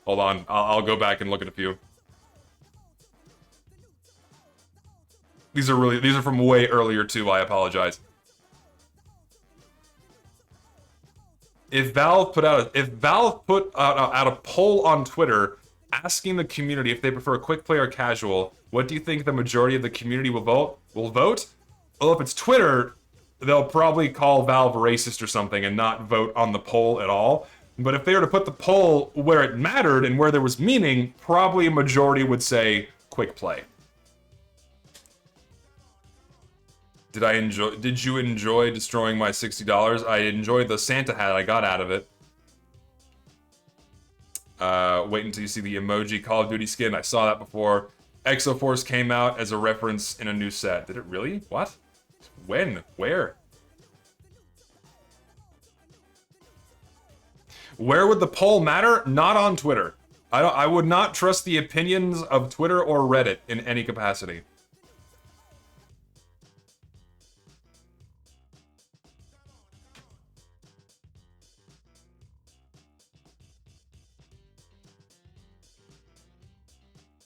S1: Hold on, I'll go back and look at a few. These are from way earlier too, I apologize. If Valve put out a poll on Twitter asking the community if they prefer quick play or casual, what do you think the majority of the community will vote? Well, if it's Twitter, they'll probably call Valve racist or something and not vote on the poll at all. But if they were to put the poll where it mattered and where there was meaning, probably a majority would say quick play. Did you enjoy destroying my $60? I enjoyed the Santa hat I got out of it. Wait until you see the emoji Call of Duty skin. I saw that before. Exoforce came out as a reference in a new set. Did it really? What? When? Where? Where would the poll matter? Not on Twitter. I would not trust the opinions of Twitter or Reddit in any capacity.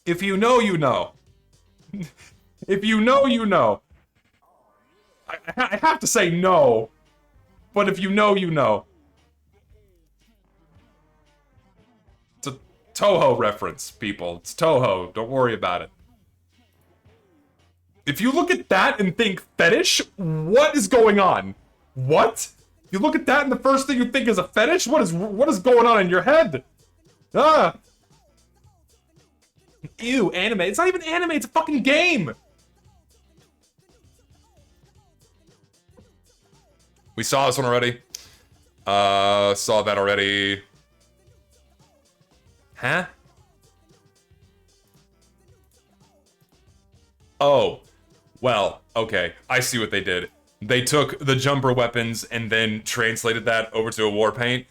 S1: If you know, you know. If you know, you know. I have to say no. But if you know, you know. It's a Toho reference, people. It's Toho. Don't worry about it. If you look at that and think fetish, what is going on? What? You look at that and the first thing you think is a fetish? What is going on in your head? Ah! Ew, anime. It's not even anime, it's a fucking game! We saw this one already. Saw that already. Huh? Oh. Well, okay. I see what they did. They took the jumper weapons and then translated that over to a war paint.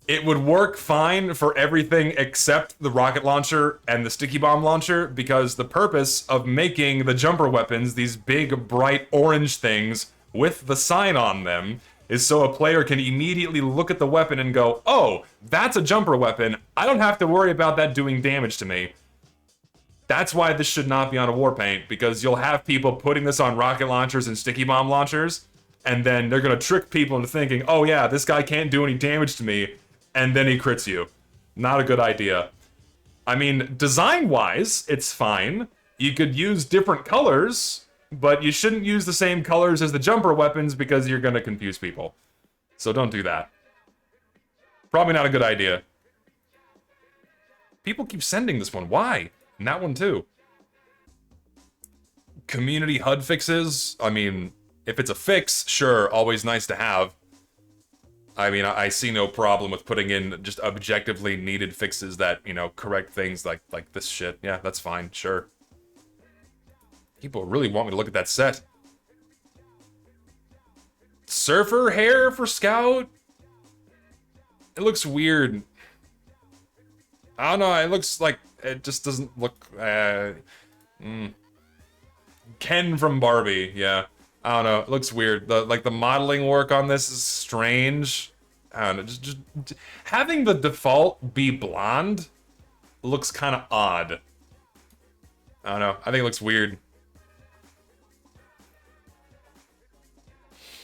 S1: It would work fine for everything except the rocket launcher and the sticky bomb launcher, because the purpose of making the jumper weapons, these big, bright orange things with the sign on them, is so a player can immediately look at the weapon and go, oh, that's a jumper weapon. I don't have to worry about that doing damage to me. That's why this should not be on a war paint, because you'll have people putting this on rocket launchers and sticky bomb launchers, and then they're going to trick people into thinking, oh yeah, this guy can't do any damage to me, and then he crits you. Not a good idea. I mean, design-wise, it's fine. You could use different colors, but you shouldn't use the same colors as the jumper weapons because you're going to confuse people. So don't do that. Probably not a good idea. People keep sending this one. Why? And that one too. Community HUD fixes. I mean, if it's a fix, sure, always nice to have. I mean, I see no problem with putting in just objectively needed fixes that, you know, correct things like this shit. Yeah, that's fine, sure. People really want me to look at that set. Surfer hair for Scout? It looks weird. I don't know, it looks like it just doesn't look... Ken from Barbie, yeah. I don't know, it looks weird. The modeling work on this is strange. I don't know, just having the default be blonde looks kind of odd. I don't know, I think it looks weird.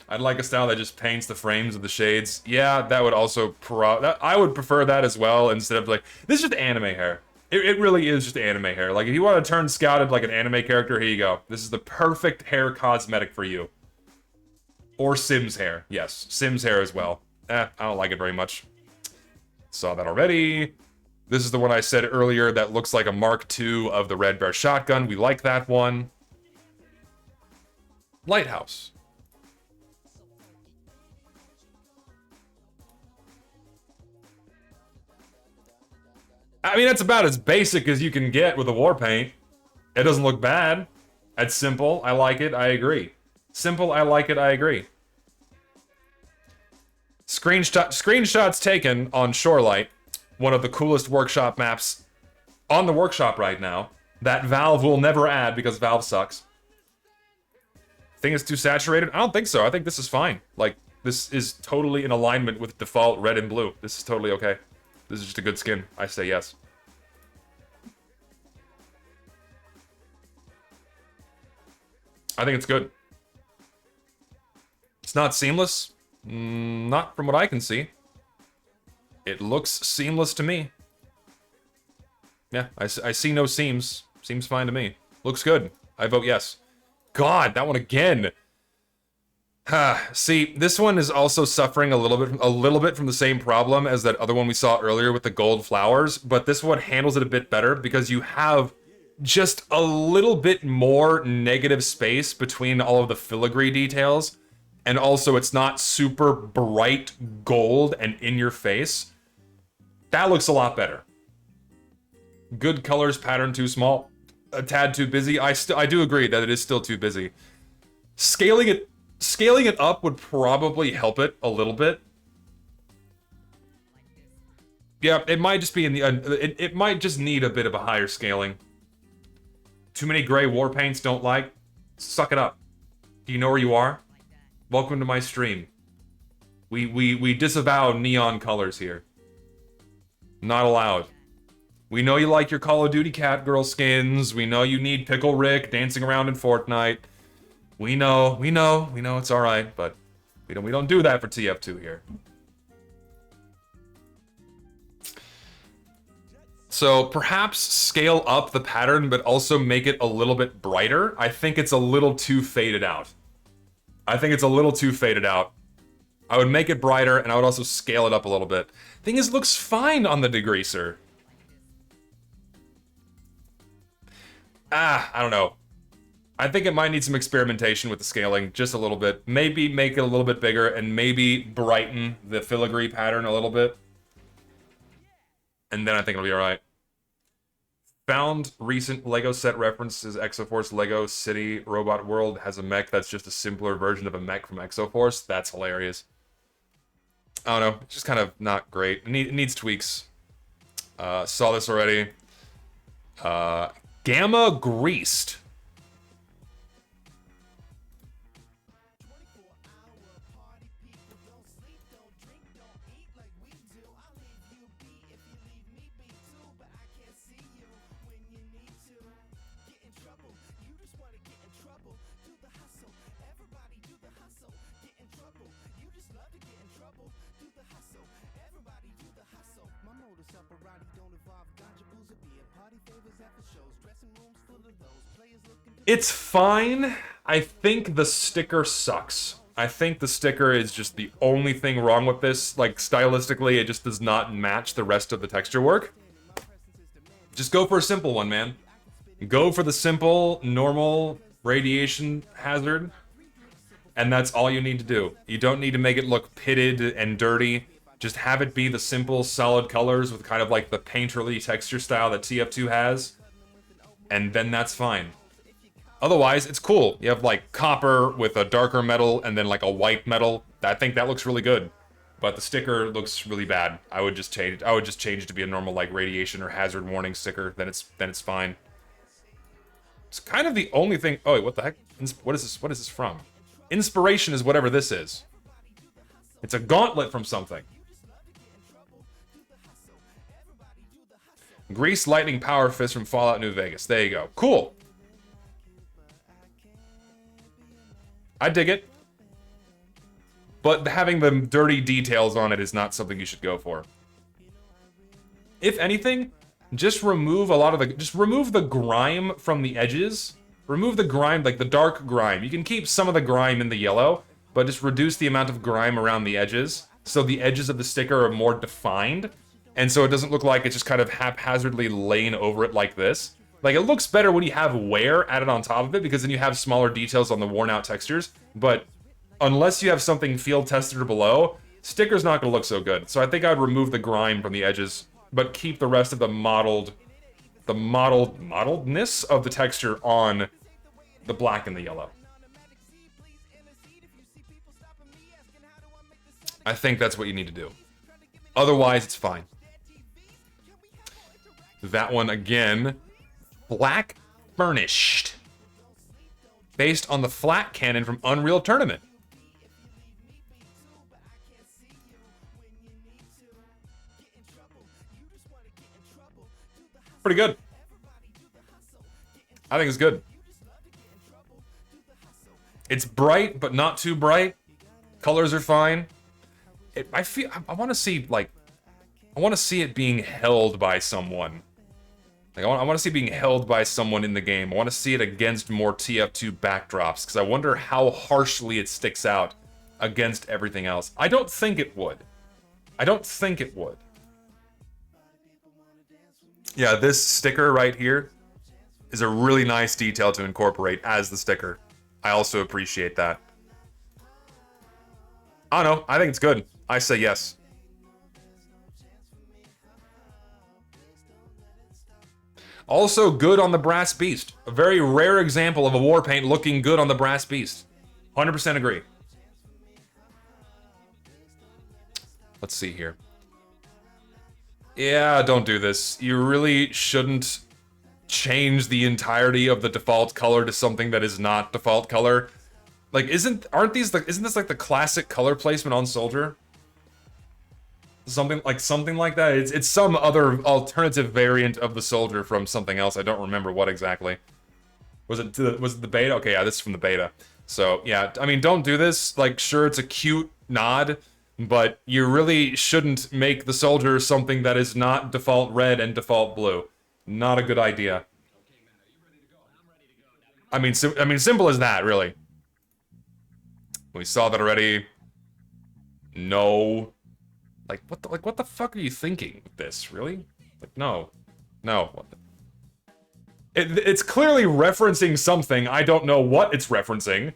S1: I'd like a style that just paints the frames of the shades. Yeah, that would also I would prefer that as well, instead of like, this is just anime hair. It really is just anime hair. Like, if you want to turn Scout into like an anime character, here you go. This is the perfect hair cosmetic for you. Or Sims hair. Yes, Sims hair as well. I don't like it very much. Saw that already. This is the one I said earlier that looks like a Mark II of the Red Bear shotgun. We like that one. Lighthouse. I mean, that's about as basic as you can get with a war paint. It doesn't look bad. It's simple. I like it. I agree. Simple. I like it. I agree. Screenshots taken on Shorelight, one of the coolest workshop maps on the workshop right now, that Valve will never add because Valve sucks. Think it's too saturated? I don't think so. I think this is fine. Like, this is totally in alignment with default red and blue. This is totally okay. This is just a good skin. I say yes. I think it's good. It's not seamless. Not from what I can see. It looks seamless to me. Yeah, I see no seams. Seems fine to me. Looks good. I vote yes. God, that one again. See, this one is also suffering a little bit from the same problem as that other one we saw earlier with the gold flowers, but this one handles it a bit better because you have just a little bit more negative space between all of the filigree details, and also it's not super bright gold and in your face. That looks a lot better. Good colors, pattern too small, a tad too busy. I do agree that it is still too busy. Scaling it up would probably help it a little bit. Yeah, it might just be in the it might just need a bit of a higher scaling. Too many gray war paints don't like. Suck it up. Do you know where you are? Welcome to my stream. We disavow neon colors here. Not allowed. We know you like your Call of Duty Catgirl skins. We know you need Pickle Rick dancing around in Fortnite. We know it's alright, but we don't do that for TF2 here. So perhaps scale up the pattern, but also make it a little bit brighter. I think it's a little too faded out. I would make it brighter, and I would also scale it up a little bit. Thing is, it looks fine on the degreaser. I don't know. I think it might need some experimentation with the scaling, just a little bit. Maybe make it a little bit bigger, and maybe brighten the filigree pattern a little bit. And then I think it'll be alright. Found recent LEGO set references Exoforce Lego City Robot World has a mech that's just a simpler version of a mech from Exoforce. That's hilarious. I don't know. It's just kind of not great. It needs tweaks. Saw this already. Gamma Greased. It's fine. I think the sticker sucks. I think the sticker is just the only thing wrong with this. Like, stylistically, it just does not match the rest of the texture work. Just go for a simple one, man. Go for the simple, normal radiation hazard. And that's all you need to do. You don't need to make it look pitted and dirty. Just have it be the simple, solid colors with kind of like the painterly texture style that TF2 has. And then that's fine. Otherwise, it's cool. You have like copper with a darker metal and then like a white metal. I think that looks really good. But the sticker looks really bad. I would just change it to be a normal like radiation or hazard warning sticker. Then it's fine. It's kind of the only thing. Oh wait, what the heck? What is this? What is this from? Inspiration is whatever this is. It's a gauntlet from something. Grease Lightning Power Fist from Fallout New Vegas. There you go. Cool. I dig it. But having the dirty details on it is not something you should go for. If anything, just remove a lot of the... Just remove the grime from the edges. Remove the grime, like the dark grime. You can keep some of the grime in the yellow, but just reduce the amount of grime around the edges, so the edges of the sticker are more defined, and so it doesn't look like it's just kind of haphazardly laying over it like this. Like, it looks better when you have wear added on top of it, because then you have smaller details on the worn-out textures, but unless you have something field-tested or below, sticker's not going to look so good. So I think I'd remove the grime from the edges, but keep the rest of the modeledness of the texture on the black and the yellow. I think that's what you need to do. Otherwise, it's fine. That one, again... Black Furnished. Based on the flat cannon from Unreal Tournament. Pretty good. I think it's good. It's bright, but not too bright. Colors are fine. I want to see, like... I want to see it being held by someone. Like, I want to see it being held by someone in the game. I want to see it against more TF2 backdrops, because I wonder how harshly it sticks out against everything else. I don't think it would. I don't think it would. Yeah, this sticker right here is a really nice detail to incorporate as the sticker. I also appreciate that. I don't know. I think it's good. I say yes. Also good on the Brass Beast. A very rare example of a war paint looking good on the Brass Beast. 100% agree. Let's see here. Yeah, don't do this. You really shouldn't change the entirety of the default color to something that is not default color. Like, isn't this like the classic color placement on Soldier? Something like that. It's some other alternative variant of the Soldier from something else. I don't remember what exactly. Was it the beta? Okay, yeah, this is from the beta. So yeah, I mean, don't do this. Like, sure, it's a cute nod, but you really shouldn't make the Soldier something that is not default red and default blue. Not a good idea. I mean, simple as that, really. We saw that already. No. Like what the fuck are you thinking with this, really? Like, no. No. It's clearly referencing something. I don't know what it's referencing.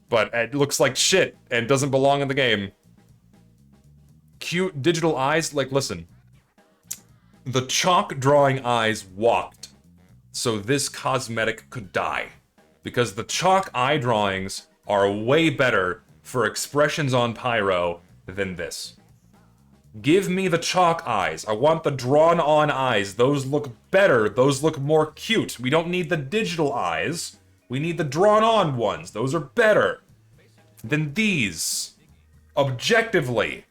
S1: But it looks like shit and doesn't belong in the game. Cute digital eyes? Like, listen. The chalk drawing eyes walked, so this cosmetic could die. Because the chalk eye drawings are way better for expressions on Pyro than this. Give me the chalk eyes. I want the drawn-on eyes. Those look better. Those look more cute. We don't need the digital eyes. We need the drawn-on ones. Those are better than these. Objectively.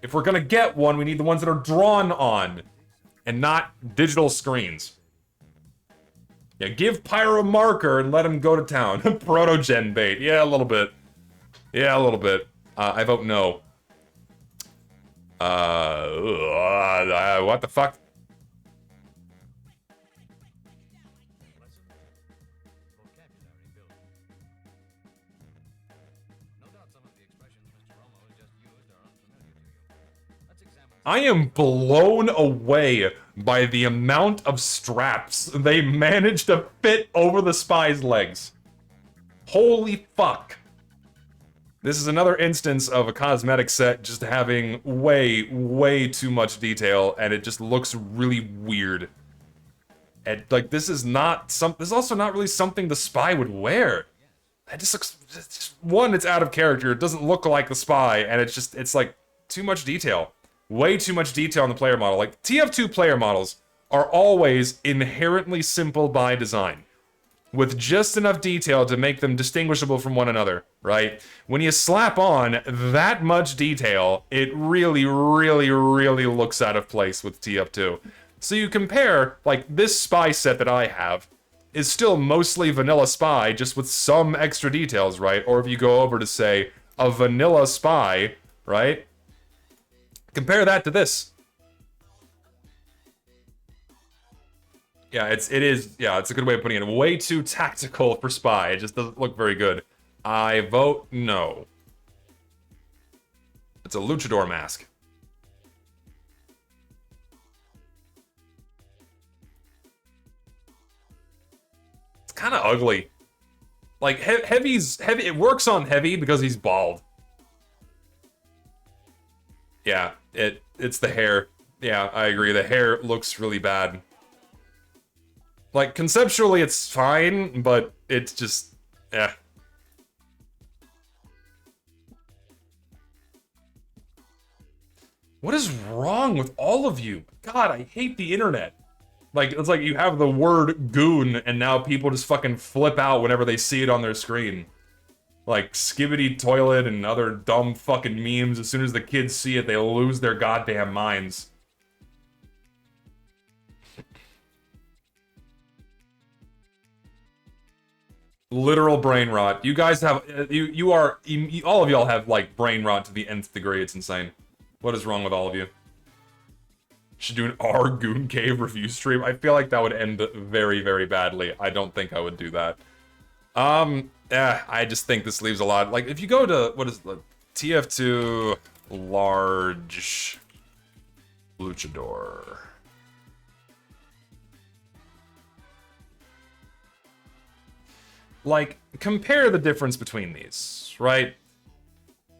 S1: If we're gonna get one, we need the ones that are drawn on and not digital screens. Yeah, give Pyro a marker and let him go to town. Proto-gen bait. Yeah, a little bit. Yeah, a little bit. I vote no. What the fuck? I am blown away by the amount of straps they managed to fit over the spy's legs. Holy fuck. This is another instance of a cosmetic set just having way too much detail, and it just looks really weird. And, like, this is also not really something the spy would wear. It just looks, one, it's out of character, it doesn't look like the spy, and it's like, too much detail. Way too much detail on the player model. Like, TF2 player models are always inherently simple by design, with just enough detail to make them distinguishable from one another, right? When you slap on that much detail, it really looks out of place with TF2. So you compare, like, this spy set that I have is still mostly vanilla spy, just with some extra details, right? Or if you go over to, say, a vanilla spy, right? Compare that to this. Yeah, it's a good way of putting it. Way too tactical for spy. It just doesn't look very good. I vote no. It's a luchador mask. It's kind of ugly. Like, heavy. It works on Heavy because he's bald. Yeah, it's the hair. Yeah, I agree. The hair looks really bad. Like, conceptually, it's fine, but it's just, eh. What is wrong with all of you? God, I hate the internet. Like, it's like you have the word goon, and now people just fucking flip out whenever they see it on their screen. Like, Skibbity Toilet and other dumb fucking memes, as soon as the kids see it, they lose their goddamn minds. Literal brain rot. You guys have, all of y'all have, like, brain rot to the nth degree. It's insane. What is wrong with all of you? Should do an R Goon Cave review stream. I feel like that would end very badly. I don't think I would do that. I just think this leaves a lot. Like, if you go to, what is the TF2 large luchador. like, compare the difference between these, right?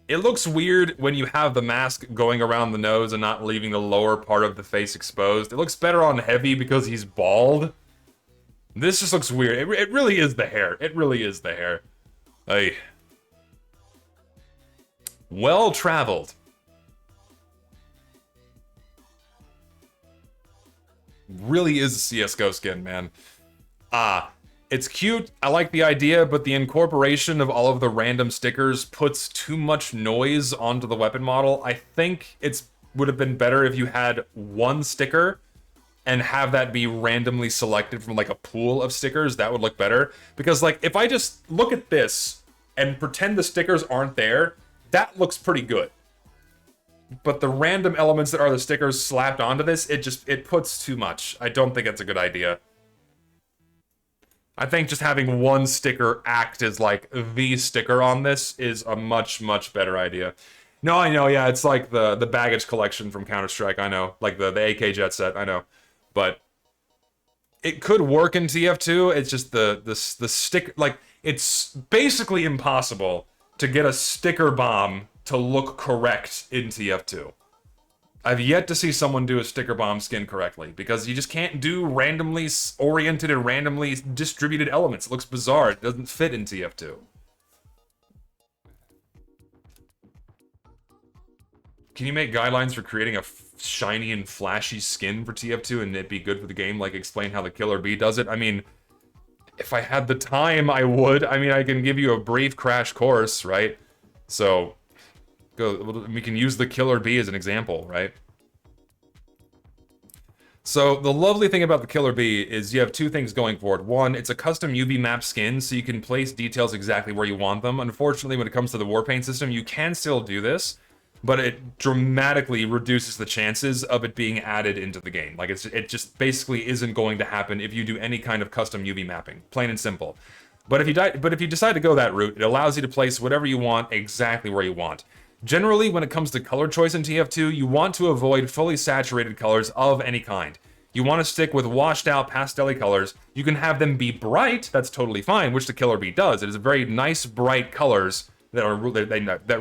S1: It looks weird when you have the mask going around the nose and not leaving the lower part of the face exposed. It looks better on Heavy because he's bald. This just looks weird. It really is the hair. It really is the hair. Hey. Well traveled. Really is a CSGO skin, man. It's cute, I like the idea, but the incorporation of all of the random stickers puts too much noise onto the weapon model. I think it would have been better if you had one sticker and have that be randomly selected from like a pool of stickers. That would look better. Because like, if I just look at this and pretend the stickers aren't there, that looks pretty good. But the random elements that are the stickers slapped onto this, it puts too much. I don't think it's a good idea. I think just having one sticker act as, like, the sticker on this is a much, much better idea. No, I know, yeah, it's like the baggage collection from Counter-Strike, I know. Like, the AK jet set, I know. But it could work in TF2, it's just the sticker... Like, it's basically impossible to get a sticker bomb to look correct in TF2. I've yet to see someone do a sticker bomb skin correctly, because you just can't do randomly oriented and randomly distributed elements. It looks bizarre. It doesn't fit in TF2. Can you make guidelines for creating a shiny and flashy skin for TF2 and it be good for the game? Like, explain how the Killer Bee does it? I mean, if I had the time, I would. I mean, I can give you a brief crash course, right? So... we can use the Killer Bee as an example, right? So the lovely thing about the Killer Bee is you have two things going for it. One, it's a custom UV map skin, so you can place details exactly where you want them. Unfortunately, when it comes to the Warpaint system, you can still do this, but it dramatically reduces the chances of it being added into the game. Like, it just basically isn't going to happen if you do any kind of custom UV mapping, plain and simple. But if you decide to go that route, it allows you to place whatever you want exactly where you want. Generally, when it comes to color choice in TF2, you want to avoid fully saturated colors of any kind. You want to stick with washed out pastel-y colors. You can have them be bright, that's totally fine, which the Killer Bee does. It is very nice, bright colors that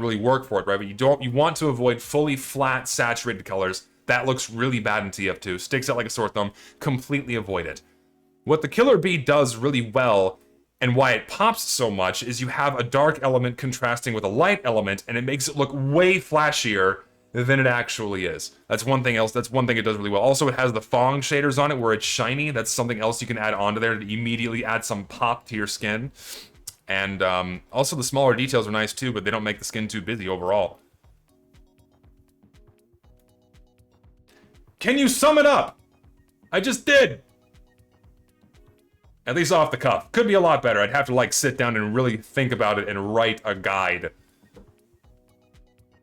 S1: really work for it, right? But you want to avoid fully flat, saturated colors. That looks really bad in TF2. Sticks out like a sore thumb. Completely avoid it. What the Killer Bee does really well, and why it pops so much, is you have a dark element contrasting with a light element, and it makes it look way flashier than it actually is. That's one thing it does really well. Also, it has the Fong shaders on it where it's shiny. That's something else you can add onto there to immediately add some pop to your skin. And also the smaller details are nice too, but they don't make the skin too busy overall. Can you sum it up? I just did! At least off the cuff. Could be a lot better. I'd have to, like, sit down and really think about it and write a guide.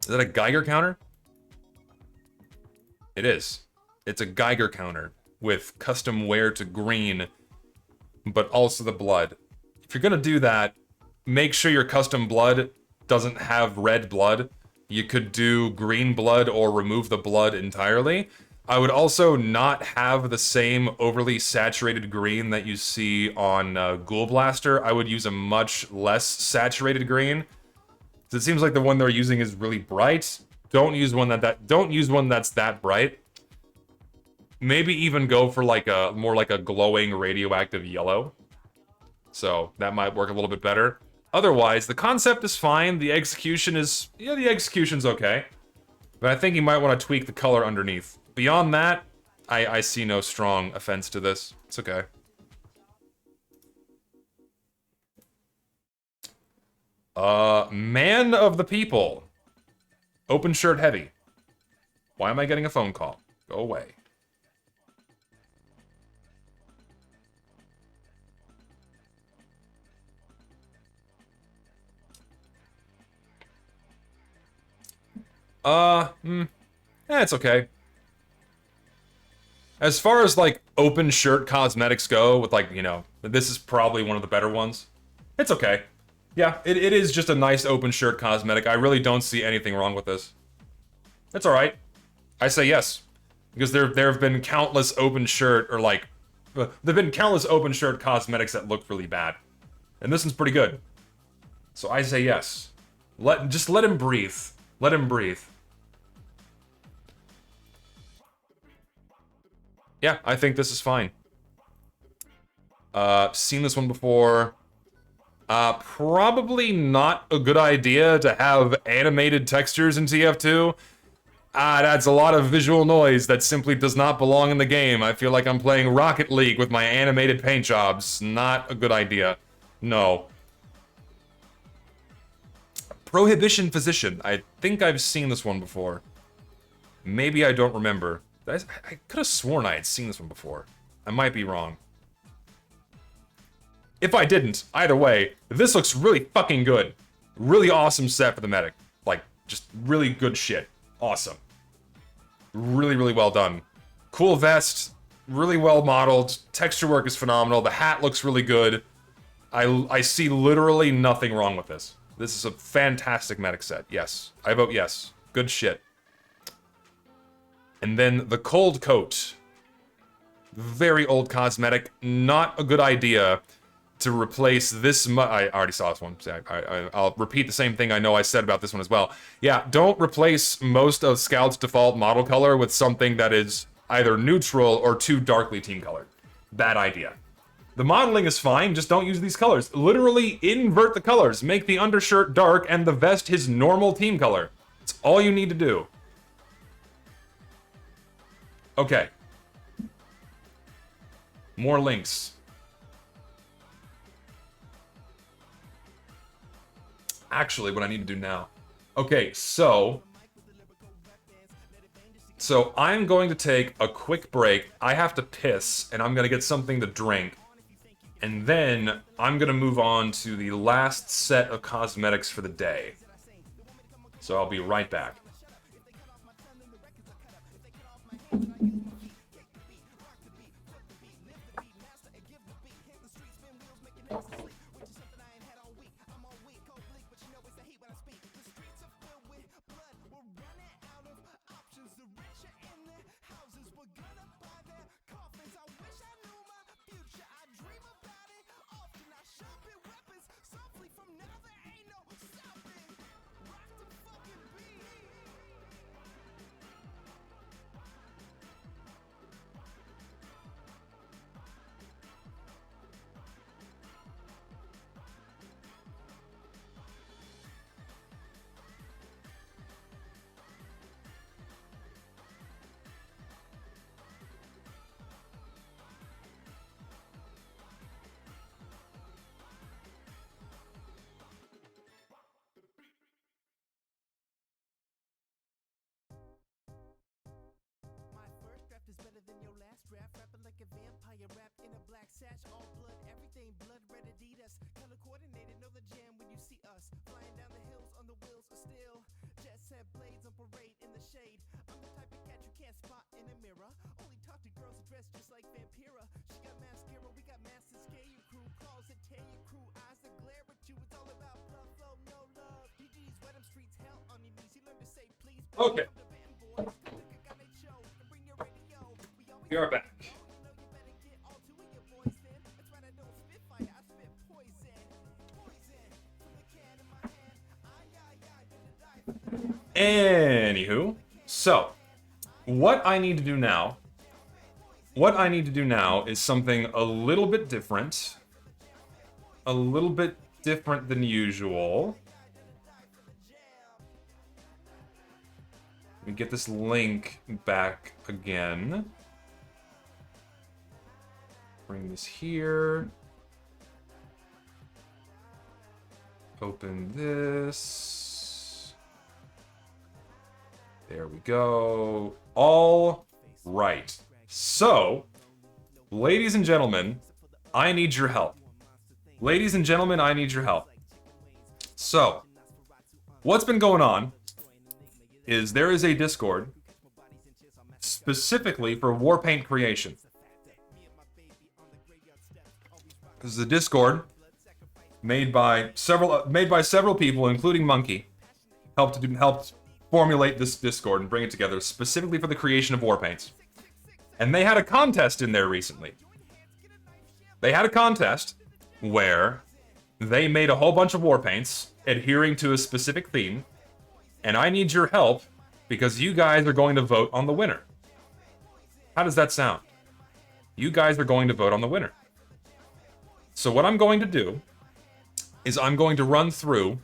S1: Is that a Geiger counter? It is. It's a Geiger counter with custom wear to green, but also the blood. If you're gonna do that, make sure your custom blood doesn't have red blood. You could do green blood or remove the blood entirely. I would also not have the same overly saturated green that you see on Ghoul Blaster. I would use a much less saturated green. It seems like the one they're using is really bright. Don't use one that's that bright. Maybe even go for like a more like a glowing radioactive yellow. So that might work a little bit better. Otherwise, the concept is fine. The execution is, yeah, the execution's okay. But I think you might want to tweak the color underneath. Beyond that, I see no strong offense to this. It's okay. Man of the people. Open shirt heavy. Why am I getting a phone call? Go away. It's okay. As far as, like, open shirt cosmetics go, with, like, you know, this is probably one of the better ones. It's okay. Yeah, it is just a nice open shirt cosmetic. I really don't see anything wrong with this. It's alright. I say yes. Because there have been countless open shirt, or, like, there've been countless open shirt cosmetics that look really bad. And this one's pretty good. So I say yes. Just let him breathe. Let him breathe. Yeah, I think this is fine. Seen this one before. Probably not a good idea to have animated textures in TF2. It adds a lot of visual noise that simply does not belong in the game. I feel like I'm playing Rocket League with my animated paint jobs. Not a good idea. No. Prohibition Physician. I think I've seen this one before. Maybe I don't remember. I could have sworn I had seen this one before. I might be wrong. If I didn't, either way, this looks really fucking good. Really awesome set for the medic. Like, just really good shit. Awesome. Really, really well done. Cool vest. Really well modeled. Texture work is phenomenal. The hat looks really good. I see literally nothing wrong with this. This is a fantastic medic set. Yes. I vote yes. Good shit. And then the cold coat. Very old cosmetic. Not a good idea to replace this I already saw this one. I'll repeat the same thing I know I said about this one as well. Yeah, don't replace most of Scout's default model color with something that is either neutral or too darkly team colored. Bad idea. The modeling is fine, just don't use these colors. Literally invert the colors. Make the undershirt dark and the vest his normal team color. It's all you need to do. Okay. More links. Actually, what I need to do now. Okay, so I'm going to take a quick break. I have to piss, and I'm going to get something to drink. And then I'm going to move on to the last set of cosmetics for the day. So I'll be right back.
S2: Is better than your last draft. Rapping like a vampire, rap in a black sash, all blood, everything blood red Adidas. Color coordinated, know the jam when you see us flying down the hills on the wheels of steel. Jet set blades on parade in the shade. I'm the type of cat you can't spot in a mirror. Only talk to girls dressed just like Vampira. She got mascara, we got masses. Scare your crew, claws that tear your crew, eyes that glare at you. It's all about blood flow, no love. GG's wet them streets, hell on your knees. You learn to say please.
S1: Okay. We are back. Anywho, so what I need to do now is something a little bit different. A little bit different than usual. Let me get this link back again. Bring this here. Open this. There we go. All right. So, ladies and gentlemen, I need your help. Ladies and gentlemen, I need your help. So, what's been going on is there is a Discord specifically for Warpaint creation. This is a Discord made by several people, including Monkey. Helped formulate this Discord and bring it together specifically for the creation of Warpaints. And they had a contest in there recently. They had a contest where They made a whole bunch of war paints adhering to a specific theme, and I need your help because you guys are going to vote on the winner. How does that sound? You guys are going to vote on the winner. So what I'm going to do is I'm going to run through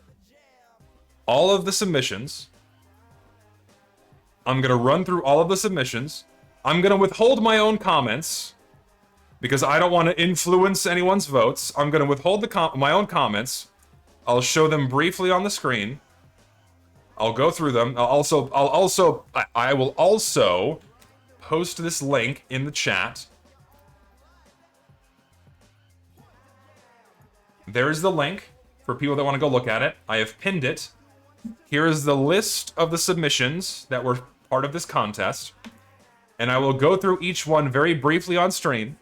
S1: all of the submissions. I'm going to run through all of the submissions. I'm going to withhold my own comments because I don't want to influence anyone's votes. I'm going to withhold my own comments. I'll show them briefly on the screen. I'll go through them. I will also post this link in the chat. There's the link for people that want to go look at it. I have pinned it. Here is the list of the submissions that were part of this contest. And I will go through each one very briefly on stream.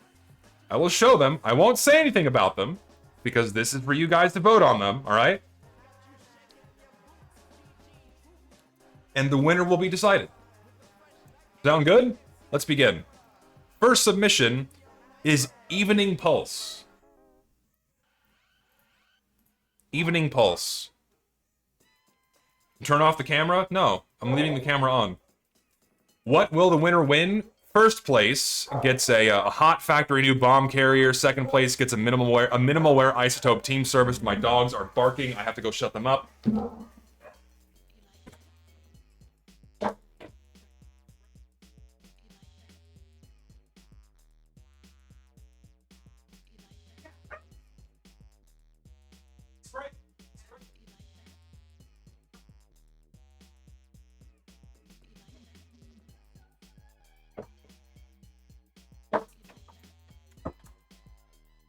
S1: I will show them. I won't say anything about them because this is for you guys to vote on them, all right? And the winner will be decided. Sound good? Let's begin. First submission is Evening Pulse. Evening Pulse. Turn off the camera? No, I'm leaving the camera on. What will the winner win? First place gets a hot factory new bomb carrier. Second place gets a minimal wear isotope team service. My dogs are barking. I have to go shut them up.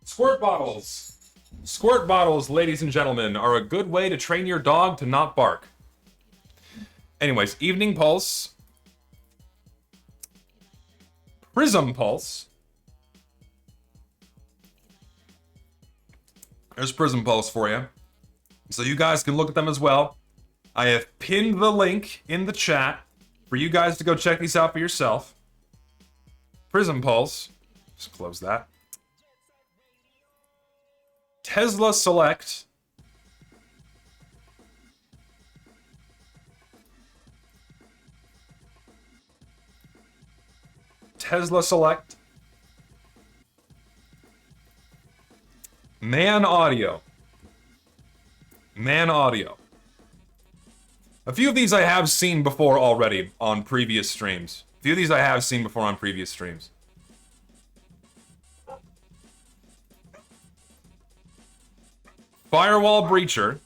S1: Squirt bottles. Squirt bottles, ladies and gentlemen, are a good way to train your dog to not bark. Anyways, Evening Pulse. Prism Pulse. There's Prism Pulse for you. So you guys can look at them as well. I have pinned the link in the chat for you guys to go check these out for yourself. Prism Pulse. Just close that. Tesla Select. Tesla Select. Man Audio. Man Audio. A few of these I have seen before already on previous streams. Firewall Breacher.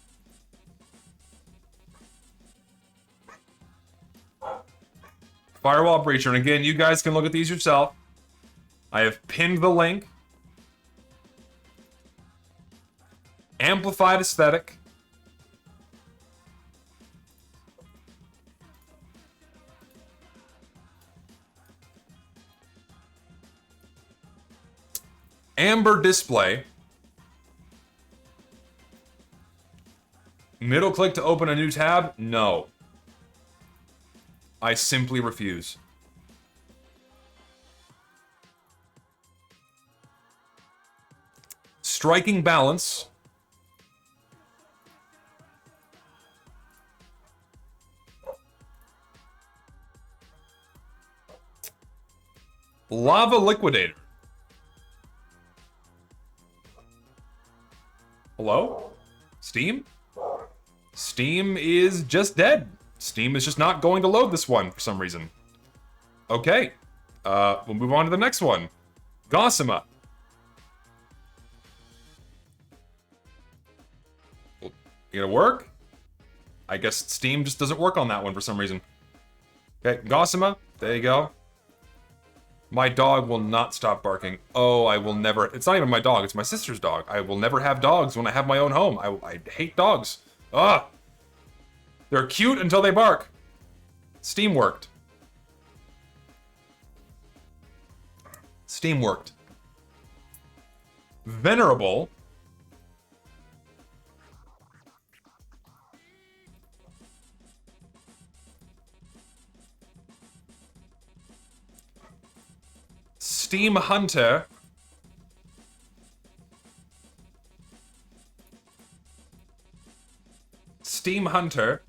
S1: Firewall Breacher. And again, you guys can look at these yourself. I have pinned the link. Amplified Aesthetic. Amber Display. Middle click to open a new tab? No. I simply refuse. Striking Balance. Lava Liquidator. Hello? Steam? Steam is just dead. Steam is just not going to load this one for some reason. Okay. We'll move on to the next one. Gossamer. You gonna work? I guess Steam just doesn't work on that one for some reason. Okay, Gossamer. There you go. My dog will not stop barking. Oh, I will never... It's not even my dog, it's my sister's dog. I will never have dogs when I have my own home. I hate dogs. Ugh! They're cute until they bark. Steam worked. Steam worked. Venerable. Steam Hunter. Hunter.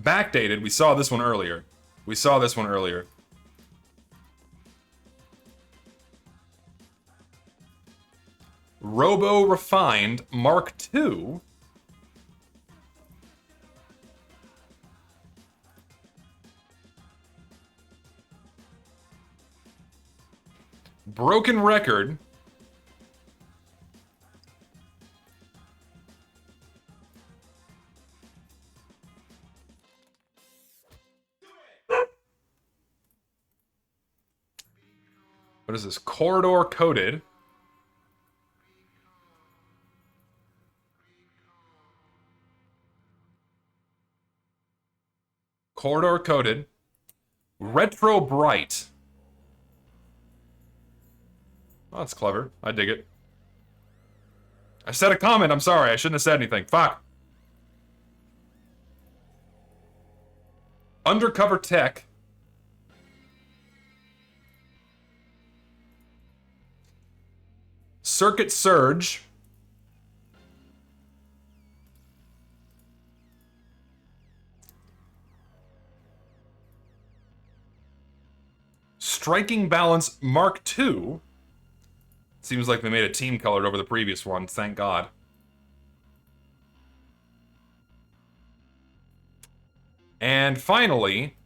S1: Backdated. We saw this one earlier. Robo Refined Mark II. Broken Record. What is this? Corridor Coded. Corridor Coded. Retro Bright. Oh, that's clever. I dig it. I said a comment. I'm sorry. I shouldn't have said anything. Fuck. Undercover Tech. Circuit Surge. Striking Balance Mark II. Seems like they made a team colored over the previous one, thank God. And finally,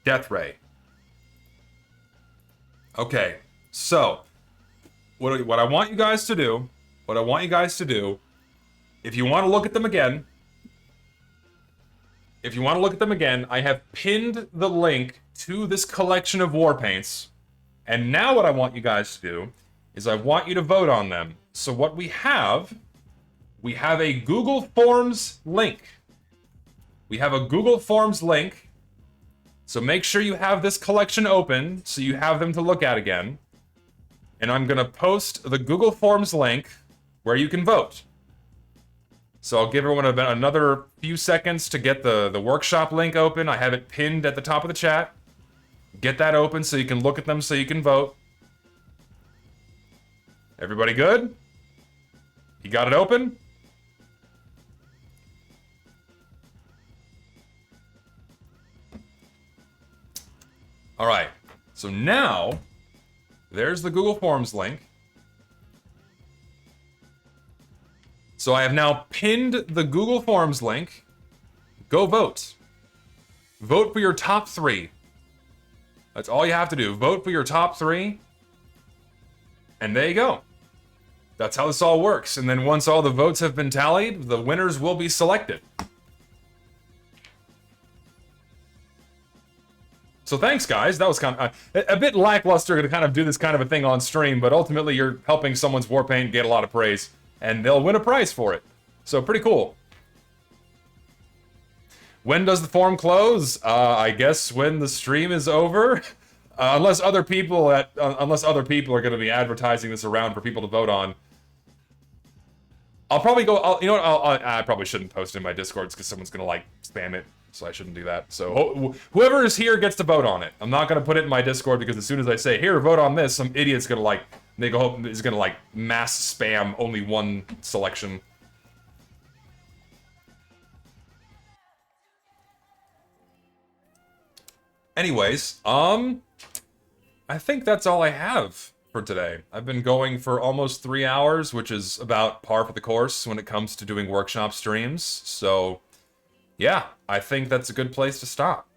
S1: Death Ray. Okay, so what I want you guys to do, if you want to look at them again, I have pinned the link to this collection of war paints. And now what I want you guys to do is I want you to vote on them. So what we have a Google Forms link. So make sure you have this collection open so you have them to look at again. And I'm going to post the Google Forms link where you can vote. So I'll give everyone another few seconds to get the workshop link open. I have it pinned at the top of the chat. Get that open so you can look at them so you can vote. Everybody good? You got it open? Alright, so now, there's the Google Forms link. So I have now pinned the Google Forms link. Go vote. Vote for your top 3. That's all you have to do. Vote for your top 3. And there you go. That's how this all works. And then once all the votes have been tallied, the winners will be selected. So thanks, guys. That was kind of a bit lackluster to kind of do this kind of a thing on stream, but ultimately you're helping someone's Warpaint get a lot of praise, and they'll win a prize for it. So pretty cool. When does the forum close? I guess when the stream is over, unless other people are going to be advertising this around for people to vote on. I'll probably go. You know what? I probably shouldn't post in my Discords because someone's going to like spam it, so I shouldn't do that. So whoever is here gets to vote on it. I'm not going to put it in my Discord because as soon as I say here, vote on this, some idiot's going to like is going to like mass spam only one selection. Anyways, I think that's all I have for today. I've been going for almost 3 hours, which is about par for the course when it comes to doing workshop streams. So, yeah, I think that's a good place to stop.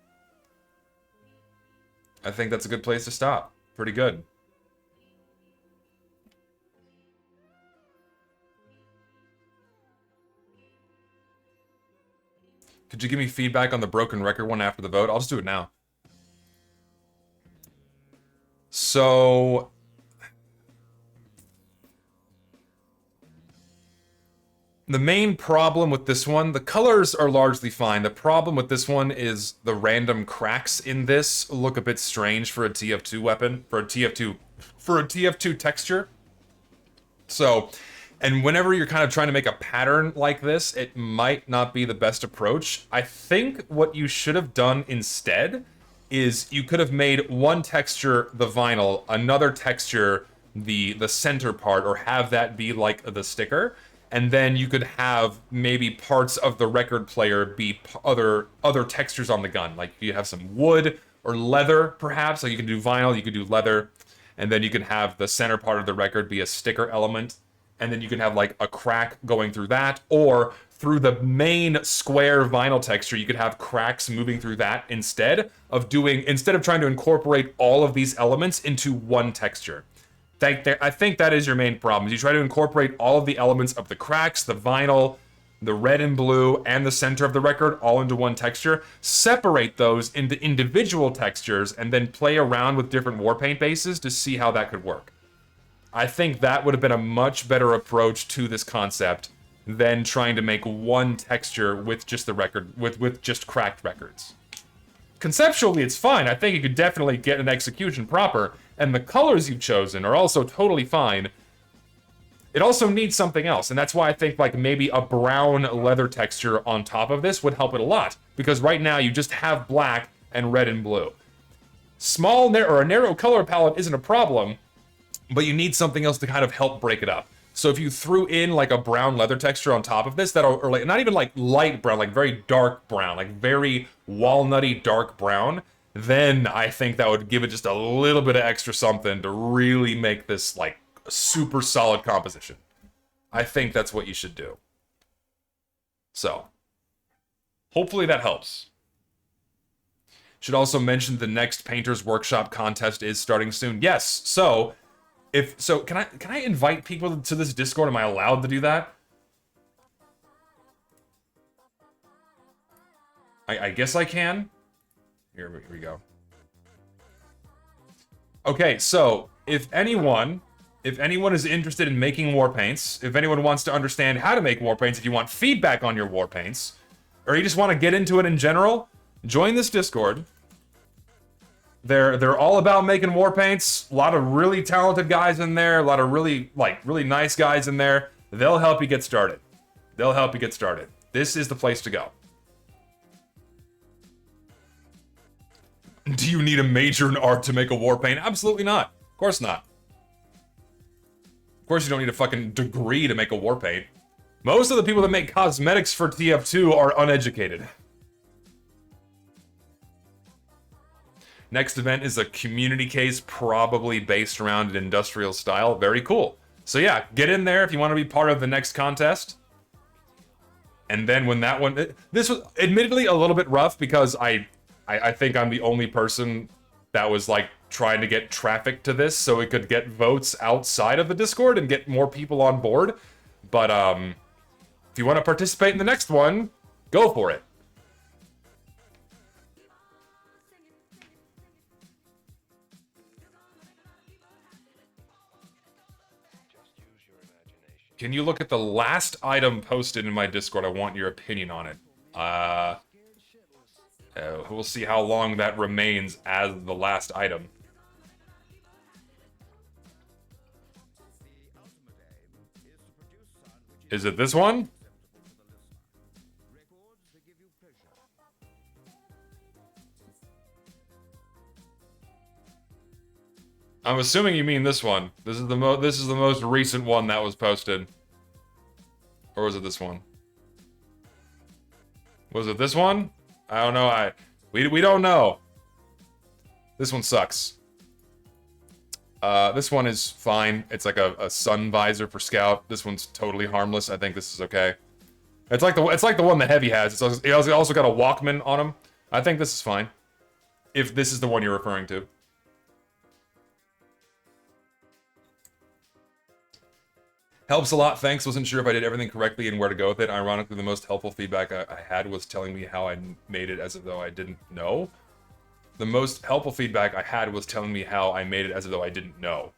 S1: Pretty good. Could you give me feedback on the broken record one after the vote? I'll just do it now. So, the main problem with this one, the colors are largely fine. The problem with this one is the random cracks in this look a bit strange for a TF2 weapon, for a TF2 texture. So, and whenever you're kind of trying to make a pattern like this, it might not be the best approach. I think what you should have done instead is you could have made one texture the vinyl, another texture the center part, or have that be like the sticker, and then you could have maybe parts of the record player be other textures on the gun. Like you have some wood or leather, perhaps. Like you can do vinyl, you could do leather, and then you can have the center part of the record be a sticker element, and then you can have like a crack going through that, or through the main square vinyl texture, you could have cracks moving through that instead of trying to incorporate all of these elements into one texture. I think that is your main problem. You try to incorporate all of the elements of the cracks, the vinyl, the red and blue, and the center of the record all into one texture. Separate those into individual textures and then play around with different war paint bases to see how that could work. I think that would have been a much better approach to this concept than trying to make one texture with just the record, with just cracked records. Conceptually, it's fine. I think you could definitely get an execution proper, and the colors you've chosen are also totally fine. It also needs something else, and that's why I think like maybe a brown leather texture on top of this would help it a lot, because right now you just have black and red and blue. A narrow color palette isn't a problem, but you need something else to kind of help break it up. So if you threw in like a brown leather texture on top of this, or like not even like light brown, like very dark brown, like very walnutty dark brown, then I think that would give it just a little bit of extra something to really make this like a super solid composition. I think that's what you should do. So, hopefully that helps. Should also mention the next Painters Workshop contest is starting soon. Yes, so can I invite people to this Discord? Am I allowed to do that? I guess I can. Here we go. Okay, so if anyone is interested in making war paints, if anyone wants to understand how to make war paints, if you want feedback on your war paints, or you just want to get into it in general, join this Discord. They're all about making war paints. A lot of really talented guys in there. A lot of really nice guys in there. They'll help you get started. This is the place to go. Do you need a major in art to make a war paint? Absolutely not. Of course not. Of course you don't need a fucking degree to make a war paint. Most of the people that make cosmetics for TF2 are uneducated. Next event is a community case, probably based around an industrial style. Very cool. So yeah, get in there if you want to be part of the next contest. And then when that one... This was admittedly a little bit rough because I think I'm the only person that was like trying to get traffic to this so it could get votes outside of the Discord and get more people on board. But if you want to participate in the next one, go for it. Can you look at the last item posted in my Discord? I want your opinion on it. We'll see how long that remains as the last item. Is it this one? I'm assuming you mean this one. This is the most recent one that was posted. Or was it this one? Was it this one? I don't know. We don't know. This one sucks. This one is fine. It's like a sun visor for Scout. This one's totally harmless. I think this is okay. It's like the one that Heavy has. It also got a Walkman on him. I think this is fine. If this is the one you're referring to. Helps a lot, thanks. Wasn't sure if I did everything correctly and where to go with it. Ironically, the most helpful feedback I had was telling me how I made it as though I didn't know. The most helpful feedback I had was telling me how I made it as though I didn't know.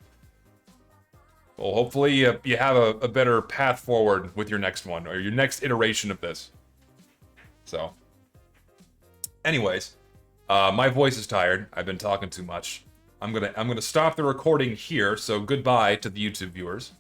S1: Well, hopefully you have a better path forward with your next one, or your next iteration of this. So. Anyways, my voice is tired. I've been talking too much. I'm gonna stop the recording here, so goodbye to the YouTube viewers.